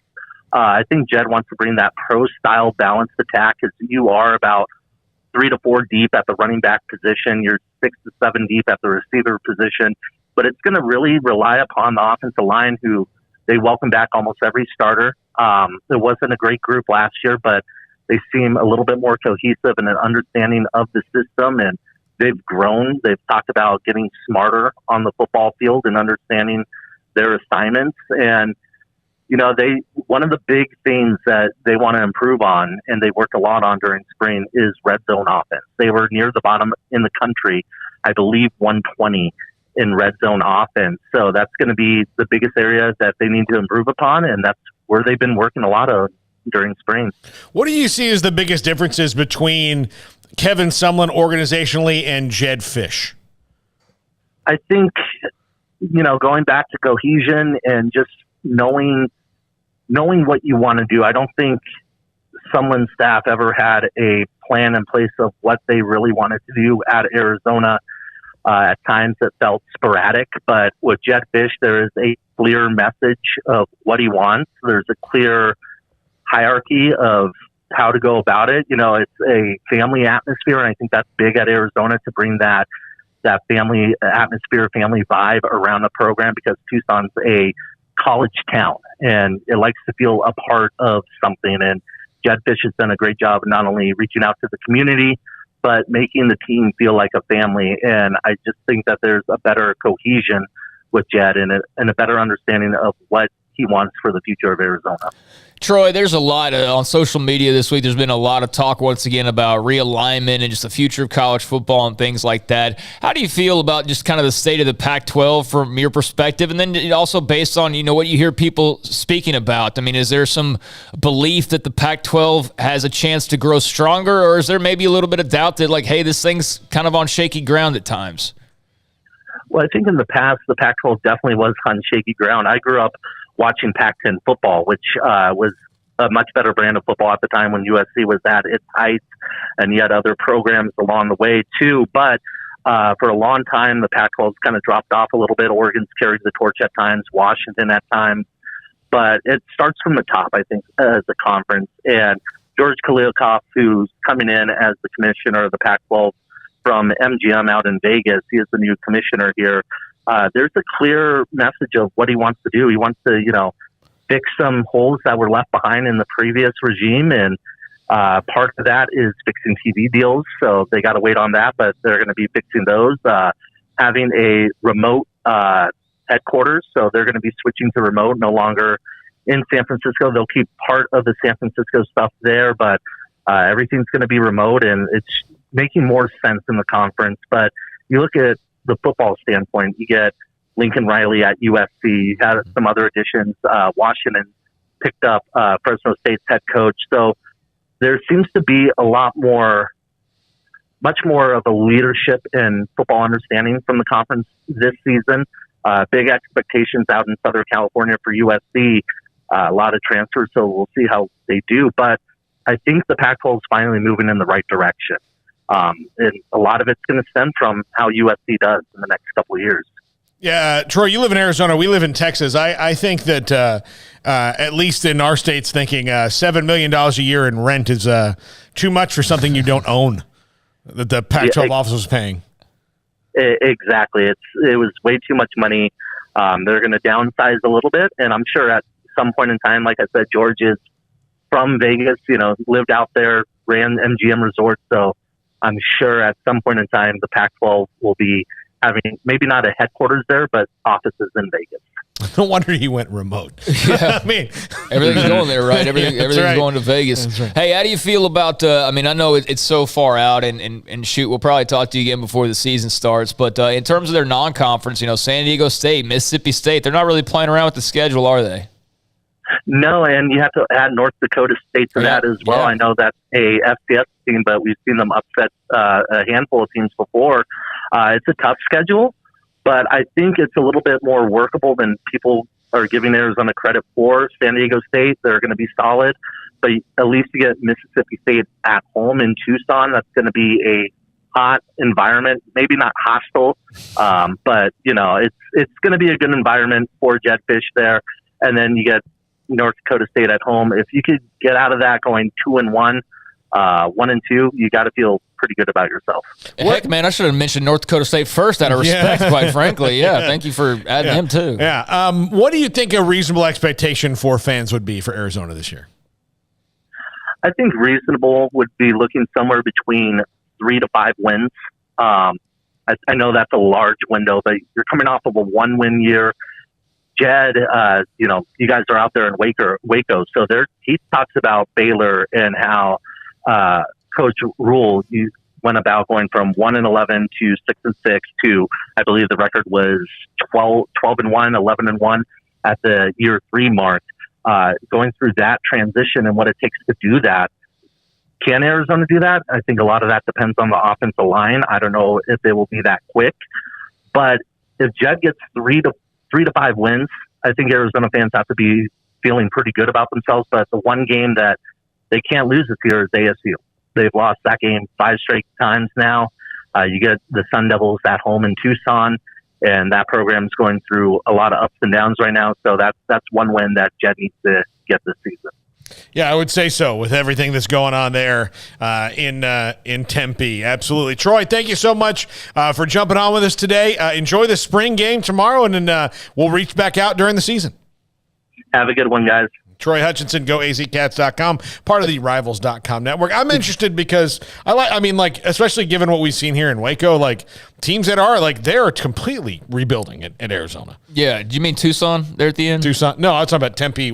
I think Jed wants to bring that pro-style balanced attack because you are about 3 to 4 deep at the running back position. You're 6 to 7 deep at the receiver position. But it's going to really rely upon the offensive line who they welcome back almost every starter. It wasn't a great group last year, but they seem a little bit more cohesive and an understanding of the system, and they've grown. They've talked about getting smarter on the football field and understanding their assignments. And, one of the big things that they want to improve on, and they worked a lot on during spring, is red zone offense. They were near the bottom in the country, I believe 120 in red zone offense. So that's going to be the biggest area that they need to improve upon, and that's where they've been working a lot of during spring. What do you see as the biggest differences between Kevin Sumlin organizationally and Jedd Fisch? I think, going back to cohesion and just knowing what you want to do. I don't think Sumlin's staff ever had a plan in place of what they really wanted to do at Arizona. At times it felt sporadic, but with Jedd Fisch, there is a clear message of what he wants. There's a clear hierarchy of how to go about it. It's a family atmosphere, and I think that's big at Arizona to bring that family atmosphere, family vibe around the program because Tucson's a college town, and it likes to feel a part of something. And Jedd Fisch has done a great job of not only reaching out to the community, but making the team feel like a family. And I just think that there's a better cohesion with Jed and a better understanding of what he wants for the future of Arizona. Troy, there's a lot on social media this week. There's been a lot of talk once again about realignment and just the future of college football and things like that. How do you feel about just kind of the state of the Pac-12 from your perspective? And then also based on, what you hear people speaking about. I mean, is there some belief that the Pac-12 has a chance to grow stronger, or is there maybe a little bit of doubt that hey, this thing's kind of on shaky ground at times? Well, I think in the past, the Pac-12 definitely was on shaky ground. I grew up watching Pac-10 football, which was a much better brand of football at the time when USC was at its height, and yet other programs along the way too. But for a long time, the Pac-12's kind of dropped off a little bit. Oregon's carried the torch at times, Washington at times. But it starts from the top, I think, as a conference. And George Khalilkoff, who's coming in as the commissioner of the Pac-12 from MGM out in Vegas, he is the new commissioner here. There's a clear message of what he wants to do. He wants to, fix some holes that were left behind in the previous regime. And part of that is fixing TV deals. So they got to wait on that, but they're going to be fixing those. Having a remote headquarters. So they're going to be switching to remote, no longer in San Francisco. They'll keep part of the San Francisco stuff there, but everything's going to be remote, and it's making more sense in the conference. But you look at the football standpoint, you get Lincoln Riley at USC. You had some other additions. Washington picked up Fresno State's head coach. So there seems to be much more of a leadership and football understanding from the conference this season. Big expectations out in Southern California for USC. A lot of transfers, so we'll see how they do. But I think the Pac-12 is finally moving in the right direction. And a lot of it's going to stem from how USC does in the next couple of years. Yeah, Troy, you live in Arizona. We live in Texas. I think that at least in our states, thinking $7 million a year in rent is too much for something you don't own, that the Pac-12 office was paying. Exactly. It was way too much money. They're going to downsize a little bit, and I'm sure at some point in time, like I said, George is from Vegas, lived out there, ran MGM Resorts, so I'm sure at some point in time the Pac-12 will be having maybe not a headquarters there, but offices in Vegas. No wonder he went remote. Yeah. I mean, everything's going there, right? Everything's right. going to Vegas. Right. Hey, how do you feel about? I know it's so far out, and shoot, we'll probably talk to you again before the season starts. But in terms of their non-conference, San Diego State, Mississippi State, they're not really playing around with the schedule, are they? No, and you have to add North Dakota State to that as well. Yeah. I know that's a FCS team, but we've seen them upset a handful of teams before. It's a tough schedule, but I think it's a little bit more workable than people are giving Arizona credit for. San Diego State, they're going to be solid, but at least you get Mississippi State at home in Tucson. That's going to be a hot environment, maybe not hostile, but it's going to be a good environment for Jetfish there. And then you get North Dakota State at home. If you could get out of that going 2-1, 1-2, you got to feel pretty good about yourself. Heck, man, I should have mentioned North Dakota State first out of respect, quite frankly. Yeah, thank you for adding him too. Yeah. What do you think a reasonable expectation for fans would be for Arizona this year? I think reasonable would be looking somewhere between 3 to 5 wins. I know that's a large window, but you're coming off of a 1-win year. Jed, you guys are out there in Waco, so he talks about Baylor and how Coach Rule went about going from 1-11 to 6-6 to, I believe the record was 12-1, 11-1 at the year 3 mark. Going through that transition and what it takes to do that. Can Arizona do that? I think a lot of that depends on the offensive line. I don't know if it will be that quick, but if Jed gets 3 to 5 wins, I think Arizona fans have to be feeling pretty good about themselves. But the one game that they can't lose this year is ASU. They've lost that game 5 straight times now. You get the Sun Devils at home in Tucson, and that program's going through a lot of ups and downs right now. So that's one win that Jed needs to get this season. Yeah, I would say so with everything that's going on there in Tempe. Absolutely. Troy, thank you so much for jumping on with us today. Enjoy the spring game tomorrow, and then we'll reach back out during the season. Have a good one, guys. Troy Hutchinson, goazcats.com, part of the Rivals.com network. I'm interested because especially given what we've seen here in Waco, teams that are they're completely rebuilding at Arizona. Yeah. Do you mean Tucson there at the end? Tucson. No, I was talking about Tempe,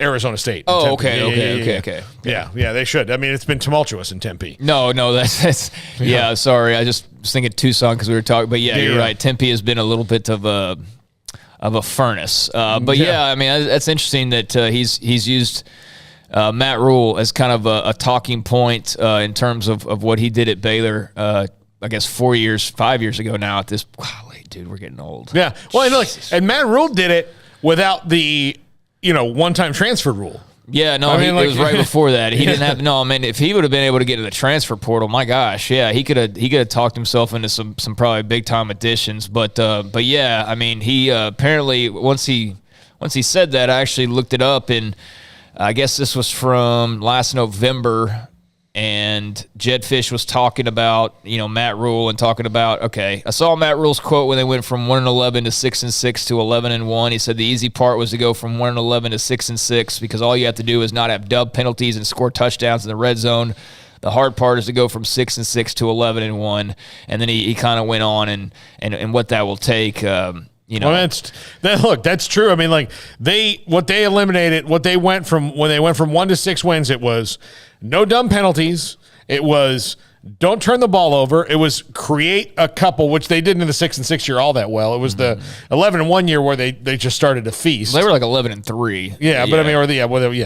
Arizona State. Oh, okay. Yeah, they should. I mean, it's been tumultuous in Tempe. No, that's yeah, sorry. I just was thinking Tucson because we were talking, but you're right. Tempe has been a little bit of a furnace. But that's interesting that he's used Matt Rule as kind of a talking point in terms of what he did at Baylor, I guess 5 years ago now at this. Golly, dude, we're getting old. Yeah. Well, and Matt Rule did it without the one-time transfer rule. Yeah, no, it was right before that. He didn't have if he would have been able to get to the transfer portal, my gosh, yeah, he could have talked himself into some probably big time additions. But yeah, I mean, he apparently once he said that, I actually looked it up, and I guess this was from last November. And Jedfish was talking about, Matt Rule and talking about, okay, I saw Matt Rule's quote when they went from 1-11 to 6-6 to 11-1. He said the easy part was to go from 1-11 to 6-6 because all you have to do is not have dub penalties and score touchdowns in the red zone. The hard part is to go from 6-6 to 11-1. And then he kind of went on and what that will take. Well, that's true. I mean, when they went from 1 to 6 wins, it was no dumb penalties. It was don't turn the ball over. It was create a couple, which they didn't in the 6-6 year all that well. It was the 11-1 year where they just started to feast. They were like 11-3. Yeah,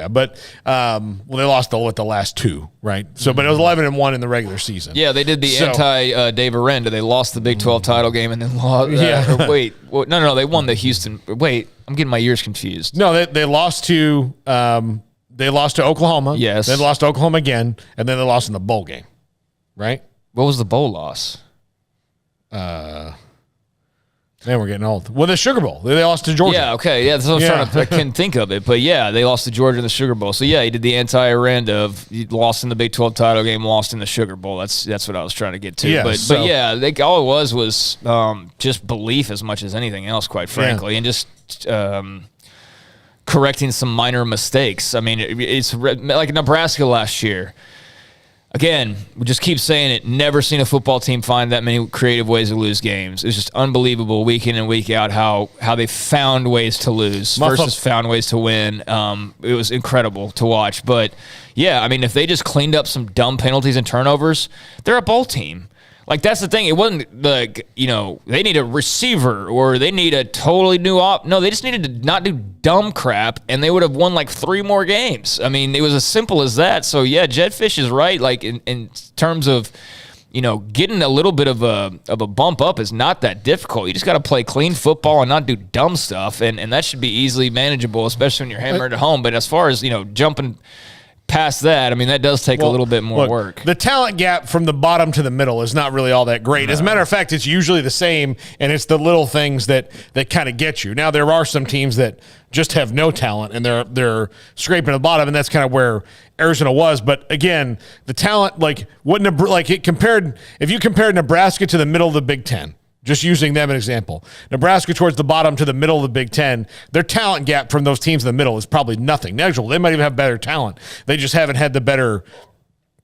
but they lost the last 2, right? So, but it was 11-1 in the regular season. Yeah, they did the anti-Dave Arenda. They lost the Big 12 title game and then lost. No, they won the Houston. Wait, I'm getting my years confused. No, they lost to Oklahoma. Yes. They lost to Oklahoma again, and then they lost in the bowl game. Right? What was the bowl loss? Man, we're getting old. Well, the Sugar Bowl. They lost to Georgia. Yeah, okay. Yeah, that's what I couldn't think of it. But, yeah, they lost to Georgia in the Sugar Bowl. So, yeah, he did the anti-Iran of he lost in the Big 12 title game, lost in the Sugar Bowl. That's what I was trying to get to. Yeah, but yeah, all it was just belief as much as anything else, quite frankly, and just correcting some minor mistakes. I mean, it's like Nebraska last year. Again, we just keep saying it. Never seen a football team find that many creative ways to lose games. It's just unbelievable week in and week out how they found ways to lose versus found ways to win. It was incredible to watch. But, yeah, I mean, if they just cleaned up some dumb penalties and turnovers, they're a bowl team. Like, that's the thing. It wasn't like, they need a receiver or they need a totally new No, they just needed to not do dumb crap, and they would have won, 3 more games. I mean, it was as simple as that. So, yeah, Jedfish is right. Like, in terms of, getting a little bit of a bump up is not that difficult. You just got to play clean football and not do dumb stuff, and that should be easily manageable, especially when you're hammered at home. But as far as, jumping past that, I mean, that does take a little bit more work. The talent gap from the bottom to the middle is not really all that great. As a matter of fact, it's usually the same, and it's the little things that kind of get you. Now, there are some teams that just have no talent, and they're scraping the bottom, and that's kind of where Arizona was. But again, the talent, if you compared Nebraska to the middle of the Big Ten, just using them as an example, Nebraska towards the bottom to the middle of the Big Ten, their talent gap from those teams in the middle is probably nothing. Negligible. They might even have better talent. They just haven't had the better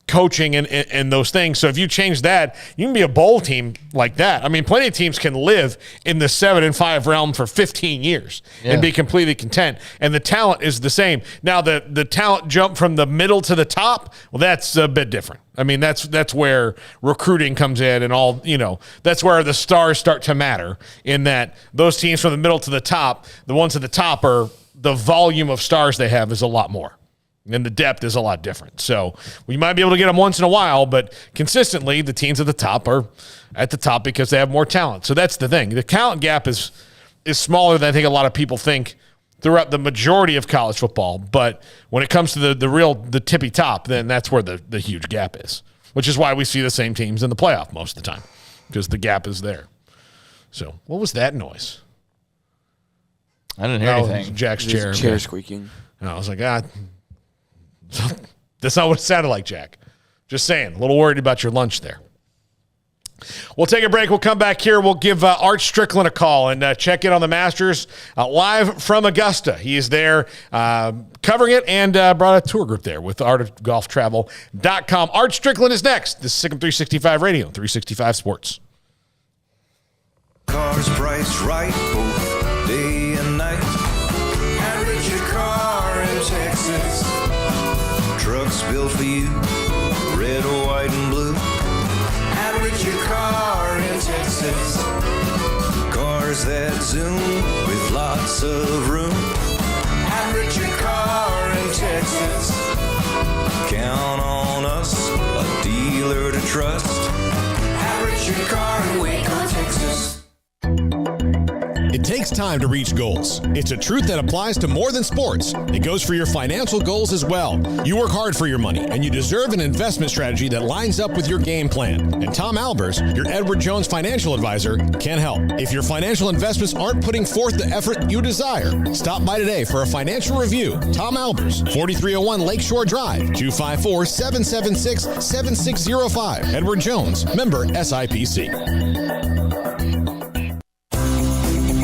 coaching and those things. So if you change that, you can be a bowl team like that. I mean, plenty of teams can live in the 7-5 realm for 15 years and be completely content. And the talent is the same. Now, the talent jump from the middle to the top, well, that's a bit different. I mean, that's where recruiting comes in and all, that's where the stars start to matter, in that those teams from the middle to the top, the ones at the top are the volume of stars they have is a lot more. And the depth is a lot different. So we might be able to get them once in a while, but consistently the teams at the top are at the top because they have more talent. So that's the thing. The talent gap is smaller than I think a lot of people think throughout the majority of college football. But when it comes to the tippy top, then that's where the huge gap is, which is why we see the same teams in the playoff most of the time, because the gap is there. So what was that noise? I didn't hear anything. Jack's chair. Chair squeaking. I was like, that's not what it sounded like, Jack. Just saying. A little worried about your lunch there. We'll take a break. We'll come back here. We'll give Art Strickland a call and check in on the Masters live from Augusta. He is there covering it and brought a tour group there with artofgolftravel.com. Art Strickland is next. This is Sikkim 365 Radio, 365 Sports. Cars priced right both day and night. Average your car in Texas. Trucks built for you, red, white, and blue. Average your car in Texas. Cars that zoom with lots of room. Average your car in Texas. Count on us, a dealer to trust. Average your car in Waco, Texas. It takes time to reach goals. It's a truth that applies to more than sports. It goes for your financial goals as well. You work hard for your money, and you deserve an investment strategy that lines up with your game plan. And Tom Albers, your Edward Jones financial advisor, can help. If your financial investments aren't putting forth the effort you desire, stop by today for a financial review. Tom Albers, 4301 Lakeshore Drive, 254-776-7605. Edward Jones, member SIPC.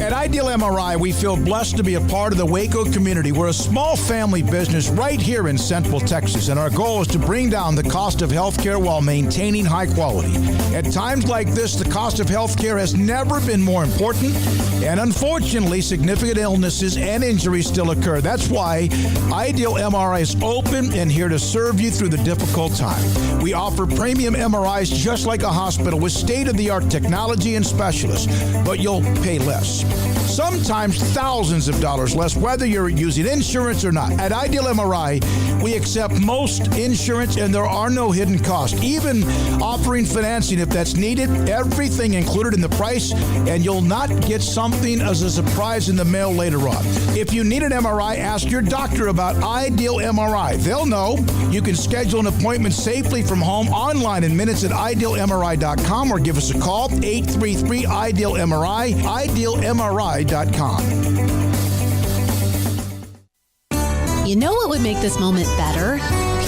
At Ideal MRI, we feel blessed to be a part of the Waco community. We're a small family business right here in Central Texas, and our goal is to bring down the cost of healthcare while maintaining high quality. At times like this, the cost of healthcare has never been more important, and unfortunately, significant illnesses and injuries still occur. That's why Ideal MRI is open and here to serve you through the difficult time. We offer premium MRIs just like a hospital with state-of-the-art technology and specialists, but you'll pay less. sometimes thousands of dollars less, whether you're using insurance or not. At Ideal MRI, we accept most insurance and there are no hidden costs, even offering financing if that's needed. Everything included in the price, and you'll not get something as a surprise in the mail later on. If you need an MRI, ask your doctor about Ideal MRI. They'll know. You can schedule an appointment safely from home online in minutes at idealmri.com or give us a call, 833-IDEAL-MRI, idealmri.com. You know what would make this moment better?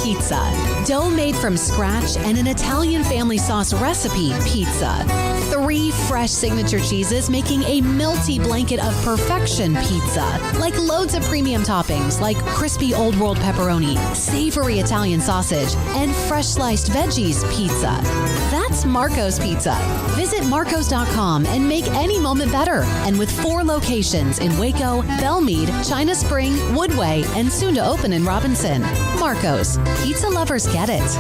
Pizza. Dough made from scratch and an Italian family sauce recipe pizza. 3 fresh signature cheeses making a melty blanket of perfection pizza. Like loads of premium toppings like crispy Old World pepperoni, savory Italian sausage, and fresh sliced veggies pizza. That's Marco's Pizza. Visit marcos.com and make any moment better. And with 4 locations in Waco, Belmead, China Spring, Woodway, and soon to open in Robinson. Marco's. Pizza lovers get it.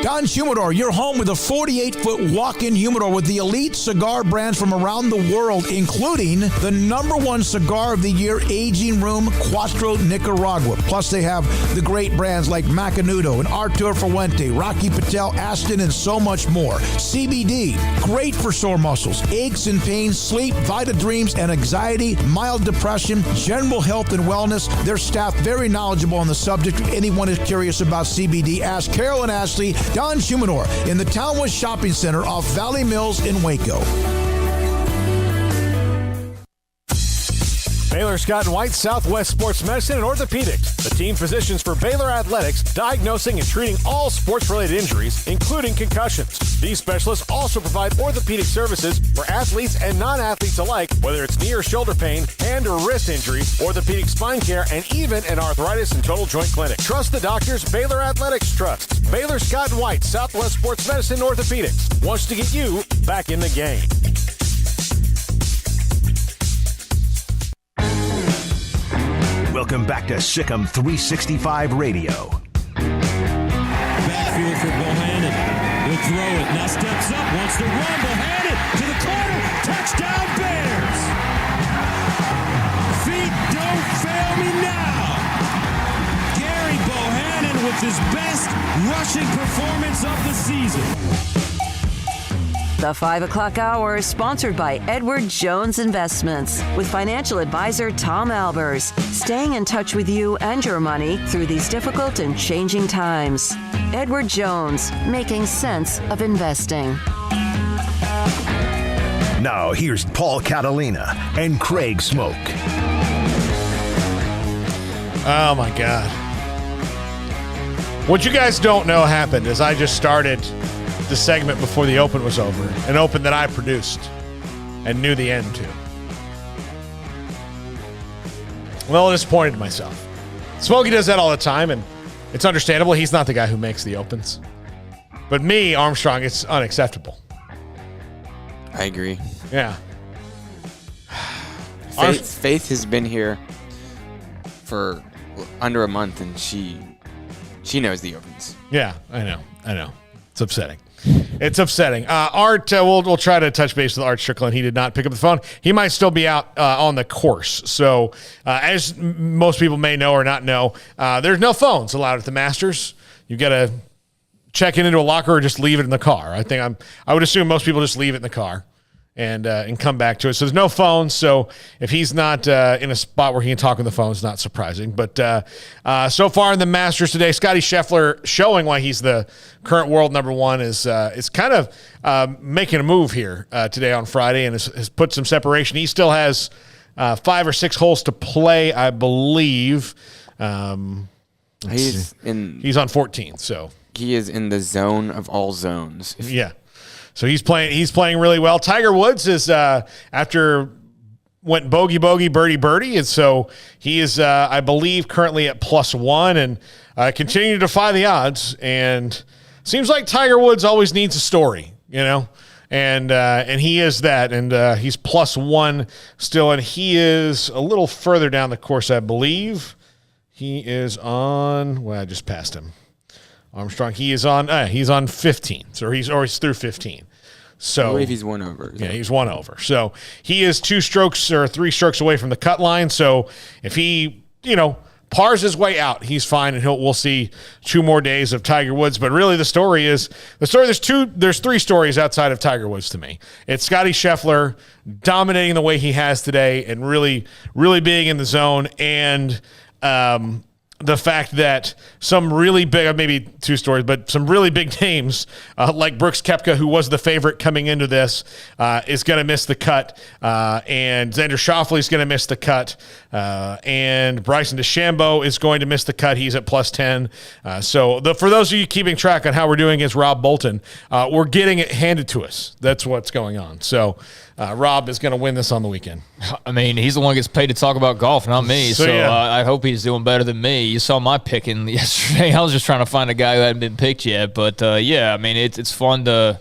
Don Humidor, your home with a 48-foot walk-in humidor with the elite cigar brands from around the world, including the #1 cigar of the year, Aging Room Cuatro Nicaragua. Plus, they have the great brands like Macanudo and Artur Fuente, Rocky Patel, Aston, and so much more. CBD, great for sore muscles, aches and pains, sleep, Vita Dreams, and anxiety, mild depression, general health and wellness. Their staff very knowledgeable on the subject. If anyone is curious about CBD, ask Carol and Ashley. Don Humidor in the Townwest Shopping Center off Valley Mills in Waco. Baylor Scott & White, Southwest Sports Medicine and Orthopedics, the team physicians for Baylor Athletics, diagnosing and treating all sports-related injuries, including concussions. These specialists also provide orthopedic services for athletes and non-athletes alike, whether it's knee or shoulder pain, hand or wrist injury, orthopedic spine care, and even an arthritis and total joint clinic. Trust the doctors Baylor Athletics trusts. Baylor Scott & White, Southwest Sports Medicine and Orthopedics wants to get you back in the game. Welcome back to Sikkim 365 Radio. Backfield for Bohannon. He'll throw it. Now steps up. Wants to run. Bohannon to the corner. Touchdown Bears. Feet don't fail me now. Gary Bohannon with his best rushing performance of the season. The 5 o'clock hour is sponsored by Edward Jones Investments with financial advisor Tom Albers, staying in touch with you and your money through these difficult and changing times. Edward Jones, making sense of investing. Now here's Paul Catalina and Craig Smoak. Oh my God. What you guys don't know happened is I just started the segment before the open was over, an open that I produced and knew the end to. Well, disappointed in myself. Smokey does that all the time, and it's understandable. He's not the guy who makes the opens. But me, Armstrong, it's unacceptable. I agree. Yeah. Faith has been here for under a month, and she knows the opens. Yeah, I know. It's upsetting. It's upsetting. Art, we'll try to touch base with Art Strickland. He did not pick up the phone. He might still be out on the course. So as most people may know or not know, there's no phones allowed at the Masters. You got to check it into a locker or just leave it in the car. I would assume most people just leave it in the car and come back to it. So there's no phones. So if he's not in a spot where he can talk on the phone, it's not surprising. But so far in the Masters today, Scottie Scheffler showing why he's the current world #1 is kind of making a move here today on Friday and has put some separation. He still has 5 or 6 holes to play, I believe. He's on 14, so he is in the zone of all zones. Yeah. So he's playing really well. Tiger Woods is after went bogey, birdie, and so he is I believe currently at +1 and continuing to defy the odds. And seems like Tiger Woods always needs a story, and he is that, and he's +1 still, and he is a little further down the course, I believe. He is on. Well, I just passed him. Armstrong, he's on 15, so he's through 15. So I believe he's one over. Yeah, he's one over. So he is 2 strokes or 3 strokes away from the cut line. So if he, pars his way out, he's fine, and we'll see 2 more days of Tiger Woods. But really, there's 3 stories outside of Tiger Woods to me. It's Scottie Scheffler dominating the way he has today and really, really being in the zone, and the fact that some really big, maybe 2 stories, but some really big names like Brooks Koepka, who was the favorite coming into this, is going to miss the cut, and Xander Schauffele is going to miss the cut, and Bryson DeChambeau is going to miss the cut. He's at +10. For those of you keeping track on how we're doing against Rob Bolton, we're getting it handed to us. That's what's going on. So Rob is going to win this on the weekend. I mean, he's the one who gets paid to talk about golf, not me. So I hope he's doing better than me. You saw my picking yesterday. I was just trying to find a guy who hadn't been picked yet. But, I mean, it's fun to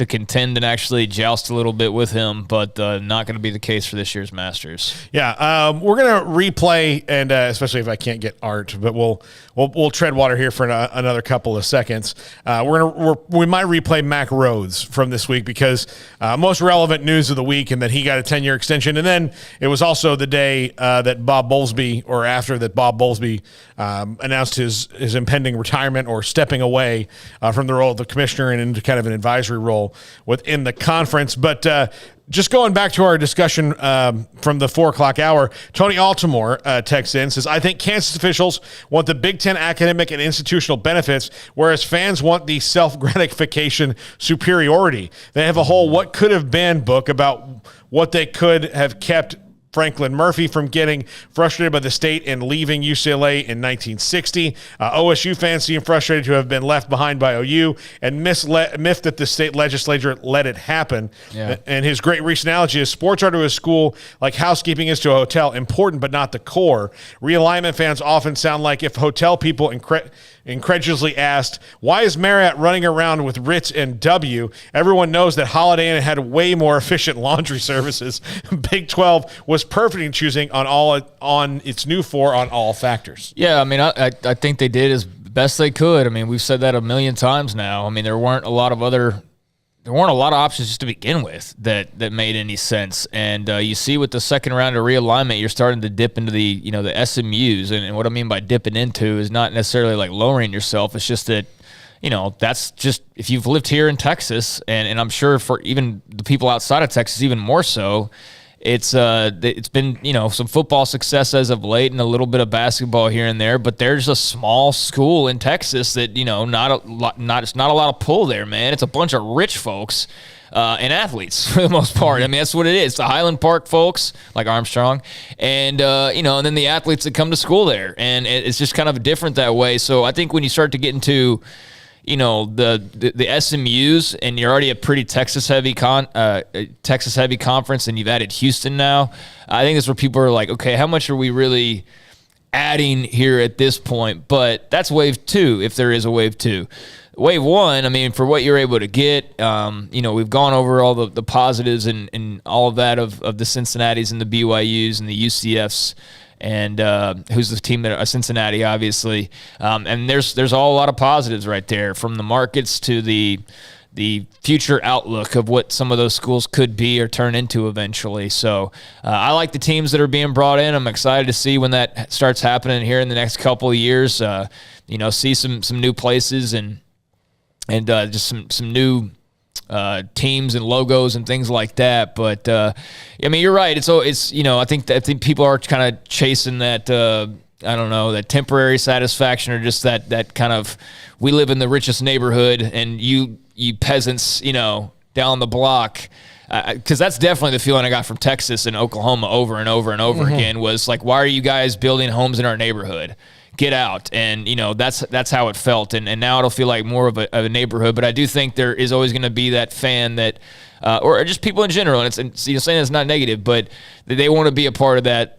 contend and actually joust a little bit with him, but not going to be the case for this year's Masters. Yeah, we're going to replay, and especially if I can't get Art, but we'll tread water here for another couple of seconds. We might replay Mac Rhodes from this week because most relevant news of the week, and that he got a 10-year extension, and then it was also the day that Bob Bowlesby announced his impending retirement or stepping away from the role of the commissioner and into kind of an advisory role within the conference. But just going back to our discussion from the 4 o'clock hour, Tony Altimore texts in, says, I think Kansas officials want the Big Ten academic and institutional benefits, whereas fans want the self-gratification superiority. They have a whole what could have been book about what they could have kept Franklin Murphy from getting frustrated by the state and leaving UCLA in 1960. OSU fans seem frustrated to have been left behind by OU and miffed that the state legislature let it happen. Yeah. And his great recent analogy is sports are to a school like housekeeping is to a hotel, important but not the core. Realignment fans often sound like if hotel people incredulously asked, why is Marriott running around with Ritz and W? Everyone knows that Holiday Inn had way more efficient laundry services. Big 12 was perfect in choosing on its new 4 on all factors. Yeah, I mean, I think they did as best they could. I mean, we've said that a million times now. I mean, there weren't a lot of options just to begin with that made any sense. And you see with the second round of realignment, you're starting to dip into the SMUs. And what I mean by dipping into is not necessarily like lowering yourself. It's just that, that's just, if you've lived here in Texas, and I'm sure for even the people outside of Texas, even more so, it's been, some football success as of late and a little bit of basketball here and there, but there's a small school in Texas that, not a lot of pull there, man. It's a bunch of rich folks and athletes for the most part. I mean, that's what it is. The Highland Park folks like Armstrong and, and then the athletes that come to school there. And it's just kind of different that way. So I think when you start to get into, the SMUs, and you're already a pretty Texas heavy conference, and you've added Houston now. I think that's where people are like, okay, how much are we really adding here at this point? But that's wave 2, if there is a wave 2. Wave 1, I mean, for what you're able to get, we've gone over all the positives and all of that of the Cincinnatis and the BYUs and the UCFs. And who's the team that Cincinnati, obviously, and there's all a lot of positives right there, from the markets to the future outlook of what some of those schools could be or turn into eventually. So I like the teams that are being brought in. I'm excited to see when that starts happening here in the next couple of years. See some new places and just some new teams and logos and things like that. But I mean, you're right. It's I think people are kind of chasing that that temporary satisfaction, or just that kind of, we live in the richest neighborhood and you peasants down the block, because that's definitely the feeling I got from Texas and Oklahoma over and over and over again, was like, why are you guys building homes in our neighborhood? Get out. And that's how it felt, and now it'll feel like more of a neighborhood. But I do think there is always going to be that fan that or just people in general, and it's saying it's not negative, but they want to be a part of the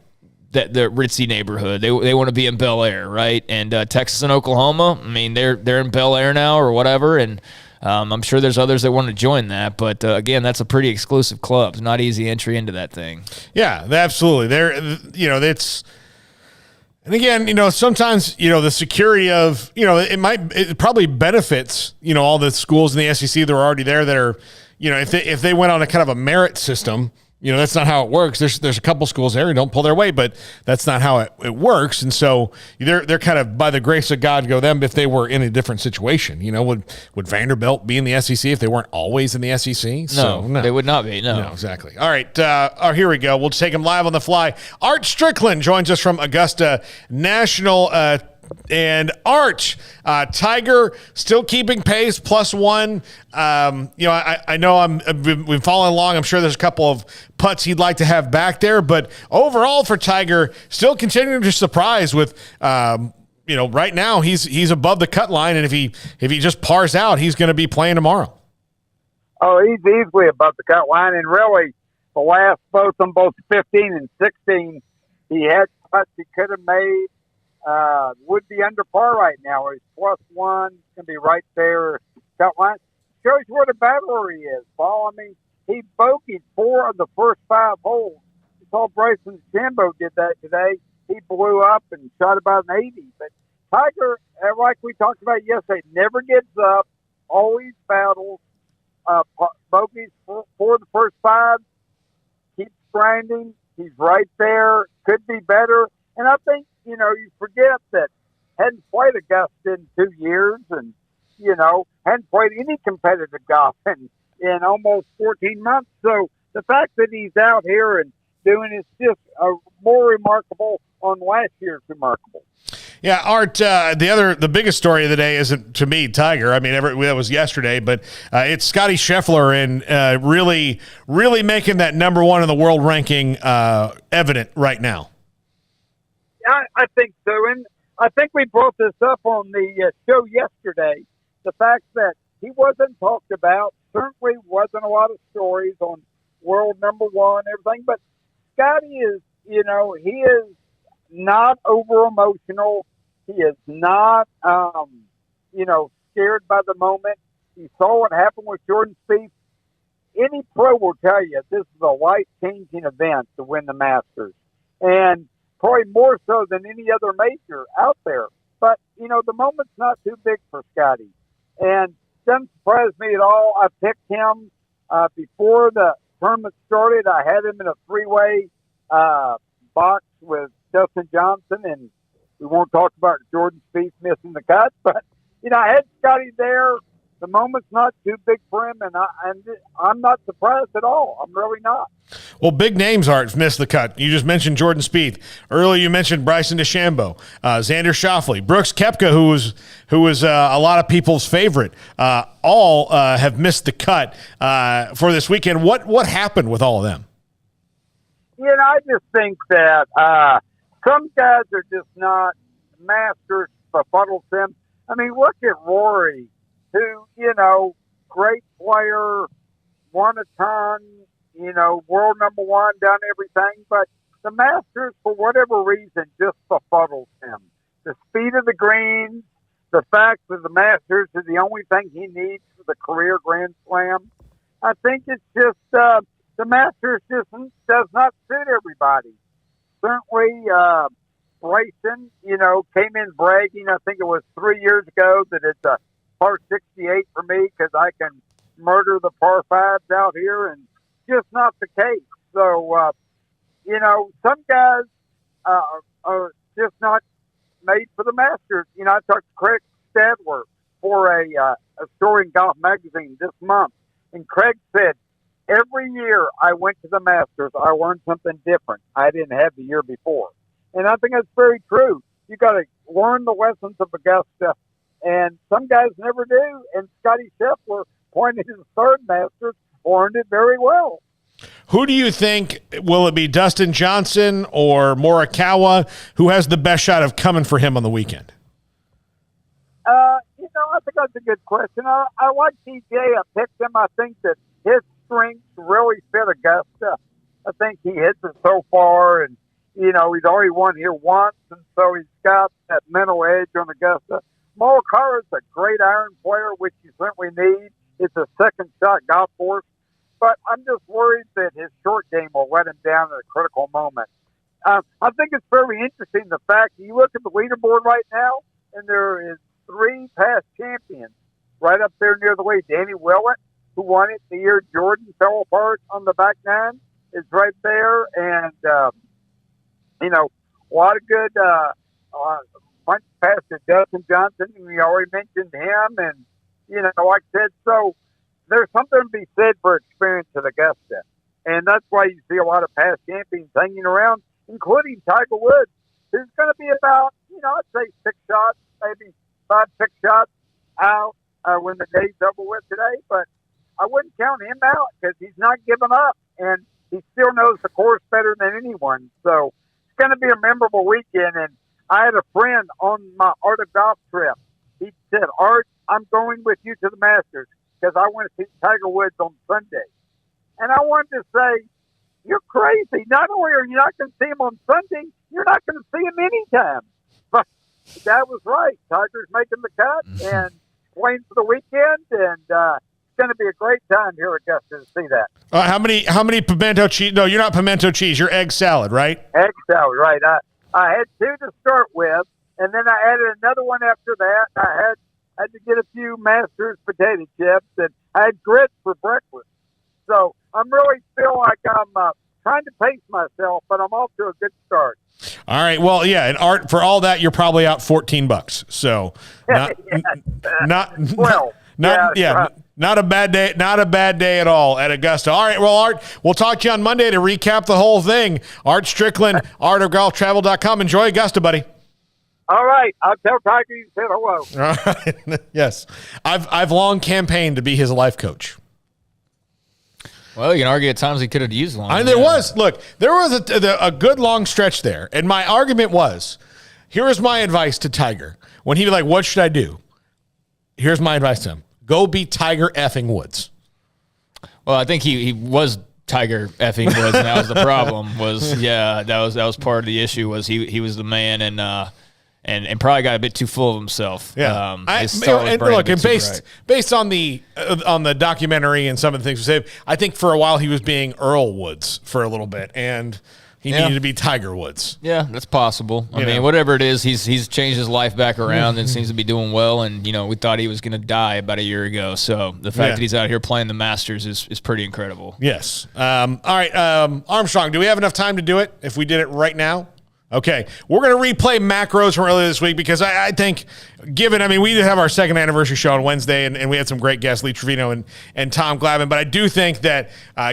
ritzy neighborhood. They want to be in Bel Air, right? And Texas and Oklahoma, I mean, they're in Bel Air now or whatever, and I'm sure there's others that want to join that, but again, that's a pretty exclusive club. It's not easy entry into that thing. Yeah, absolutely. And again, sometimes, the security of, it probably benefits, all the schools in the SEC that are already there that are, if they went on a kind of a merit system, that's not how it works. There's a couple schools there who don't pull their weight, but that's not how it works. And so they're kind of, by the grace of God, go them if they were in a different situation. Would Vanderbilt be in the SEC if they weren't always in the SEC? No, they would not be. No, exactly. All right. Here we go. We'll take him live on the fly. Art Strickland joins us from Augusta National. And Art, Tiger still keeping pace, +1. I know I've been following along. I'm sure there's a couple of putts he'd like to have back there, but overall for Tiger, still continuing to surprise with, right now he's above the cut line, and if he just pars out, he's going to be playing tomorrow. Oh, he's easily above the cut line, and really the last both 15 and 16, he had putts he could have made. Would be under par right now. He's +1, going to be right there. Cut line. Shows you what a battler he is, Paul. I mean, he bogeyed 4 of the first 5 holes. You saw Bryson DeChambeau did that today. He blew up and shot about an 80. But Tiger, like we talked about yesterday, never gives up, always battles, bogeys 4 of the first 5, keeps grinding. He's right there, could be better. And I think, you forget that hadn't played Augusta in 2 years and, hadn't played any competitive golf in almost 14 months. So the fact that he's out here and doing it's just more remarkable on last year's remarkable. Yeah, Art, the biggest story of the day isn't, to me, Tiger. I mean, that was yesterday, but it's Scotty Scheffler and really, really making that number 1 in the world ranking evident right now. I think so, and I think we brought this up on the show yesterday. The fact that he wasn't talked about, certainly wasn't a lot of stories on world number 1 and everything, but Scotty is, he is not over emotional. He is not, scared by the moment. You saw what happened with Jordan Spieth. Any pro will tell you this is a life-changing event to win the Masters, and probably more so than any other major out there. But, the moment's not too big for Scotty. And doesn't surprise me at all. I picked him before the tournament started. I had him in a 3-way box with Dustin Johnson, and we won't talk about Jordan Spieth missing the cut. But, I had Scotty there. The moment's not too big for him, and I'm not surprised at all. I'm really not. Well, big names aren't missed the cut. You just mentioned Jordan Spieth. Earlier, you mentioned Bryson DeChambeau, Xander Schauffele, Brooks Koepka, who was a lot of people's favorite. All have missed the cut for this weekend. What happened with all of them? I just think that some guys are just not Masters befuddles them. I mean, look at Rory, who, great player, won a ton, world number 1, done everything. But the Masters, for whatever reason, just befuddles him. The speed of the greens, the fact that the Masters is the only thing he needs for the career Grand Slam. I think it's just the Masters just does not suit everybody. Certainly, Bryson, came in bragging, I think it was 3 years ago, that it's a par 68 for me because I can murder the par 5s out here, and just not the case. So, some guys are just not made for the Masters. I talked to Craig Stadler for a story in Golf Magazine this month, and Craig said, every year I went to the Masters, I learned something different I didn't have the year before. And I think that's very true. You got to learn the lessons of Augusta, and some guys never do. And Scotty Scheffler, pointed his 3rd Masters, learned it very well. Who do you think, will it be Dustin Johnson or Morikawa, who has the best shot of coming for him on the weekend? I think that's a good question. I like TJ. I picked him. I think that his strengths really fit Augusta. I think he hits it so far, and he's already won here once, and so he's got that mental edge on Augusta. Morikawa is a great iron player, which you certainly need. It's a second-shot golf course. But I'm just worried that his short game will let him down at a critical moment. I think it's very interesting, the fact that you look at the leaderboard right now, and there is 3 past champions right up there near the lead. Danny Willett, who won it the year Jordan fell apart on the back nine, is right there. And, a lot of good punch past to Dustin Johnson. We already mentioned him. And, like I said, so there's something to be said for experience at Augusta. And that's why you see a lot of past champions hanging around, including Tiger Woods, who's going to be about, I'd say 6 shots, maybe 5-6 shots out when the day's over with today. But I wouldn't count him out because he's not giving up, and he still knows the course better than anyone. So it's going to be a memorable weekend. And I had a friend on my Art of Golf trip. He said, Art, I'm going with you to the Masters because I want to see Tiger Woods on Sunday. And I wanted to say, you're crazy. Not only are you not going to see him on Sunday, you're not going to see him anytime. But that was right. Tiger's making the cut and playing for the weekend, and it's going to be a great time here at Augusta to see that. How many pimento cheese? No, you're not pimento cheese. You're egg salad, right? Egg salad, right. I had 2 to start with, and then I added another one after that. I had to get a few Masters potato chips, and I had grits for breakfast. So I'm really feel like I'm trying to pace myself, but I'm off to a good start. All right. Well, yeah, and Art, for all that, you're probably out $14. So not a bad day. Not a bad day at all at Augusta. All right. Well, Art, we'll talk to you on Monday to recap the whole thing. Art Strickland, artofgolftravel.com. Enjoy Augusta, buddy. All right. I'll tell Tiger you said hello. All right. Yes. I've long campaigned to be his life coach. Well, you can argue at times he could have used long. There was a good long stretch there. And my argument was, here is my advice to Tiger. When he'd be like, what should I do? Here's my advice to him. Go beat Tiger effing Woods. Well, I think he was Tiger effing Woods, and that was the problem. That was part of the issue was he was the man, and probably got a bit too full of himself. Yeah, based on the documentary and some of the things we said, I think for a while he was being Earl Woods for a little bit, and he needed to be Tiger Woods. Yeah, that's possible. I mean, whatever it is, he's changed his life back around and seems to be doing well. And we thought he was going to die about a year ago. So the fact that he's out here playing the Masters is pretty incredible. Yes. All right, Armstrong. Do we have enough time to do it? If we did it right now. Okay, we're going to replay macros from earlier this week because I think, we did have our 2nd anniversary show on Wednesday, and we had some great guests, Lee Trevino and Tom Glavine, but I do think that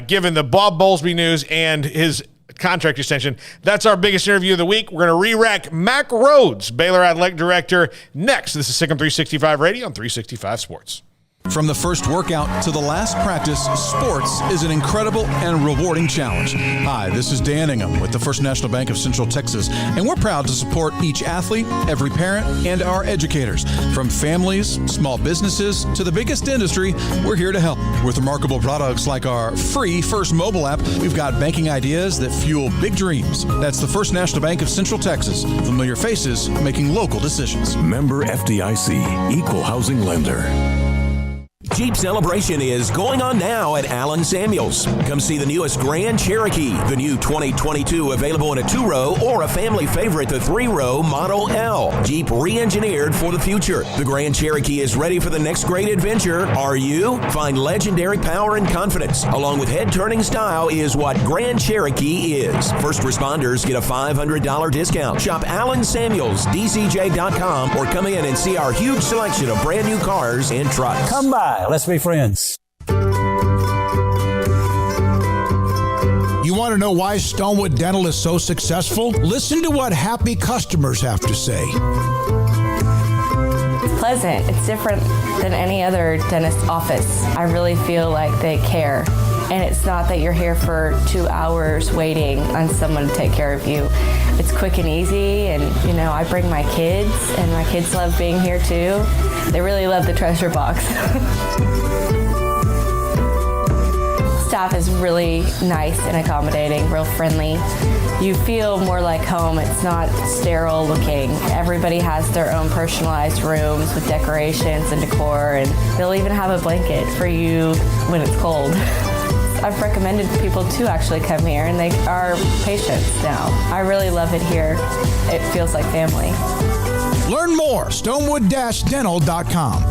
given the Bob Bowlesby news and his contract extension, that's our biggest interview of the week. We're going to re-rack Mac Rhodes, Baylor Athletic Director, next. This is Sick 'em 365 Radio on 365 Sports. From the first workout to the last practice, sports is an incredible and rewarding challenge. Hi, this is Dan Ingham with the First National Bank of Central Texas, and we're proud to support each athlete, every parent, and our educators. From families, small businesses, to the biggest industry, we're here to help. With remarkable products like our free First mobile app, we've got banking ideas that fuel big dreams. That's the First National Bank of Central Texas. Familiar faces making local decisions. Member FDIC, Equal Housing Lender. Jeep Celebration is going on now at Allen Samuels. Come see the newest Grand Cherokee, the new 2022 available in a 2-row or a family favorite, the 3-row Model L. Jeep re-engineered for the future. The Grand Cherokee is ready for the next great adventure. Are you? Find legendary power and confidence, along with head-turning style, is what Grand Cherokee is. First responders get a $500 discount. Shop Allen Samuels, DCJ.com, or come in and see our huge selection of brand new cars and trucks. Come by. Let's be friends. You want to know why Stonewood Dental is so successful? Listen to what happy customers have to say. It's pleasant. It's different than any other dentist office. I really feel like they care. And it's not that you're here for 2 hours waiting on someone to take care of you. It's quick and easy, and I bring my kids, and my kids love being here too. They really love the treasure box. Staff is really nice and accommodating, real friendly. You feel more like home. It's not sterile looking. Everybody has their own personalized rooms with decorations and decor, and they'll even have a blanket for you when it's cold. I've recommended people to actually come here, and they are patients now. I really love it here. It feels like family. Learn more, stonewood-dental.com.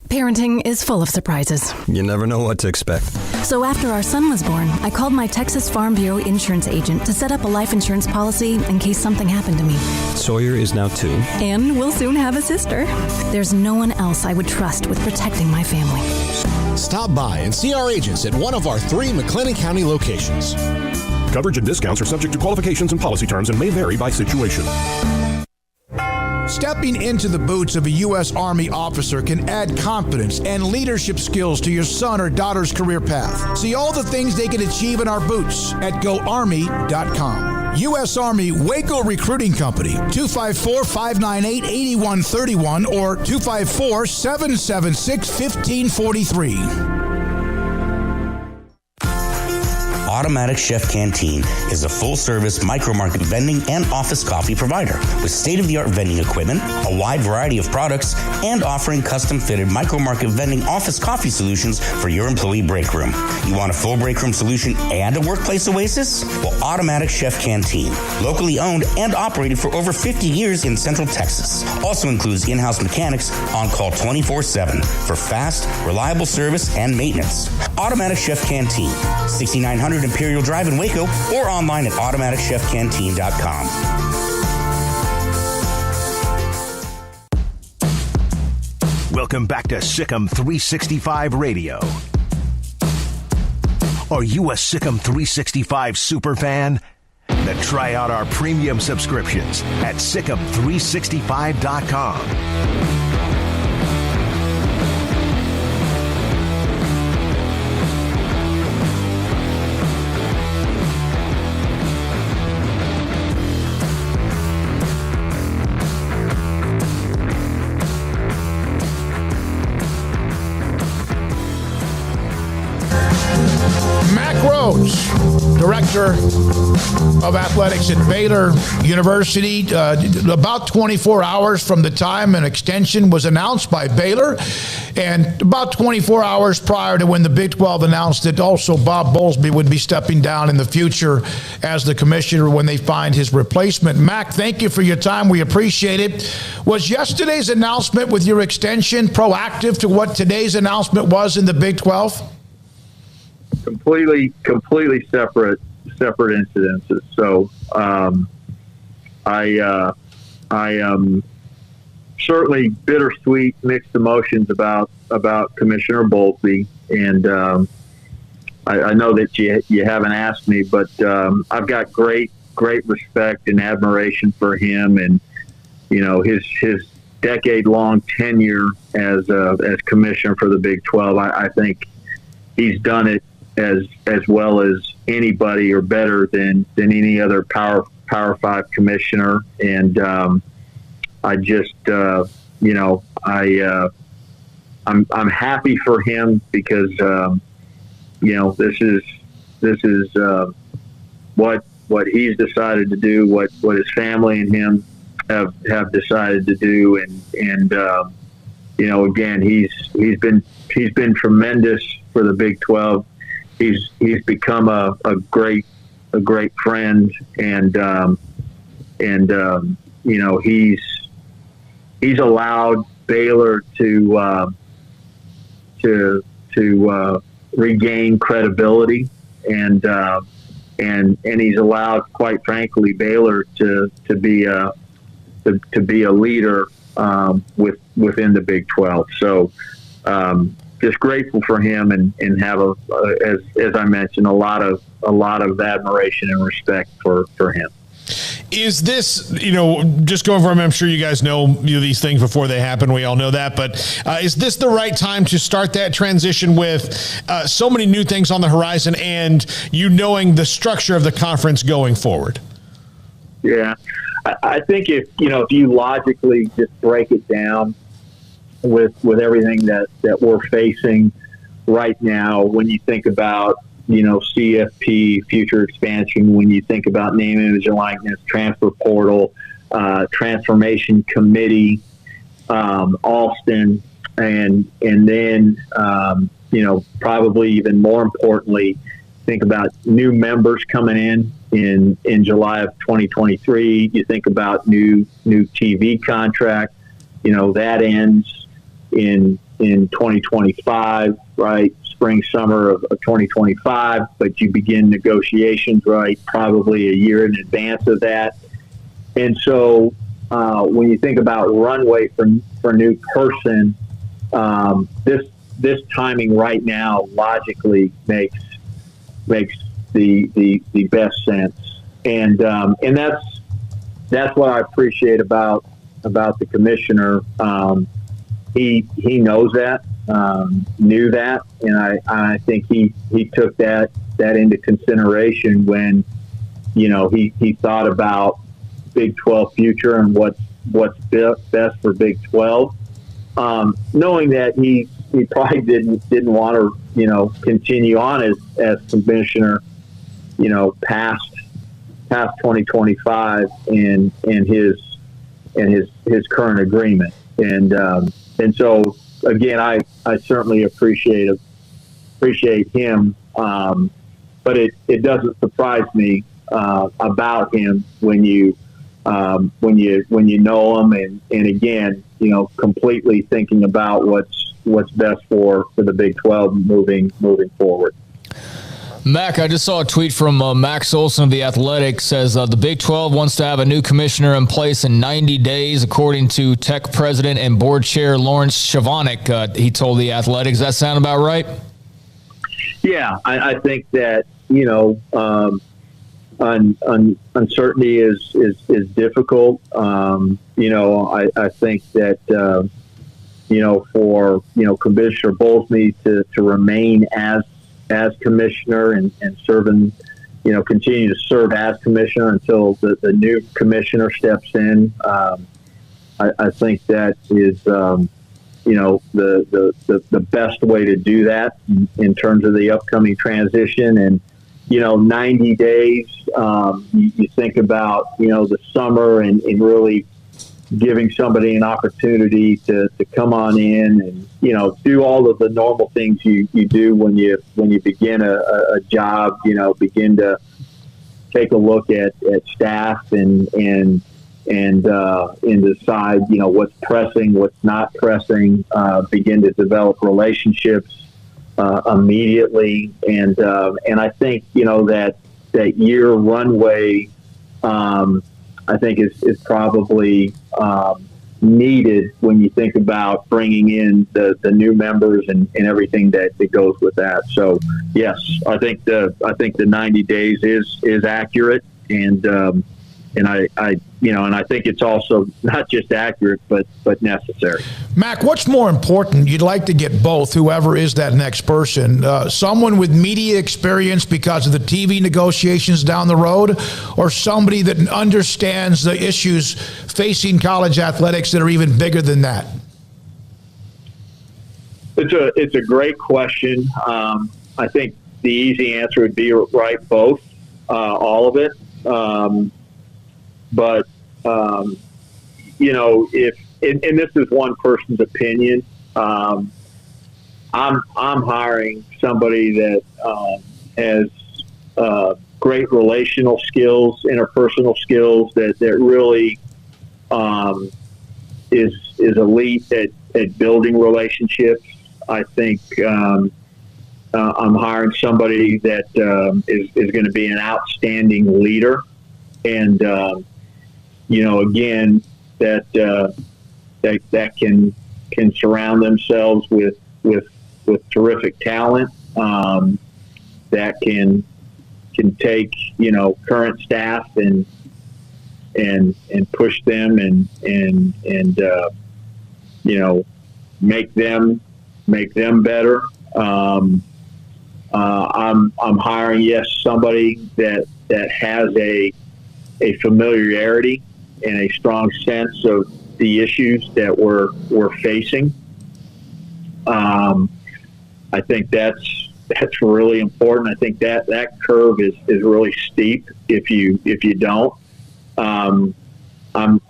Parenting is full of surprises. You never know what to expect. So after our son was born, I called my Texas Farm Bureau insurance agent to set up a life insurance policy in case something happened to me. Sawyer is now 2. And we'll soon have a sister. There's no one else I would trust with protecting my family. Stop by and see our agents at one of our 3 McLennan County locations. Coverage and discounts are subject to qualifications and policy terms and may vary by situation. Stepping into the boots of a U.S. Army officer can add confidence and leadership skills to your son or daughter's career path. See all the things they can achieve in our boots at GoArmy.com. U.S. Army Waco Recruiting Company, 254-598-8131 or 254-776-1543. Automatic Chef Canteen is a full-service micro-market vending and office coffee provider with state-of-the-art vending equipment, a wide variety of products, and offering custom-fitted micro-market vending office coffee solutions for your employee break room. You want a full break room solution and a workplace oasis? Well, Automatic Chef Canteen, locally owned and operated for over 50 years in Central Texas, also includes in-house mechanics on call 24/7 for fast, reliable service and maintenance. Automatic Chef Canteen, 6900 Imperial Drive in Waco, or online at automaticchefcanteen.com. Welcome back to Sikkim 365 Radio. Are you a Sikkim 365 superfan? Then try out our premium subscriptions at Sikkim365.com. Director of Athletics at Baylor University. About 24 hours from the time an extension was announced by Baylor, and about 24 hours prior to when the Big 12 announced that also Bob Bowlesby would be stepping down in the future as the commissioner when they find his replacement. Mac, thank you for your time. We appreciate it. Was yesterday's announcement with your extension proactive to what today's announcement was in the Big 12? Completely separate incidences. So I am certainly bittersweet, mixed emotions about Commissioner Bowlesby, and I know that you haven't asked me, but I've got great respect and admiration for him, and his decade-long tenure as commissioner for the Big 12. I think he's done it as well as anybody, or better than any other Power 5 commissioner. And I just I'm happy for him because this is what he's decided to do, what his family and him have decided to do, and again, he's been tremendous for the Big 12. He's become a great friend, and he's allowed Baylor to regain credibility, and he's allowed, quite frankly, Baylor to be a leader within the Big 12. So just grateful for him, and have as I mentioned, a lot of admiration and respect for him. Is this, just going from, I'm sure you guys know these things before they happen. We all know that. But is this the right time to start that transition with so many new things on the horizon and knowing the structure of the conference going forward? Yeah, I think if you logically just break it down with everything that we're facing right now, when you think about CFP, future expansion, when you think about name, image, and likeness, transfer portal, transformation committee, Alston, and then probably even more importantly, think about new members coming in July of 2023. You think about new TV contract. That ends in 2025, right? Spring, summer of 2025, but you begin negotiations, right? Probably a year in advance of that. And so when you think about runway for new person, this timing right now logically makes the best sense. And that's what I appreciate about the commissioner. He knows that, knew that, and I think he took that into consideration when he thought about Big 12 future and what's best for Big 12, knowing that he probably didn't want to continue on as commissioner past 2025 in his current agreement. And so again, I certainly appreciate him, but it doesn't surprise me about him when you know him, and again, completely thinking about what's best for the Big 12 moving forward. Mac, I just saw a tweet from Max Olson of The Athletic. Says the Big 12 wants to have a new commissioner in place in 90 days, according to Tech President and Board Chair Lawrence Chavanik. He told The Athletic. Does that sound about right? Yeah, I think that, uncertainty is difficult. I think that, for, Commissioner Bowlesby to remain as commissioner and serving, continue to serve as commissioner until the new commissioner steps in. I think that is, the best way to do that in terms of the upcoming transition. And, 90 days, you think about, the summer and really giving somebody an opportunity to come on in and, do all of the normal things you do when you begin a job, begin to take a look at staff and decide, what's pressing, what's not pressing, begin to develop relationships immediately. And I think, that year runway, I think is probably needed when you think about bringing in the new members and everything that goes with that. So yes, I think the 90 days is accurate, and I think it's also not just accurate, but necessary. Mac, what's more important? You'd like to get both, whoever is that next person, someone with media experience because of the TV negotiations down the road, or somebody that understands the issues facing college athletics that are even bigger than that? It's a great question. I think the easy answer would be both, all of it. But if and this is one person's opinion, I'm hiring somebody that has great relational skills, interpersonal skills that really is elite at building relationships. I think I'm hiring somebody that is going to be an outstanding leader, and again, that can surround themselves with terrific talent, that can take current staff and push them and make them better. I'm hiring somebody that has a familiarity and a strong sense of the issues that we're facing. I think that's really important. I think that curve is really steep if you don't. I'm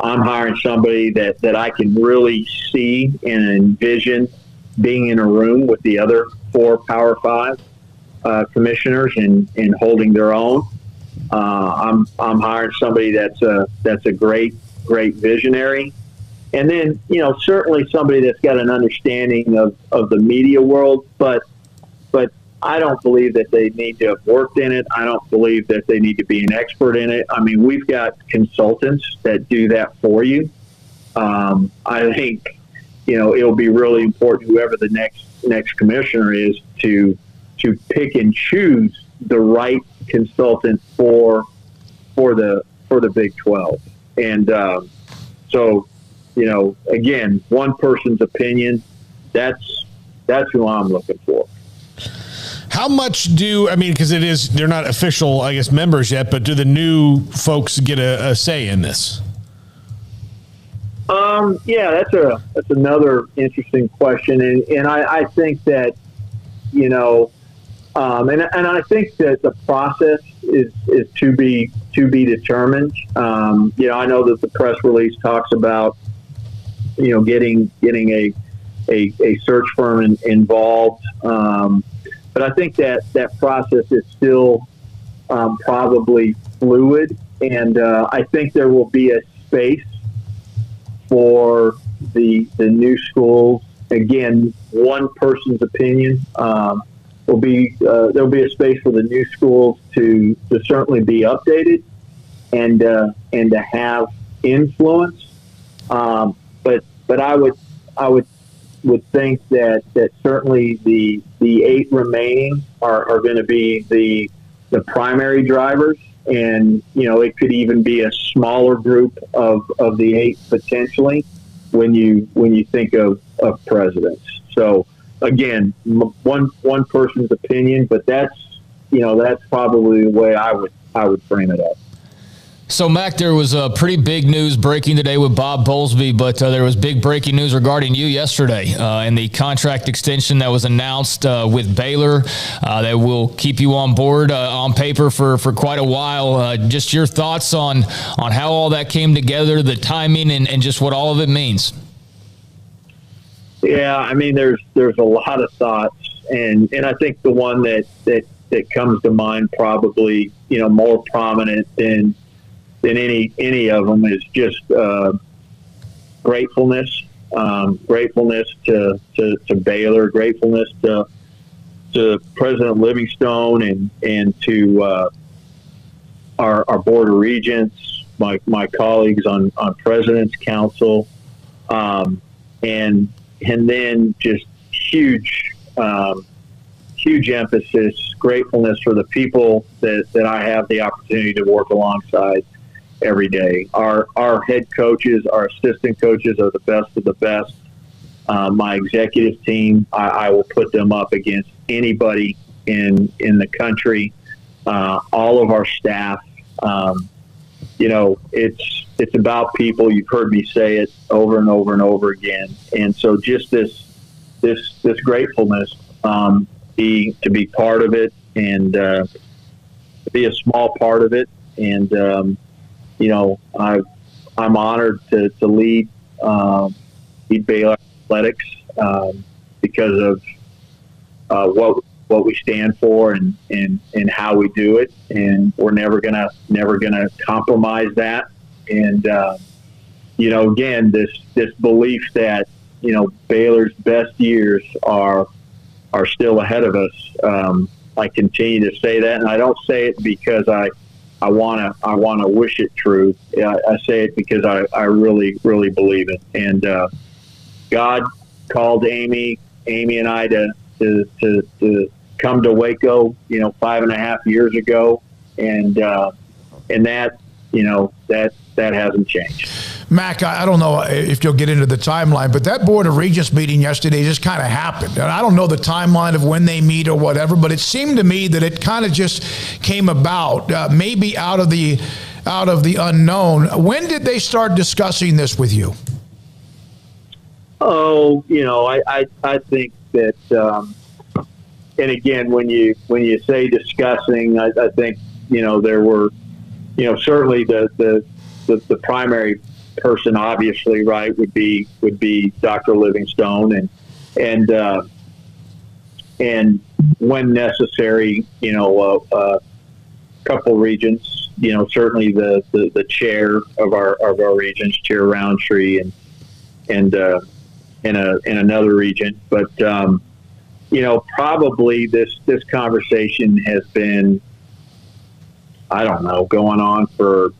I'm hiring somebody that I can really see and envision being in a room with the other 4 Power 5 commissioners and holding their own. I'm hiring somebody that's a great visionary, and then certainly somebody that's got an understanding of the media world, but I don't believe that they need to have worked in it. I don't believe that they need to be an expert in it. I mean, we've got consultants that do that for you. I think, it'll be really important, whoever the next commissioner is, to pick and choose the right consultant for the Big 12. And so, again, one person's opinion, that's who I'm looking for. How much because they're not official, I guess, members yet, but do the new folks get a say in this? Yeah, that's another interesting question. And I think that, and I think that the process is to be determined. I know that the press release talks about, getting a search firm involved. But I think that process is still probably fluid, and I think there will be a space for the new schools. Again, one person's opinion there'll be a space for the new schools to certainly be updated and to have influence. But I would think that certainly the 8 remaining are going to be the primary drivers, and it could even be a smaller group of the 8 potentially when you think of presidents. So again, one person's opinion, but that's probably the way I would frame it up. So, Mac, there was pretty big news breaking today with Bob Bowlesby, but there was big breaking news regarding you yesterday and the contract extension that was announced with Baylor that will keep you on board on paper for quite a while. Just your thoughts on how all that came together, the timing, and just what all of it means. Yeah, I mean, there's a lot of thoughts, and I think the one that comes to mind probably, more prominent than any of them is just gratefulness to Baylor, gratefulness to President Livingstone and to our Board of Regents, my colleagues on President's Council, and then just huge emphasis, gratefulness for the people that I have the opportunity to work alongside every day. Our head coaches, our assistant coaches are the best of the best. My executive team, I will put them up against anybody in the country. All of our staff, it's about people. You've heard me say it over and over and over again. And so just this gratefulness, to be part of it and to be a small part of it. And, I'm honored to lead Baylor Athletics because of what we stand for and how we do it, and we're never gonna compromise that. And again, this belief that Baylor's best years are still ahead of us. I continue to say that, and I don't say it because I want to wish it true. I say it because I really, really believe it. And God called Amy and I to come to Waco, 5.5 years ago, and that hasn't changed. Mac, I don't know if you'll get into the timeline, but that Board of Regents meeting yesterday just kind of happened. And I don't know the timeline of when they meet or whatever, but it seemed to me that it kind of just came about, maybe out of the unknown. When did they start discussing this with you? Oh, I think that, and again, when you say discussing, I think, there were, certainly the primary person, obviously, right, would be Dr. Livingstone, and when necessary, a couple regions, certainly the chair of our regions, Chair Roundtree, and in another region. But probably this conversation has been, I don't know, going on for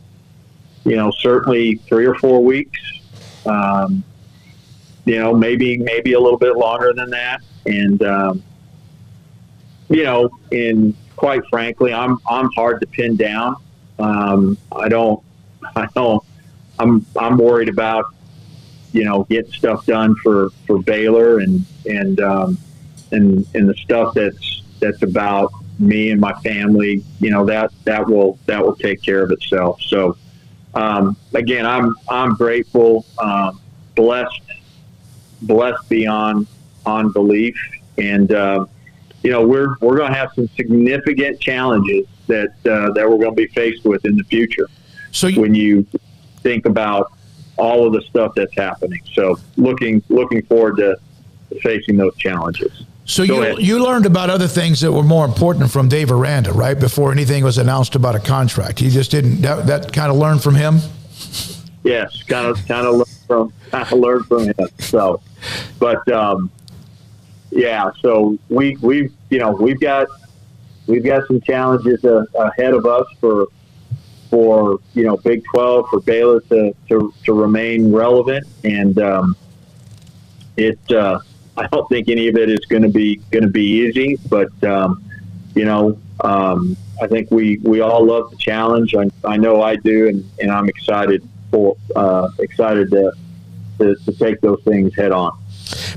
certainly 3 or 4 weeks. Maybe a little bit longer than that. And and quite frankly, I'm hard to pin down. I'm worried about getting stuff done for Baylor and the stuff that's about me and my family. That will take care of itself. So again, I'm grateful, blessed beyond belief, and we're going to have some significant challenges that we're going to be faced with in the future. So when you think about all of the stuff that's happening, so looking forward to facing those challenges. So you learned about other things that were more important from Dave Aranda, right? Before anything was announced about a contract. You just didn't that kind of learned from him? Yes, kind of learned from him. So, but yeah, so we've got some challenges ahead of us for Big 12, for Baylor to remain relevant, and I don't think any of it is going to be easy, but I think we all love the challenge. I know I do, and I'm excited to take those things head on.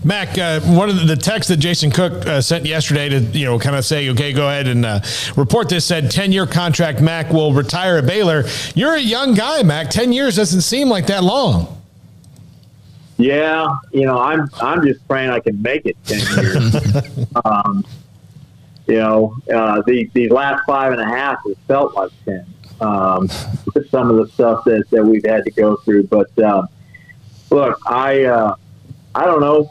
Mac, one of the texts that Jason Cook sent yesterday to kind of say, okay, go ahead and report this, said 10-year contract. Mac will retire at Baylor. You're a young guy, Mac. 10 years doesn't seem like that long. Yeah, I'm just praying I can make it 10 years. These last 5.5 has felt like 10. With some of the stuff that we've had to go through, but look, I don't know.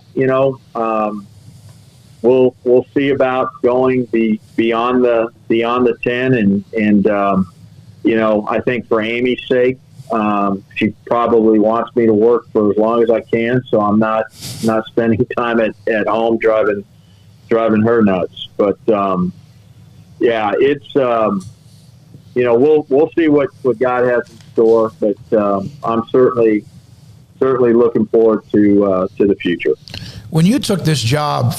We'll see about going beyond the 10, and I think for Amy's sake, she probably wants me to work for as long as I can, so I'm not spending time at home driving her nuts. But yeah, it's we'll see what God has in store. But I'm certainly looking forward to the future. When you took this job,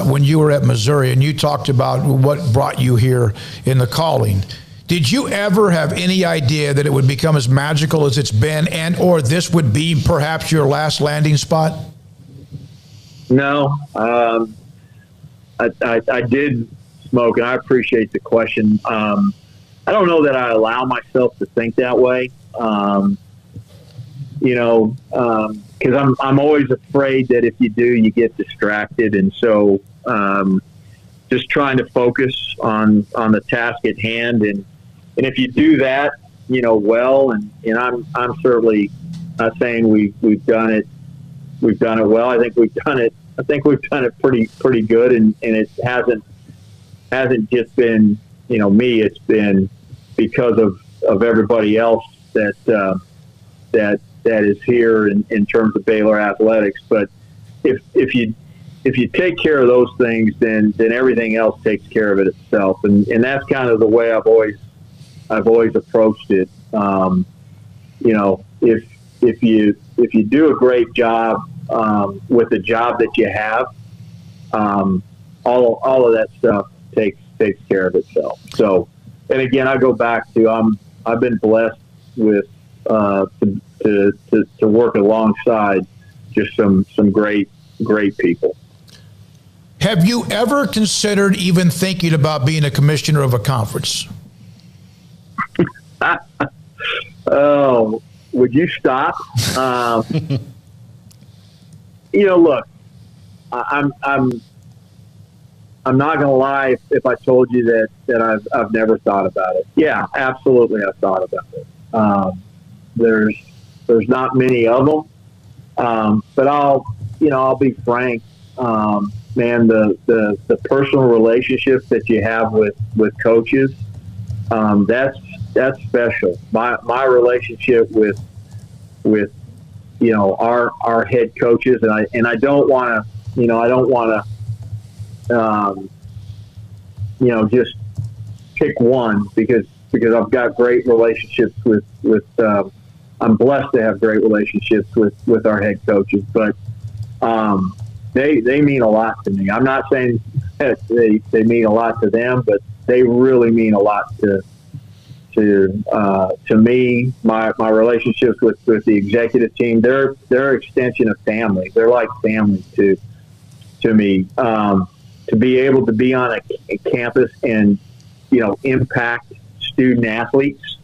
when you were at Missouri, and you talked about what brought you here in the calling, did you ever have any idea that it would become as magical as it's been, and or this would be perhaps your last landing spot? No, I did, Smoke, and I appreciate the question. I don't know that I allow myself to think that way. Because I'm always afraid that if you do, you get distracted, and so just trying to focus on the task at hand, and if you do that, well, and I'm certainly not saying we've done it well. I think we've done it pretty good, and it hasn't just been me. It's been because of everybody else that is here in terms of Baylor athletics. But if you take care of those things, then everything else takes care of it itself, and that's kind of the way I've always approached it. If you do a great job with the job that you have, all of that stuff takes care of itself. So, and again, I go back to I've been blessed with to work alongside just some great people. Have you ever considered even thinking about being a commissioner of a conference? Oh, would you stop? Look, I'm not going to lie if I told you that I've never thought about it. Yeah, absolutely, I've thought about it. There's There's not many of them. But I'll be frank, man, the personal relationships that you have with coaches, that's special. My relationship with our head coaches, and I don't want to just pick one because I've got great relationships with I'm blessed to have great relationships with our head coaches, but they mean a lot to me. I'm not saying that they mean a lot to them, but they really mean a lot to me. My relationships with the executive team, they're an extension of family. They're like family to me. To be able to be on a campus and impact student athletes.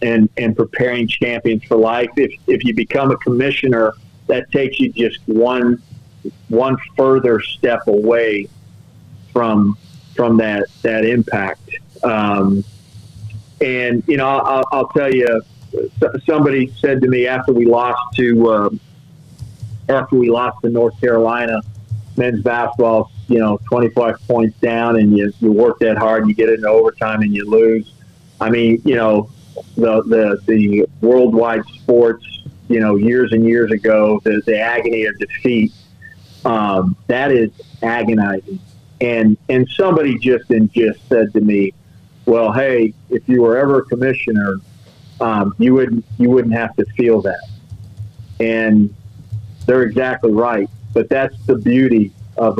And preparing champions for life. If you become a commissioner, that takes you just one further step away from that impact. And I'll tell you, somebody said to me after we lost to North Carolina men's basketball, 25 points down, and you work that hard, and you get into overtime, and you lose. I mean, the worldwide sports, years and years ago, the agony of defeat, that is agonizing. And somebody just said to me, well, hey, if you were ever a commissioner, you wouldn't have to feel that. And they're exactly right. But that's the beauty of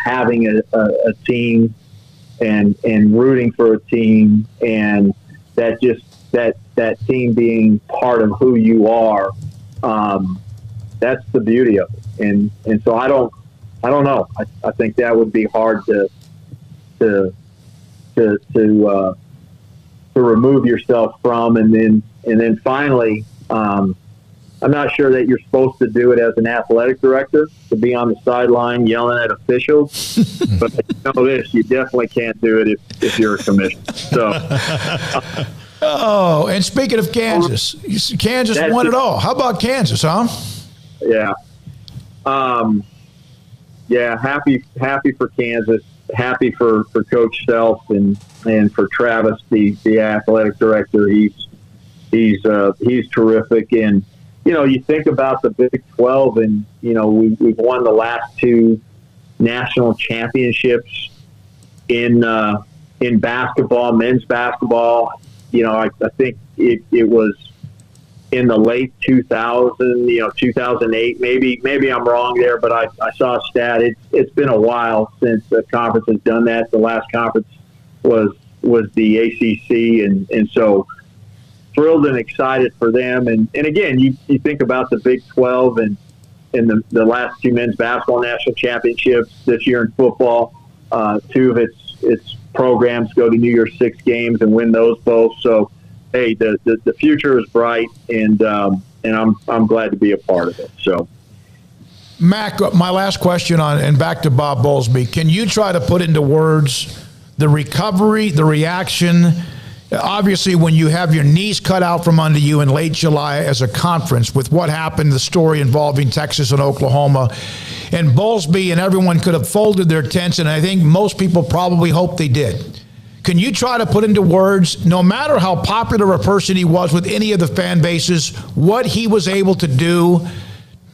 having a team and rooting for a team, and that team being part of who you are. That's the beauty of it. And so I don't know. I think that would be hard to remove yourself from, and then finally, I'm not sure that you're supposed to do it as an athletic director, to be on the sideline yelling at officials. But you definitely can't do it if you're a commissioner. So. Oh, and speaking of Kansas, Kansas won it all. How about Kansas, huh? Yeah. Happy for Kansas. Happy for Coach Self and for Travis, the athletic director. He's terrific. And you think about the Big 12, and we've won the last two national championships in basketball, men's basketball. I think it was in the late 2008, maybe I'm wrong there, but I saw a stat. It's been a while since the conference has done that. The last conference was the ACC, and so thrilled and excited for them. And again, you think about the Big 12 and the last two men's basketball national championships this year in football. Two of its programs go to New Year's Six games and win those both. So, hey, the future is bright, and I'm glad to be a part of it. So, Mac, my last question and back to Bob Bowlesby. Can you try to put into words the recovery, the reaction? Obviously, when you have your knees cut out from under you in late July as a conference, with what happened, the story involving Texas and Oklahoma, and Bowlesby and everyone could have folded their tents, and I think most people probably hope they did. Can you try to put into words, no matter how popular a person he was with any of the fan bases, what he was able to do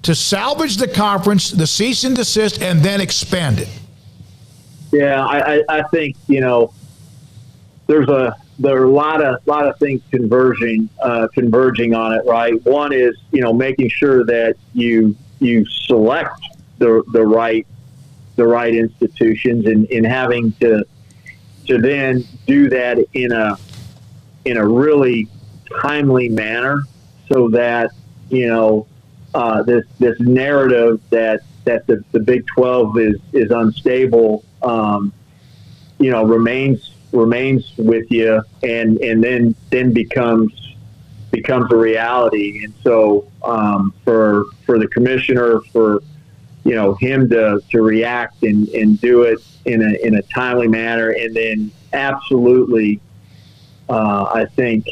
to salvage the conference, the cease and desist, and then expand it? Yeah, I think, there are a lot of things converging on it, right? One is, making sure that you select the right institutions, and having to then do that in a really timely manner, so that this narrative that the Big 12 is unstable, remains with you, and then becomes a reality. And so for the commissioner, for him to react and do it in a timely manner, and then absolutely I think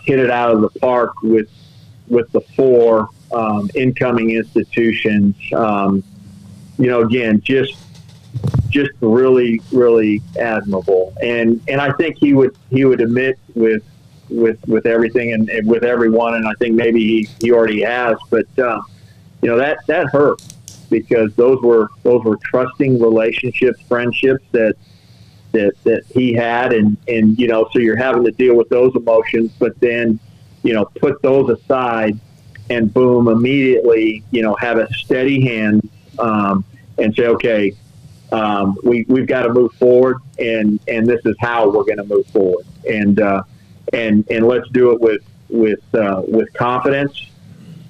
hit it out of the park with the 4 incoming institutions. Again, just really, really admirable. And I think he would admit with everything and with everyone, and I think maybe he already has, but that hurt, because those were trusting relationships, friendships that he had, and so you're having to deal with those emotions, but then put those aside and boom, immediately have a steady hand and say, okay, we've got to move forward, and this is how we're going to move forward, and let's do it with confidence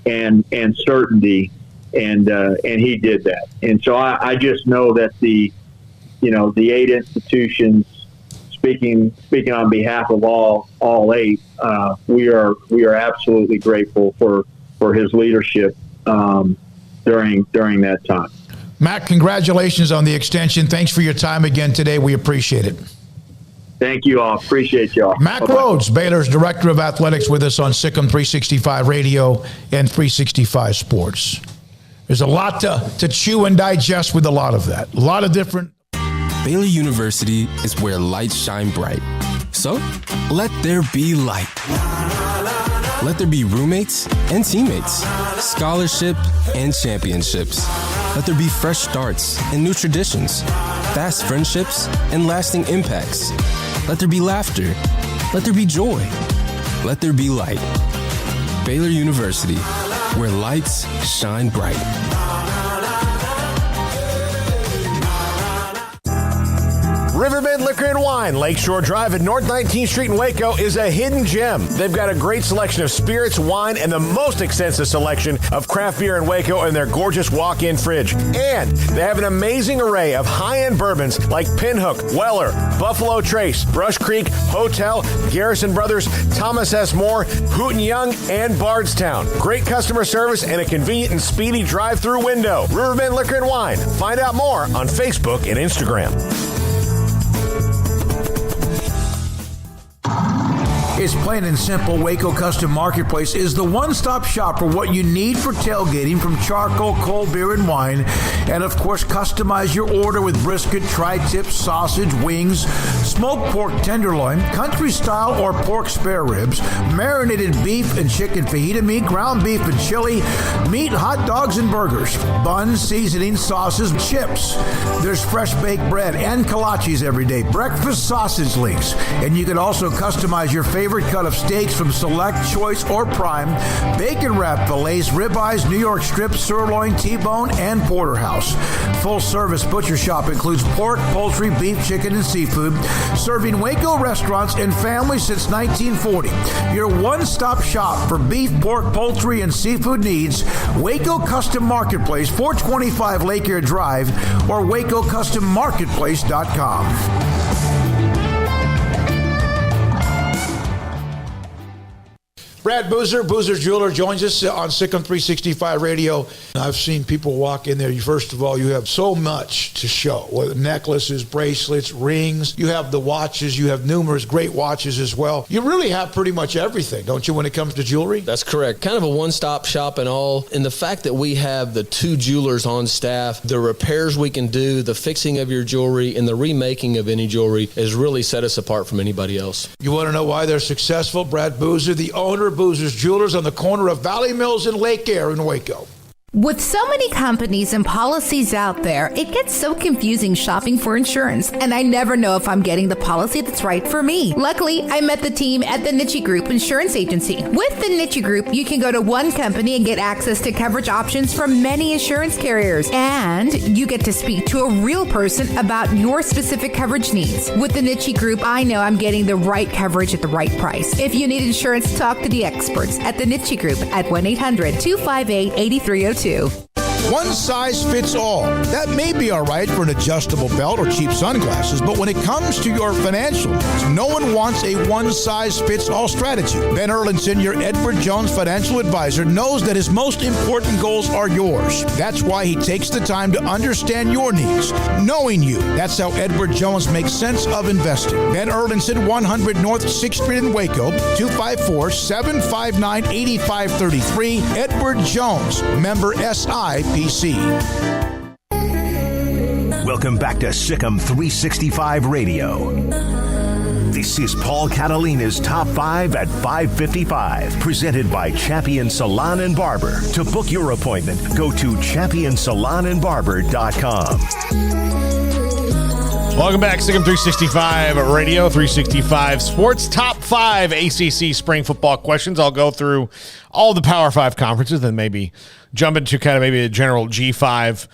and certainty, and he did that. And so I just know that the 8 institutions, speaking on behalf of all 8, we are absolutely grateful for his leadership during that time. Matt, congratulations on the extension. Thanks for your time again today. We appreciate it. Thank you all. Appreciate y'all. Matt Bye-bye. Rhodes, Baylor's Director of Athletics, with us on Sikkim 365 Radio and 365 Sports. There's a lot to chew and digest with a lot of that. A lot of different. Baylor University is where lights shine bright. So, let there be light. Let there be roommates and teammates, scholarship and championships. Let there be fresh starts and new traditions, fast friendships and lasting impacts. Let there be laughter. Let there be joy. Let there be light. Baylor University, where lights shine bright. Riverbend Liquor and Wine, Lakeshore Drive at North 19th Street in Waco, is a hidden gem. They've got a great selection of spirits, wine, and the most extensive selection of craft beer in Waco in their gorgeous walk-in fridge. And they have an amazing array of high-end bourbons like Pinhook, Weller, Buffalo Trace, Brush Creek, Hotel, Garrison Brothers, Thomas S. Moore, Hooten Young, and Bardstown. Great customer service and a convenient and speedy drive-through window. Riverbend Liquor and Wine. Find out more on Facebook and Instagram. It's plain and simple. Waco Custom Marketplace is the one-stop shop for what you need for tailgating, from charcoal, cold beer, and wine. And, of course, customize your order with brisket, tri-tip, sausage, wings, smoked pork tenderloin, country style or pork spare ribs, marinated beef and chicken fajita meat, ground beef and chili, meat, hot dogs, and burgers, buns, seasoning, sauces, chips. There's fresh baked bread and kolaches every day, breakfast sausage links. And you can also customize your favorite cut of steaks from Select, Choice, or Prime, bacon wrap fillets, ribeyes, New York strips, sirloin, T-bone, and porterhouse. Full service butcher shop includes pork, poultry, beef, chicken, and seafood, serving Waco restaurants and families since 1940. Your one-stop shop for beef, pork, poultry, and seafood needs. Waco Custom Marketplace, 425 Lake Air Drive, or WacoCustomMarketplace.com. Brad Boozer, Boozer's Jeweler, joins us on Sikkim 365 Radio. I've seen people walk in there. First of all, you have so much to show, whether necklaces, bracelets, rings. You have the watches. You have numerous great watches as well. You really have pretty much everything, don't you, when it comes to jewelry? That's correct. Kind of a one-stop shop and all. And the fact that we have the 2 jewelers on staff, the repairs we can do, the fixing of your jewelry, and the remaking of any jewelry has really set us apart from anybody else. You want to know why they're successful? Brad Boozer, the owner of Boozer's Jewelers on the corner of Valley Mills and Lake Air in Waco. With so many companies and policies out there, it gets so confusing shopping for insurance, and I never know if I'm getting the policy that's right for me. Luckily, I met the team at the Niche Group Insurance Agency. With the Niche Group, you can go to one company and get access to coverage options from many insurance carriers, and you get to speak to a real person about your specific coverage needs. With the Niche Group, I know I'm getting the right coverage at the right price. If you need insurance, talk to the experts at the Niche Group at 1-800-258-8302. One size fits all. That may be all right for an adjustable belt or cheap sunglasses, but when it comes to your financial needs, no one wants a one-size-fits-all strategy. Ben Erlinson, your Edward Jones financial advisor, knows that his most important goals are yours. That's why he takes the time to understand your needs, knowing you. That's how Edward Jones makes sense of investing. Ben Erlinson, 100 North 6th Street in Waco, 254-759-8533. Edward Jones, member SIPC. Welcome back to Sikkim 365 Radio. This is Paul Catalina's Top 5 at 5:55, presented by Champion Salon and Barber. To book your appointment, go to championsalonandbarber.com. Welcome back, Sikkim 365 Radio, 365 Sports. Top 5 ACC spring football questions. I'll go through all the Power 5 conferences, then maybe jump into kind of maybe a general G5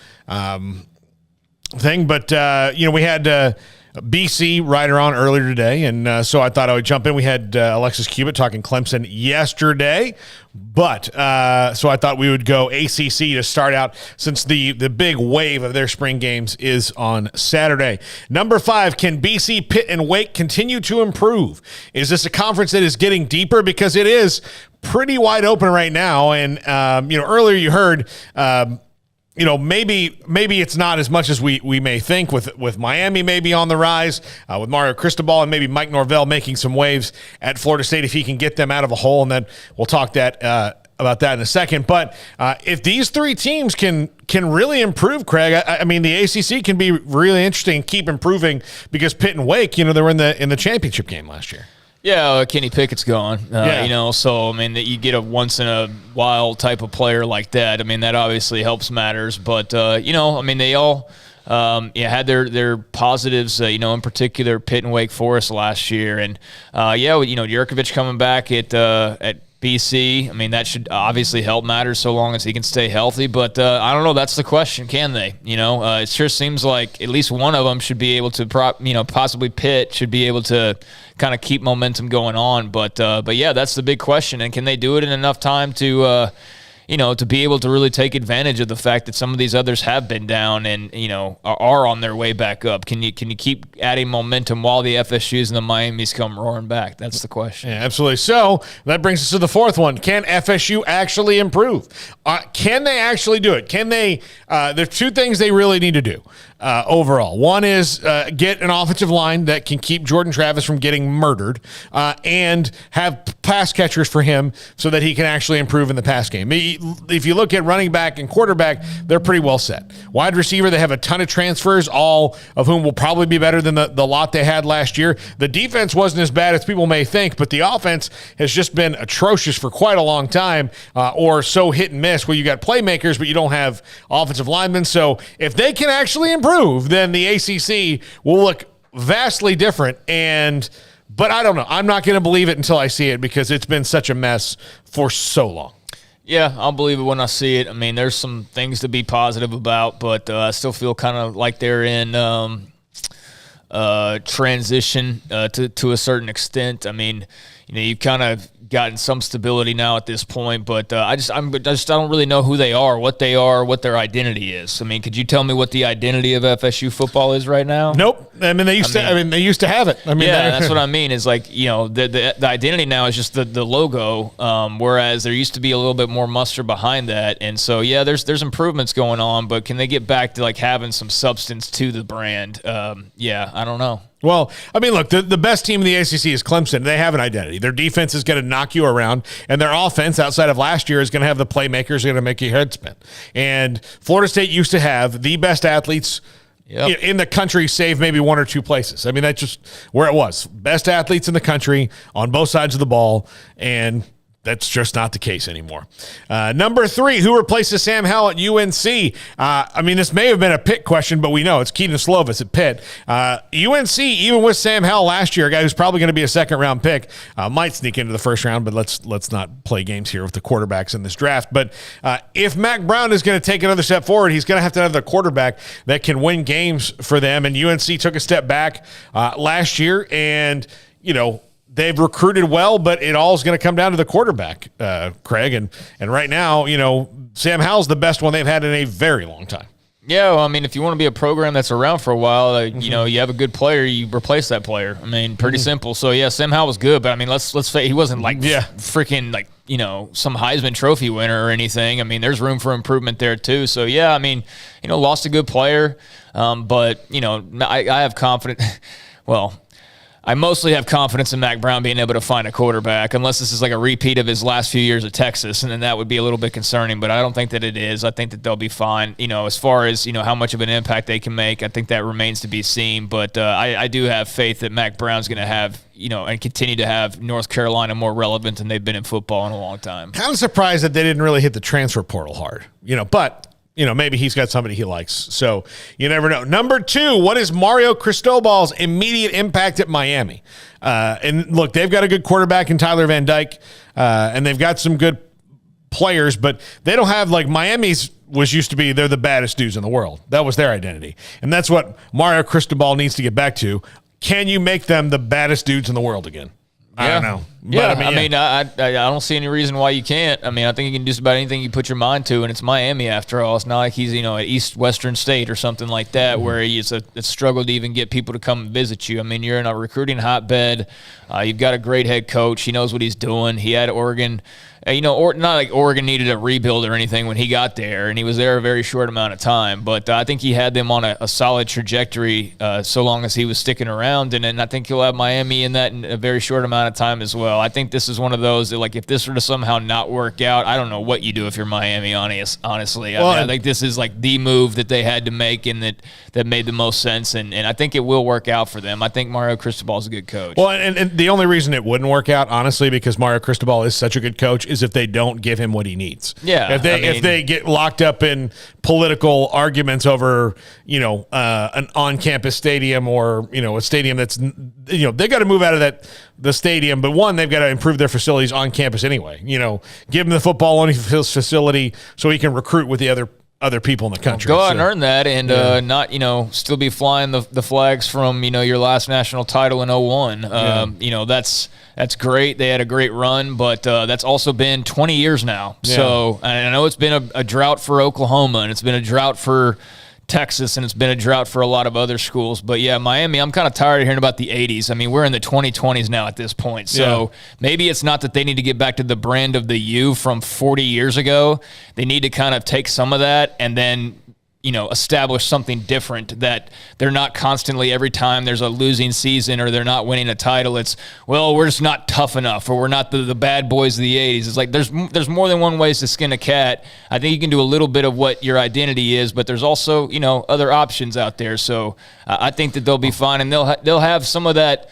thing. But, we had BC right around earlier today, and so I thought I would jump in. We had Alexis Cubitt talking Clemson yesterday, but so I thought we would go ACC to start out since the big wave of their spring games is on Saturday. Number 5, can BC, Pitt, and Wake continue to improve? Is this a conference that is getting deeper? Because it is pretty wide open right now, and earlier you heard maybe it's not as much as we may think with Miami maybe on the rise, with Mario Cristobal and maybe Mike Norvell making some waves at Florida State if he can get them out of a hole, and then we'll talk about that in a second. But if these three teams can really improve, Craig, I mean, the ACC can be really interesting and keep improving because Pitt and Wake, they were in the championship game last year. Yeah, Kenny Pickett's gone. So I mean, that you get a once in a while type of player like that. I mean, that obviously helps matters. But they all had their positives. In particular, Pitt and Wake Forest last year, and Jurkovic coming back at BC. I mean, that should obviously help matters so long as he can stay healthy. But I don't know. That's the question. Can they? It sure seems like at least one of them should be able to possibly Pitt should be able to kind of keep momentum going on. But yeah, that's the big question. And can they do it in enough time to be able to really take advantage of the fact that some of these others have been down and, are on their way back up? Can you keep adding momentum while the FSUs and the Miamis come roaring back? That's the question. Yeah, absolutely. So that brings us to the fourth one. Can FSU actually improve? Can they actually do it? Can they? There's two things they really need to do. Overall. One is get an offensive line that can keep Jordan Travis from getting murdered and have pass catchers for him so that he can actually improve in the pass game. If you look at running back and quarterback, they're pretty well set. Wide receiver, they have a ton of transfers, all of whom will probably be better than the lot they had last year. The defense wasn't as bad as people may think, but the offense has just been atrocious for quite a long time, or so hit and miss, where you got playmakers, but you don't have offensive linemen. So if they can actually improve, then the ACC will look vastly different. But I don't know. I'm not going to believe it until I see it because it's been such a mess for so long. Yeah, I'll believe it when I see it. I mean, there's some things to be positive about, but I still feel kind of like they're in transition to a certain extent. I mean, you've kind of gotten some stability now at this point, but I don't really know who they are, what their identity is. I mean, could you tell me what the identity of FSU football is right now? Nope. I mean, they used to have it. I mean, yeah, that's what I mean. Is like the identity now is just the logo, whereas there used to be a little bit more muster behind that. And so yeah, there's improvements going on, but can they get back to like having some substance to the brand? Yeah, I don't know. Well, I mean, look, the best team in the ACC is Clemson. They have an identity. Their defense is going to knock you around, and their offense, outside of last year, is going to have the playmakers going to make your head spin. And Florida State used to have the best athletes in the country, save maybe one or two places. I mean, that's just where it was. Best athletes in the country on both sides of the ball, and that's just not the case anymore. Number 3, who replaces Sam Howell at UNC? I mean, this may have been a Pitt question, but we know it's Keaton Slovis at Pitt. UNC, even with Sam Howell last year, a guy who's probably going to be a second-round pick, might sneak into the first round, but let's not play games here with the quarterbacks in this draft. But if Mac Brown is going to take another step forward, he's going to have another quarterback that can win games for them. And UNC took a step back last year, and, they've recruited well, but it all is going to come down to the quarterback, Craig. And right now, Sam Howell's the best one they've had in a very long time. Yeah, well, I mean, if you want to be a program that's around for a while, you have a good player, you replace that player. I mean, pretty simple. So, yeah, Sam Howell was good, but, I mean, let's face he wasn't freaking some Heisman Trophy winner or anything. I mean, there's room for improvement there too. So, yeah, I mean, lost a good player, but, I have confidence. Well, I mostly have confidence in Mack Brown being able to find a quarterback, unless this is like a repeat of his last few years at Texas, and then that would be a little bit concerning, but I don't think that it is. I think that they'll be fine. As far as, how much of an impact they can make, I think that remains to be seen, but I do have faith that Mack Brown's going to have, and continue to have North Carolina more relevant than they've been in football in a long time. Kind of surprised that they didn't really hit the transfer portal hard, but maybe he's got somebody he likes. So you never know. Number 2, what is Mario Cristobal's immediate impact at Miami? And look, they've got a good quarterback in Tyler Van Dyke, and they've got some good players, but they don't have Miami's used to be they're the baddest dudes in the world. That was their identity. And that's what Mario Cristobal needs to get back to. Can you make them the baddest dudes in the world again? I don't know. But, I don't see any reason why you can't. I mean, I think you can do just about anything you put your mind to, and it's Miami after all. It's not like he's, at East Western State or something like that, where it's a struggle to even get people to come and visit you. I mean, you're in a recruiting hotbed. You've got a great head coach. He knows what he's doing. He had Oregon. Not like Oregon needed a rebuild or anything when he got there, and he was there a very short amount of time. But I think he had them on a solid trajectory so long as he was sticking around, and I think he'll have Miami in that in a very short amount of time as well. I think this is one of those that, if this were to somehow not work out, I don't know what you do if you're Miami, honestly. I think this is the move that they had to make and that made the most sense, and I think it will work out for them. I think Mario Cristobal is a good coach. Well, and the only reason it wouldn't work out, honestly, because Mario Cristobal is such a good coach, is if they don't give him what he needs. Yeah. If they get locked up in political arguments over, an on-campus stadium or, a stadium that's, they got to move out of the stadium. But one, they've got to improve their facilities on campus anyway. Give him the football on his facility so he can recruit with the other people in the country. Go out and earn that and not, still be flying the flags from, your last national title in 2001. That's great. They had a great run, but that's also been 20 years now. Yeah. So I know it's been a drought for Oklahoma, and it's been a drought for Texas, and it's been a drought for a lot of other schools. But, yeah, Miami, I'm kind of tired of hearing about the 80s. I mean, we're in the 2020s now at this point. So maybe it's not that they need to get back to the brand of the U from 40 years ago. They need to kind of take some of that and then establish something different, that they're not constantly, every time there's a losing season or they're not winning a title, it's, well, we're just not tough enough, or we're not the bad boys of the 80s. It's there's more than one ways to skin a cat. I think you can do a little bit of what your identity is, but there's also, other options out there. So I think that they'll be fine, and they'll have some of that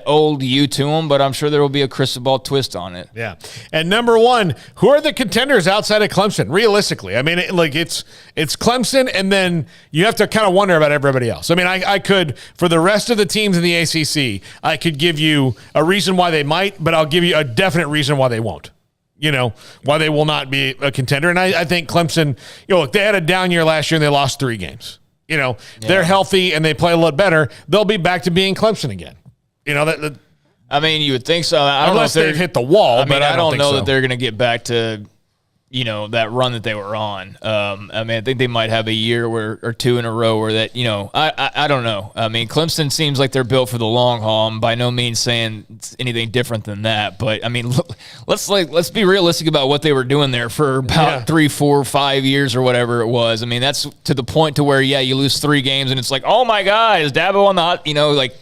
old U to them, but I'm sure there will be a Cristobal twist on it. Yeah. And number 1, who are the contenders outside of Clemson, realistically? I mean, it's Clemson, and then you have to kind of wonder about everybody else. I mean, I could, for the rest of the teams in the ACC, I could give you a reason why they might, but I'll give you a definite reason why they won't. Why they will not be a contender. And I think Clemson, look, they had a down year last year and they lost 3 games. They're healthy and they play a lot better. They'll be back to being Clemson again. I mean, you would think so. I don't Unless know if they've hit the wall. I don't know so. that they're going to get back to, that run that they were on. I think they might have a year or 2 in a row where that, I don't know. I mean, Clemson seems like they're built for the long haul. I'm by no means saying it's anything different than that. But, I mean, let's be realistic about what they were doing there for about 3, 4, 5 years or whatever it was. I mean, that's to the point to where, you lose 3 games and it's like, oh, my God, is Dabo on the hot,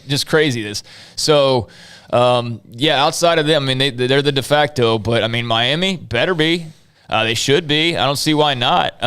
just craziness. So, outside of them, I mean, they're the de facto. But, I mean, Miami better be. They should be. I don't see why not.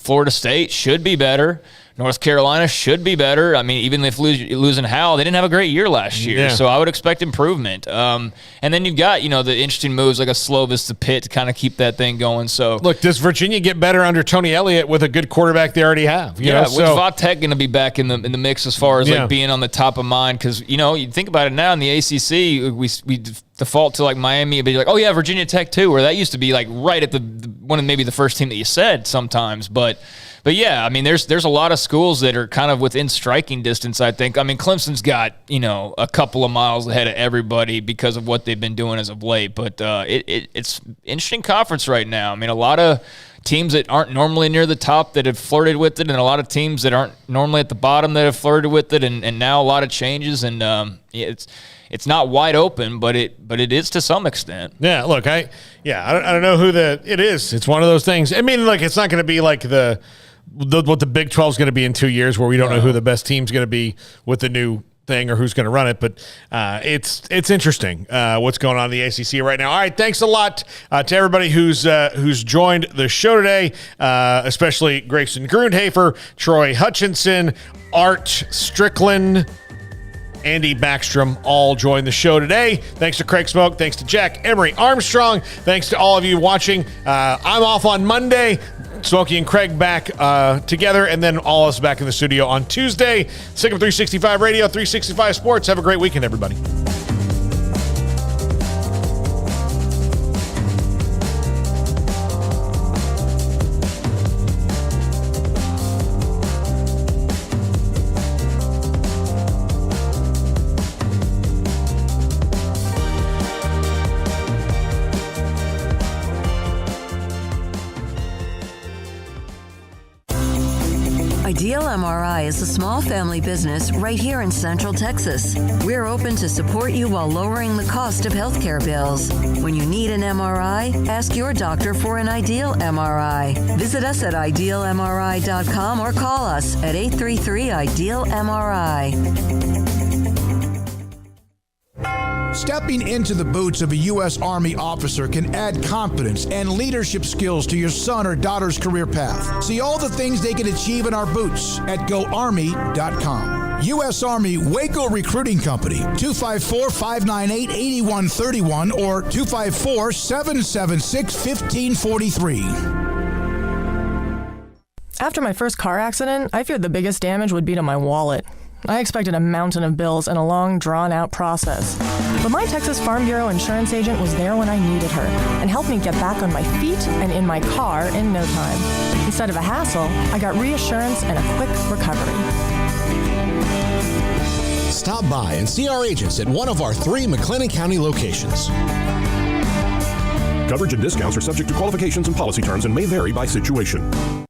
Florida State should be better. North Carolina should be better. I mean, even if losing Howell, they didn't have a great year last year, so I would expect improvement. And then you've got, the interesting moves like a Slovis to Pitt to kind of keep that thing going. So look, does Virginia get better under Tony Elliott with a good quarterbaberry they already have? With Vatek going to be back in the mix as far as being on the top of mind, because you think about it now in the ACC, we default to Miami, but you're like, oh yeah, Virginia Tech too, where that used to be right at the one of maybe the first team that you said sometimes, but But yeah, I mean, there's a lot of schools that are kind of within striking distance, I think. I mean, Clemson's got, a couple of miles ahead of everybody because of what they've been doing as of late. But it's an interesting conference right now. I mean, a lot of teams that aren't normally near the top that have flirted with it, and a lot of teams that aren't normally at the bottom that have flirted with it, and now a lot of changes, and it's not wide open, but it is to some extent. Yeah, look, I don't know who it is. It's one of those things. I mean, like, it's not going to be like what the Big 12 is going to be in 2 years, where we don't know who the best team's going to be with the new thing or who's going to run it, but it's interesting what's going on in the ACC right now. All right, thanks a lot to everybody who's joined the show today, especially Grayson Grundhafer, Troy Hutchinson, Art Strickland, Andy Backstrom all joined the show today. Thanks to Craig Smoak. Thanks to Jack Emery Armstrong. Thanks to all of you watching. I'm off on Monday. Smokey and Craig back together, and then all of us back in the studio on Tuesday. Sick of 365 Radio, 365 Sports. Have a great weekend, everybody. Ideal MRI is a small family business right here in Central Texas. We're open to support you while lowering the cost of healthcare bills. When you need an MRI, ask your doctor for an Ideal MRI. Visit us at idealmri.com or call us at 833-IDEAL-MRI. Stepping into the boots of a U.S. Army officer can add confidence and leadership skills to your son or daughter's career path. See all the things they can achieve in our boots at GoArmy.com. U.S. Army Waco Recruiting Company, 254-598-8131 or 254-776-1543. After my first car accident, I feared the biggest damage would be to my wallet. I expected a mountain of bills and a long, drawn-out process. But my Texas Farm Bureau insurance agent was there when I needed her and helped me get back on my feet and in my car in no time. Instead of a hassle, I got reassurance and a quick recovery. Stop by and see our agents at one of our 3 McLennan County locations. Coverage and discounts are subject to qualifications and policy terms and may vary by situation.